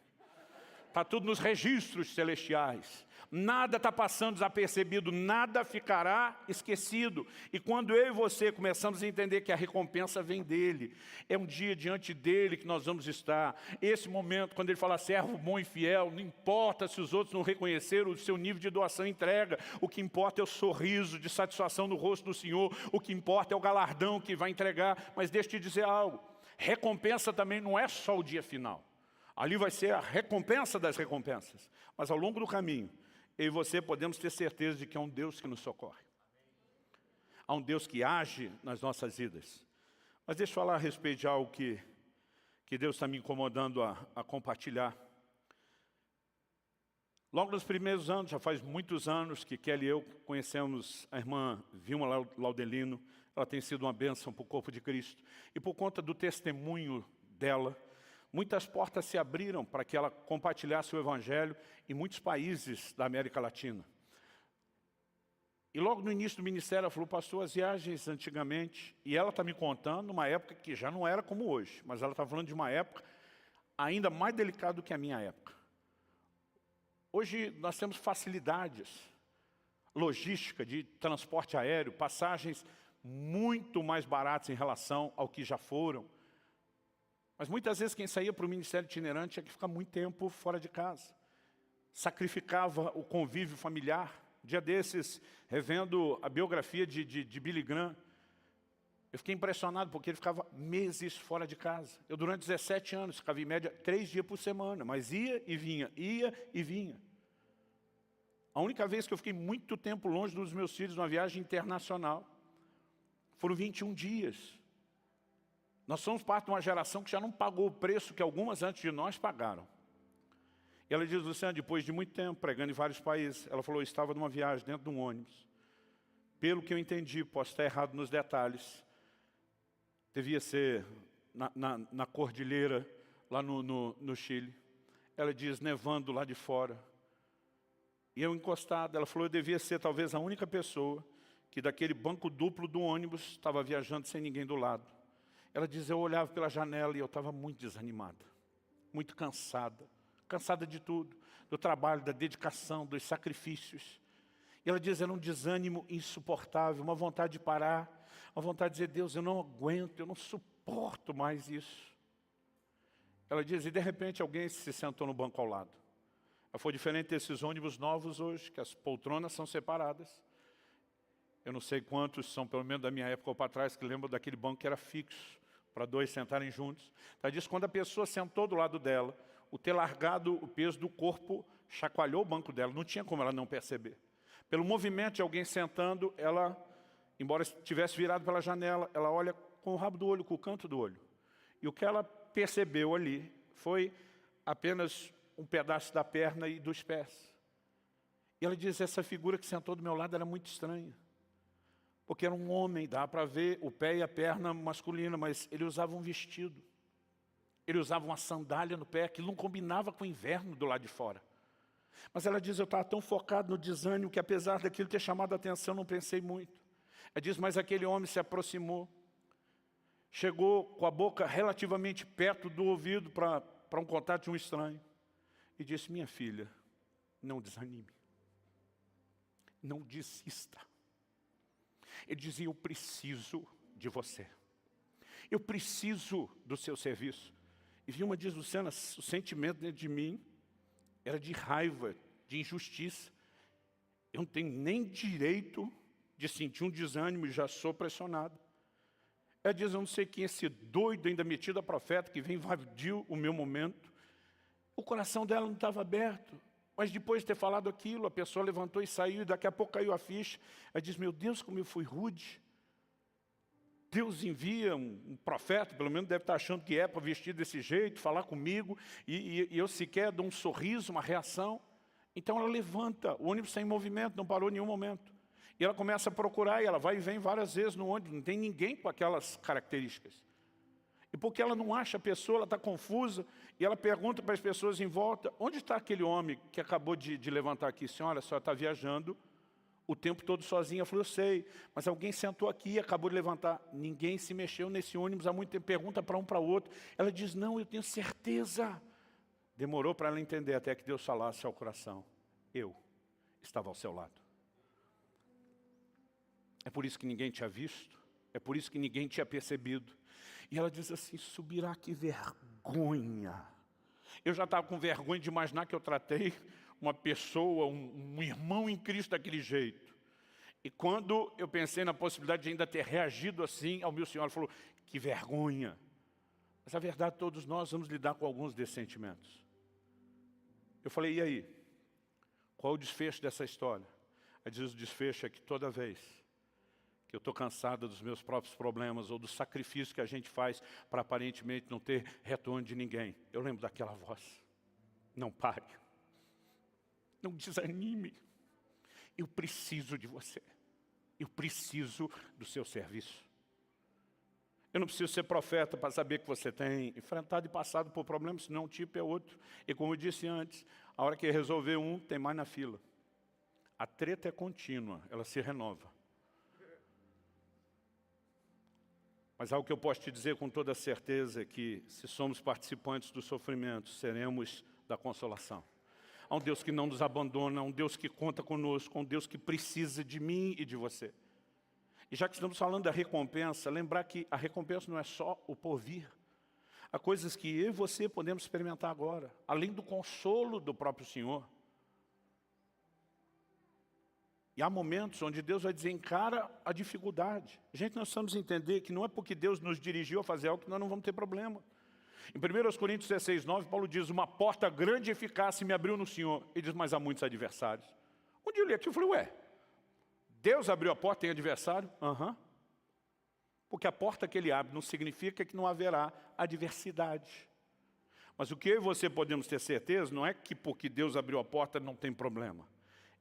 S1: Está tudo nos registros celestiais. Nada está passando desapercebido, nada ficará esquecido. E quando eu e você começamos a entender que a recompensa vem dEle, é um dia diante dEle que nós vamos estar. Esse momento, quando Ele fala, servo bom e fiel, não importa se os outros não reconheceram o seu nível de doação e entrega. O que importa é o sorriso de satisfação no rosto do Senhor. O que importa é o galardão que vai entregar. Mas deixa eu te dizer algo. Recompensa também não é só o dia final. Ali vai ser a recompensa das recompensas. Mas ao longo do caminho, eu e você podemos ter certeza de que há um Deus que nos socorre. Há um Deus que age nas nossas vidas. Mas deixa eu falar a respeito de algo que Deus está me incomodando a compartilhar. Logo nos primeiros anos, já faz muitos anos que Kelly e eu conhecemos a irmã Vilma Laudelino. Ela tem sido uma bênção para o corpo de Cristo. E por conta do testemunho dela, muitas portas se abriram para que ela compartilhasse o Evangelho em muitos países da América Latina. E logo no início do ministério ela falou, pastor, as viagens antigamente, e ela está me contando uma época que já não era como hoje, mas ela está falando de uma época ainda mais delicada do que a minha época. Hoje nós temos facilidades, logística de transporte aéreo, passagens muito mais baratas em relação ao que já foram. Mas muitas vezes quem saía para o ministério itinerante tinha que ficar muito tempo fora de casa. Sacrificava o convívio familiar. Dia desses, revendo a biografia de Billy Graham, eu fiquei impressionado porque ele ficava meses fora de casa. Eu durante 17 anos ficava em média 3 dias por semana, mas ia e vinha, ia e vinha. A única vez que eu fiquei muito tempo longe dos meus filhos numa viagem internacional foram 21 dias. Nós somos parte de uma geração que já não pagou o preço que algumas antes de nós pagaram. E ela diz, Luciano, depois de muito tempo, pregando em vários países, ela falou, eu estava numa viagem dentro de um ônibus. Pelo que eu entendi, posso estar errado nos detalhes, devia ser na cordilheira, lá no Chile. Ela diz, nevando lá de fora. E eu encostado, ela falou, eu devia ser talvez a única pessoa que daquele banco duplo do ônibus estava viajando sem ninguém do lado. Ela diz, eu olhava pela janela e eu estava muito desanimada, muito cansada. Cansada de tudo, do trabalho, da dedicação, dos sacrifícios. E ela diz, era um desânimo insuportável, uma vontade de parar, uma vontade de dizer, Deus, eu não aguento, eu não suporto mais isso. Ela diz, e de repente alguém se sentou no banco ao lado. Foi diferente desses ônibus novos hoje, que as poltronas são separadas. Eu não sei quantos são, pelo menos da minha época ou para trás, que lembram daquele banco que era fixo, para dois sentarem juntos. Ela diz, quando a pessoa sentou do lado dela, o ter largado o peso do corpo chacoalhou o banco dela, não tinha como ela não perceber. Pelo movimento de alguém sentando, ela, embora estivesse virado pela janela, ela olha com o rabo do olho, com o canto do olho. E o que ela percebeu ali foi apenas um pedaço da perna e dos pés. E ela diz, essa figura que sentou do meu lado era muito estranha. Porque era um homem, dá para ver o pé e a perna masculina, mas ele usava um vestido. Ele usava uma sandália no pé, que não combinava com o inverno do lado de fora. Mas ela diz, eu estava tão focado no desânimo que apesar daquilo ter chamado a atenção, não pensei muito. Ela diz, mas aquele homem se aproximou, chegou com a boca relativamente perto do ouvido para um contato de um estranho. E disse, minha filha, não desanime, não desista. Ele dizia, eu preciso de você, eu preciso do seu serviço. E Vilma diz, Luciana, o sentimento dentro de mim era de raiva, de injustiça. Eu não tenho nem direito de sentir um desânimo e já sou pressionado. Ela diz, eu não sei quem é esse doido ainda metido a profeta que vem invadir o meu momento. O coração dela não estava aberto, mas depois de ter falado aquilo, a pessoa levantou e saiu, e daqui a pouco caiu a ficha. Ela diz, meu Deus, como eu fui rude. Deus envia um profeta, pelo menos deve estar achando que é, para vestir desse jeito, falar comigo, e eu sequer dou um sorriso, uma reação. Então ela levanta, o ônibus está em movimento, não parou em nenhum momento. E ela começa a procurar, e ela vai e vem várias vezes no ônibus, não tem ninguém com aquelas características. E porque ela não acha a pessoa, ela está confusa, e ela pergunta para as pessoas em volta, onde está aquele homem que acabou de levantar aqui? Senhora, a senhora está viajando o tempo todo sozinha. Ela falou, eu sei, mas alguém sentou aqui e acabou de levantar. Ninguém se mexeu nesse ônibus há muito tempo, pergunta para um para o outro. Ela diz, não, eu tenho certeza. Demorou para ela entender até que Deus falasse ao coração, eu estava ao seu lado. É por isso que ninguém tinha visto, é por isso que ninguém tinha percebido. E ela diz assim, subirá, que vergonha. Eu já estava com vergonha de imaginar que eu tratei uma pessoa, um irmão em Cristo daquele jeito. E quando eu pensei na possibilidade de ainda ter reagido assim ao meu Senhor, ela falou, que vergonha. Mas a verdade, todos nós vamos lidar com alguns desses sentimentos. Eu falei, e aí? Qual é o desfecho dessa história? O desfecho é que toda vez que eu estou cansado dos meus próprios problemas ou do sacrifício que a gente faz para aparentemente não ter retorno de ninguém, eu lembro daquela voz. Não pare. Não desanime. Eu preciso de você. Eu preciso do seu serviço. Eu não preciso ser profeta para saber que você tem enfrentado e passado por problemas, senão um tipo é outro. E como eu disse antes, a hora que resolver um, tem mais na fila. A treta é contínua, ela se renova. Mas algo que eu posso te dizer com toda certeza é que, se somos participantes do sofrimento, seremos da consolação. Há um Deus que não nos abandona, há um Deus que conta conosco, há um Deus que precisa de mim e de você. E já que estamos falando da recompensa, lembrar que a recompensa não é só o porvir. Há coisas que eu e você podemos experimentar agora, além do consolo do próprio Senhor. E há momentos onde Deus vai dizer, encara a dificuldade. Gente, nós precisamos entender que não é porque Deus nos dirigiu a fazer algo que nós não vamos ter problema. Em 1 Coríntios 16, 9, Paulo diz, uma porta grande e eficaz se me abriu no Senhor. Ele diz, mas há muitos adversários. Um dia eu li aqui e falei, ué, Deus abriu a porta e tem adversário? Aham. Porque a porta que Ele abre não significa que não haverá adversidade. Mas o que eu e você podemos ter certeza não é que porque Deus abriu a porta não tem problema.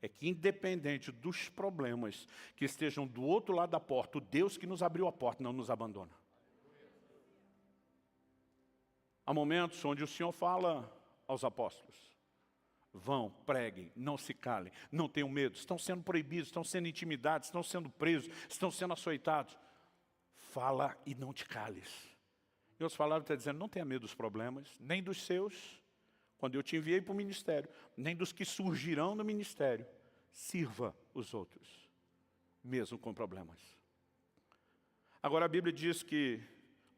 S1: É que independente dos problemas que estejam do outro lado da porta, o Deus que nos abriu a porta não nos abandona. Há momentos onde o Senhor fala aos apóstolos, vão, preguem, não se calem, não tenham medo, estão sendo proibidos, estão sendo intimidados, estão sendo presos, estão sendo açoitados. Fala e não te cales. Em outras palavras, está dizendo, não tenha medo dos problemas, nem dos seus, quando eu te enviei para o ministério, nem dos que surgirão no ministério. Sirva os outros, mesmo com problemas. Agora a Bíblia diz que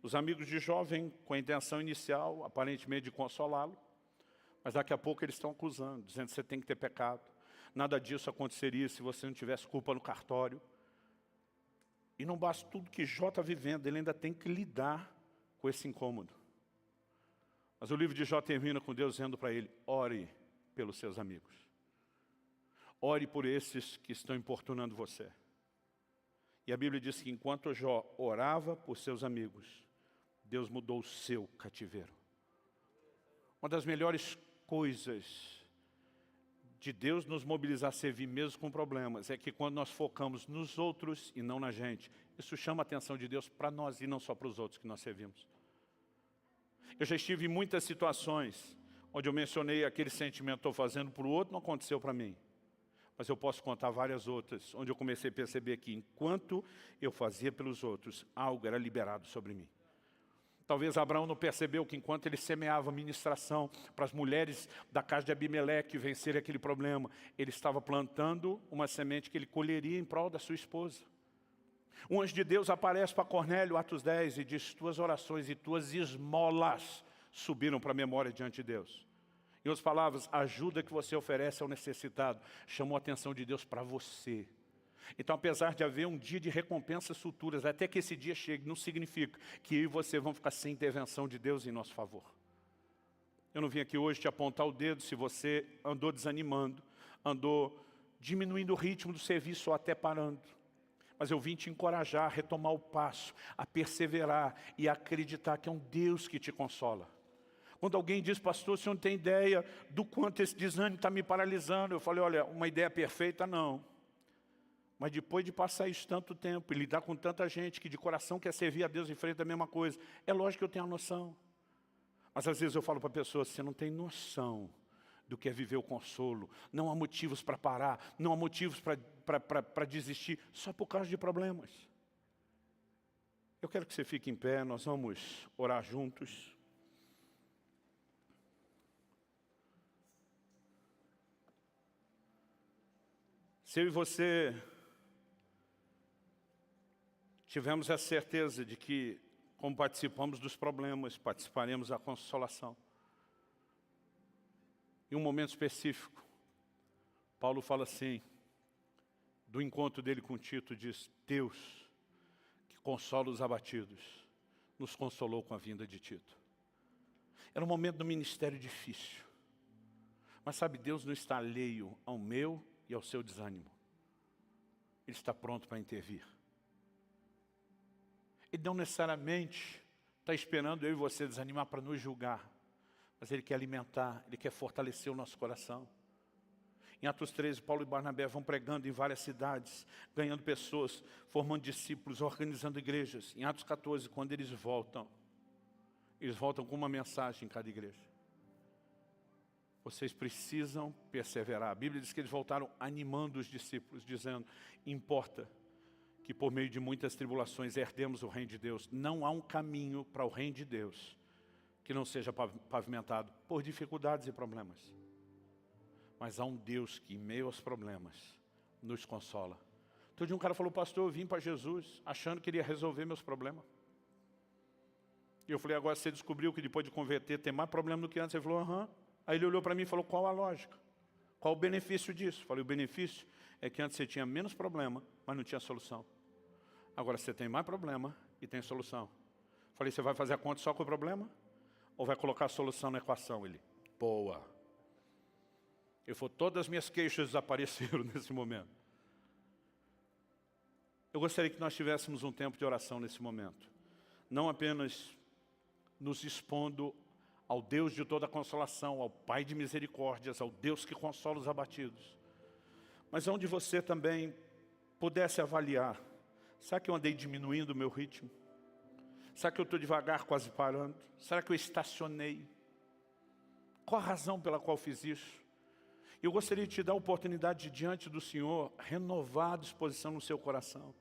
S1: os amigos de Jó vêm com a intenção inicial, aparentemente, de consolá-lo, mas daqui a pouco eles estão acusando, dizendo que você tem que ter pecado. Nada disso aconteceria se você não tivesse culpa no cartório. E não basta tudo que Jó está vivendo, ele ainda tem que lidar com esse incômodo. Mas o livro de Jó termina com Deus dizendo para ele, ore pelos seus amigos. Ore por esses que estão importunando você. E a Bíblia diz que enquanto Jó orava por seus amigos, Deus mudou o seu cativeiro. Uma das melhores coisas de Deus nos mobilizar a servir mesmo com problemas é que quando nós focamos nos outros e não na gente, isso chama a atenção de Deus para nós e não só para os outros que nós servimos. Eu já estive em muitas situações onde eu mencionei aquele sentimento que estou fazendo para o outro, não aconteceu para mim. Mas eu posso contar várias outras, onde eu comecei a perceber que enquanto eu fazia pelos outros, algo era liberado sobre mim. Talvez Abraão não percebeu que enquanto ele semeava ministração para as mulheres da casa de Abimeleque vencerem aquele problema, ele estava plantando uma semente que ele colheria em prol da sua esposa. Um anjo de Deus aparece para Cornélio, Atos 10, e diz, tuas orações e tuas esmolas subiram para a memória diante de Deus. Em outras palavras, a ajuda que você oferece ao necessitado chamou a atenção de Deus para você. Então, apesar de haver um dia de recompensas futuras, até que esse dia chegue, não significa que eu e você vamos ficar sem intervenção de Deus em nosso favor. Eu não vim aqui hoje te apontar o dedo se você andou desanimando, andou diminuindo o ritmo do serviço ou até parando. Mas eu vim te encorajar a retomar o passo, a perseverar e a acreditar que é um Deus que te consola. Quando alguém diz, pastor, o senhor não tem ideia do quanto esse desânimo está me paralisando. Eu falei, olha, uma ideia perfeita não. Mas depois de passar isso tanto tempo e lidar com tanta gente que de coração quer servir a Deus em frente da mesma coisa, é lógico que eu tenho a noção. Mas às vezes eu falo para a pessoa, você não tem noção do que é viver o consolo. Não há motivos para parar, não há motivos para desistir, só por causa de problemas. Eu quero que você fique em pé, nós vamos orar juntos. Se eu e você tivemos a certeza de que, como participamos dos problemas, participaremos da consolação. Em um momento específico, Paulo fala assim, do encontro dele com Tito, diz, Deus, que consola os abatidos, nos consolou com a vinda de Tito. Era um momento do ministério difícil. Mas sabe, Deus não está alheio ao meu e ao seu desânimo. Ele está pronto para intervir. Ele não necessariamente está esperando eu e você desanimar para nos julgar. Mas Ele quer alimentar, Ele quer fortalecer o nosso coração. Em Atos 13, Paulo e Barnabé vão pregando em várias cidades, ganhando pessoas, formando discípulos, organizando igrejas. Em Atos 14, quando eles voltam com uma mensagem em cada igreja. Vocês precisam perseverar. A Bíblia diz que eles voltaram animando os discípulos, dizendo, importa que por meio de muitas tribulações herdemos o reino de Deus. Não há um caminho para o reino de Deus que não seja pavimentado por dificuldades e problemas. Mas há um Deus que, em meio aos problemas, nos consola. Todo dia um cara falou, pastor, eu vim para Jesus achando que ele ia resolver meus problemas. E eu falei, agora você descobriu que depois de converter tem mais problema do que antes? Ele falou, aham. Aí ele olhou para mim e falou, qual a lógica? Qual o benefício disso? Eu falei, o benefício é que antes você tinha menos problema, mas não tinha solução. Agora você tem mais problema e tem solução. Eu falei, você vai fazer a conta só com o problema? Ou vai colocar a solução na equação? Ele, boa. Ele falou, todas as minhas queixas desapareceram nesse momento. Eu gostaria que nós tivéssemos um tempo de oração nesse momento. Não apenas nos expondo ao Deus de toda consolação, ao Pai de misericórdias, ao Deus que consola os abatidos. Mas onde você também pudesse avaliar, será que eu andei diminuindo o meu ritmo? Será que eu estou devagar, quase parando? Será que eu estacionei? Qual a razão pela qual fiz isso? Eu gostaria de te dar a oportunidade de, diante do Senhor, renovar a disposição no seu coração.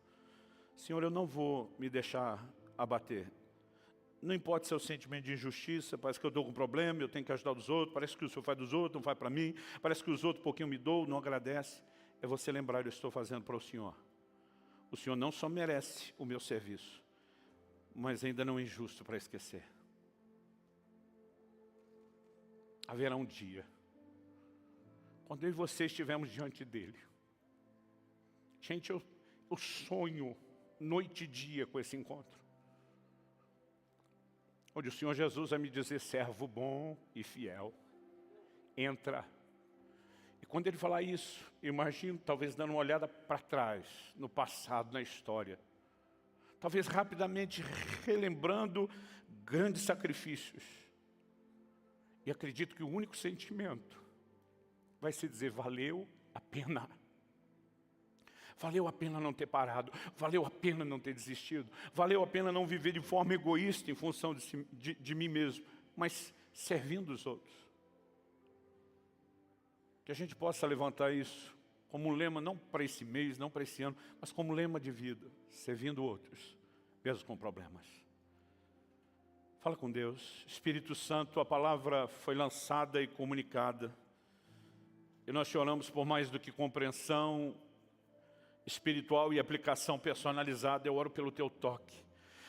S1: Senhor, eu não vou me deixar abater. Não importa seu sentimento de injustiça, parece que eu estou com problema, eu tenho que ajudar os outros, parece que o Senhor faz dos outros, não faz para mim, parece que os outros um pouquinho me dão, não agradece. É você lembrar, eu estou fazendo para o Senhor. O Senhor não só merece o meu serviço, mas ainda não é injusto para esquecer. Haverá um dia, quando eu e você estivermos diante dEle. Gente, eu sonho noite e dia com esse encontro. Onde o Senhor Jesus vai me dizer, servo bom e fiel, entra. E quando Ele falar isso, eu imagino talvez dando uma olhada para trás, no passado, na história. Talvez rapidamente relembrando grandes sacrifícios. E acredito que o único sentimento vai se dizer, valeu a pena. Valeu a pena não ter parado, valeu a pena não ter desistido, valeu a pena não viver de forma egoísta em função de mim mesmo, mas servindo os outros. Que a gente possa levantar isso como um lema, não para esse mês, não para esse ano, mas como lema de vida, servindo outros, mesmo com problemas. Fala com Deus. Espírito Santo, a palavra foi lançada e comunicada. E nós te oramos por mais do que compreensão espiritual e aplicação personalizada. Eu oro pelo teu toque.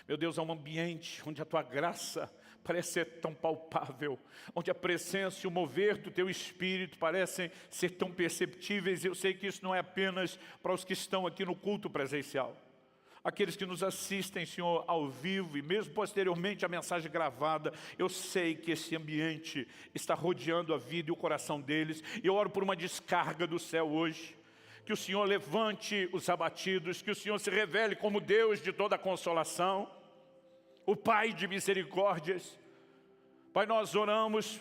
S1: Meu Deus, é um ambiente onde a tua graça parece ser tão palpável, onde a presença e o mover do teu Espírito parecem ser tão perceptíveis. Eu sei que isso não é apenas para os que estão aqui no culto presencial. Aqueles que nos assistem, Senhor, ao vivo e mesmo posteriormente a mensagem gravada, eu sei que esse ambiente está rodeando a vida e o coração deles. E eu oro por uma descarga do céu hoje. Que o Senhor levante os abatidos, que o Senhor se revele como Deus de toda consolação, o Pai de misericórdias. Pai, nós oramos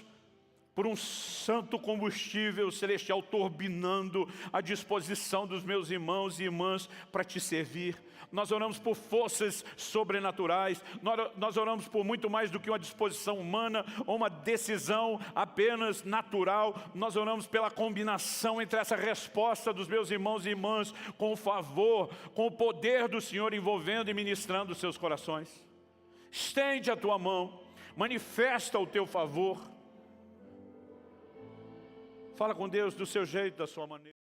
S1: por um santo combustível celestial turbinando à disposição dos meus irmãos e irmãs para te servir. Nós oramos por forças sobrenaturais, nós oramos por muito mais do que uma disposição humana ou uma decisão apenas natural. Nós oramos pela combinação entre essa resposta dos meus irmãos e irmãs com o favor, com o poder do Senhor envolvendo e ministrando os seus corações. Estende a tua mão, manifesta o teu favor. Fala com Deus do seu jeito, da sua maneira.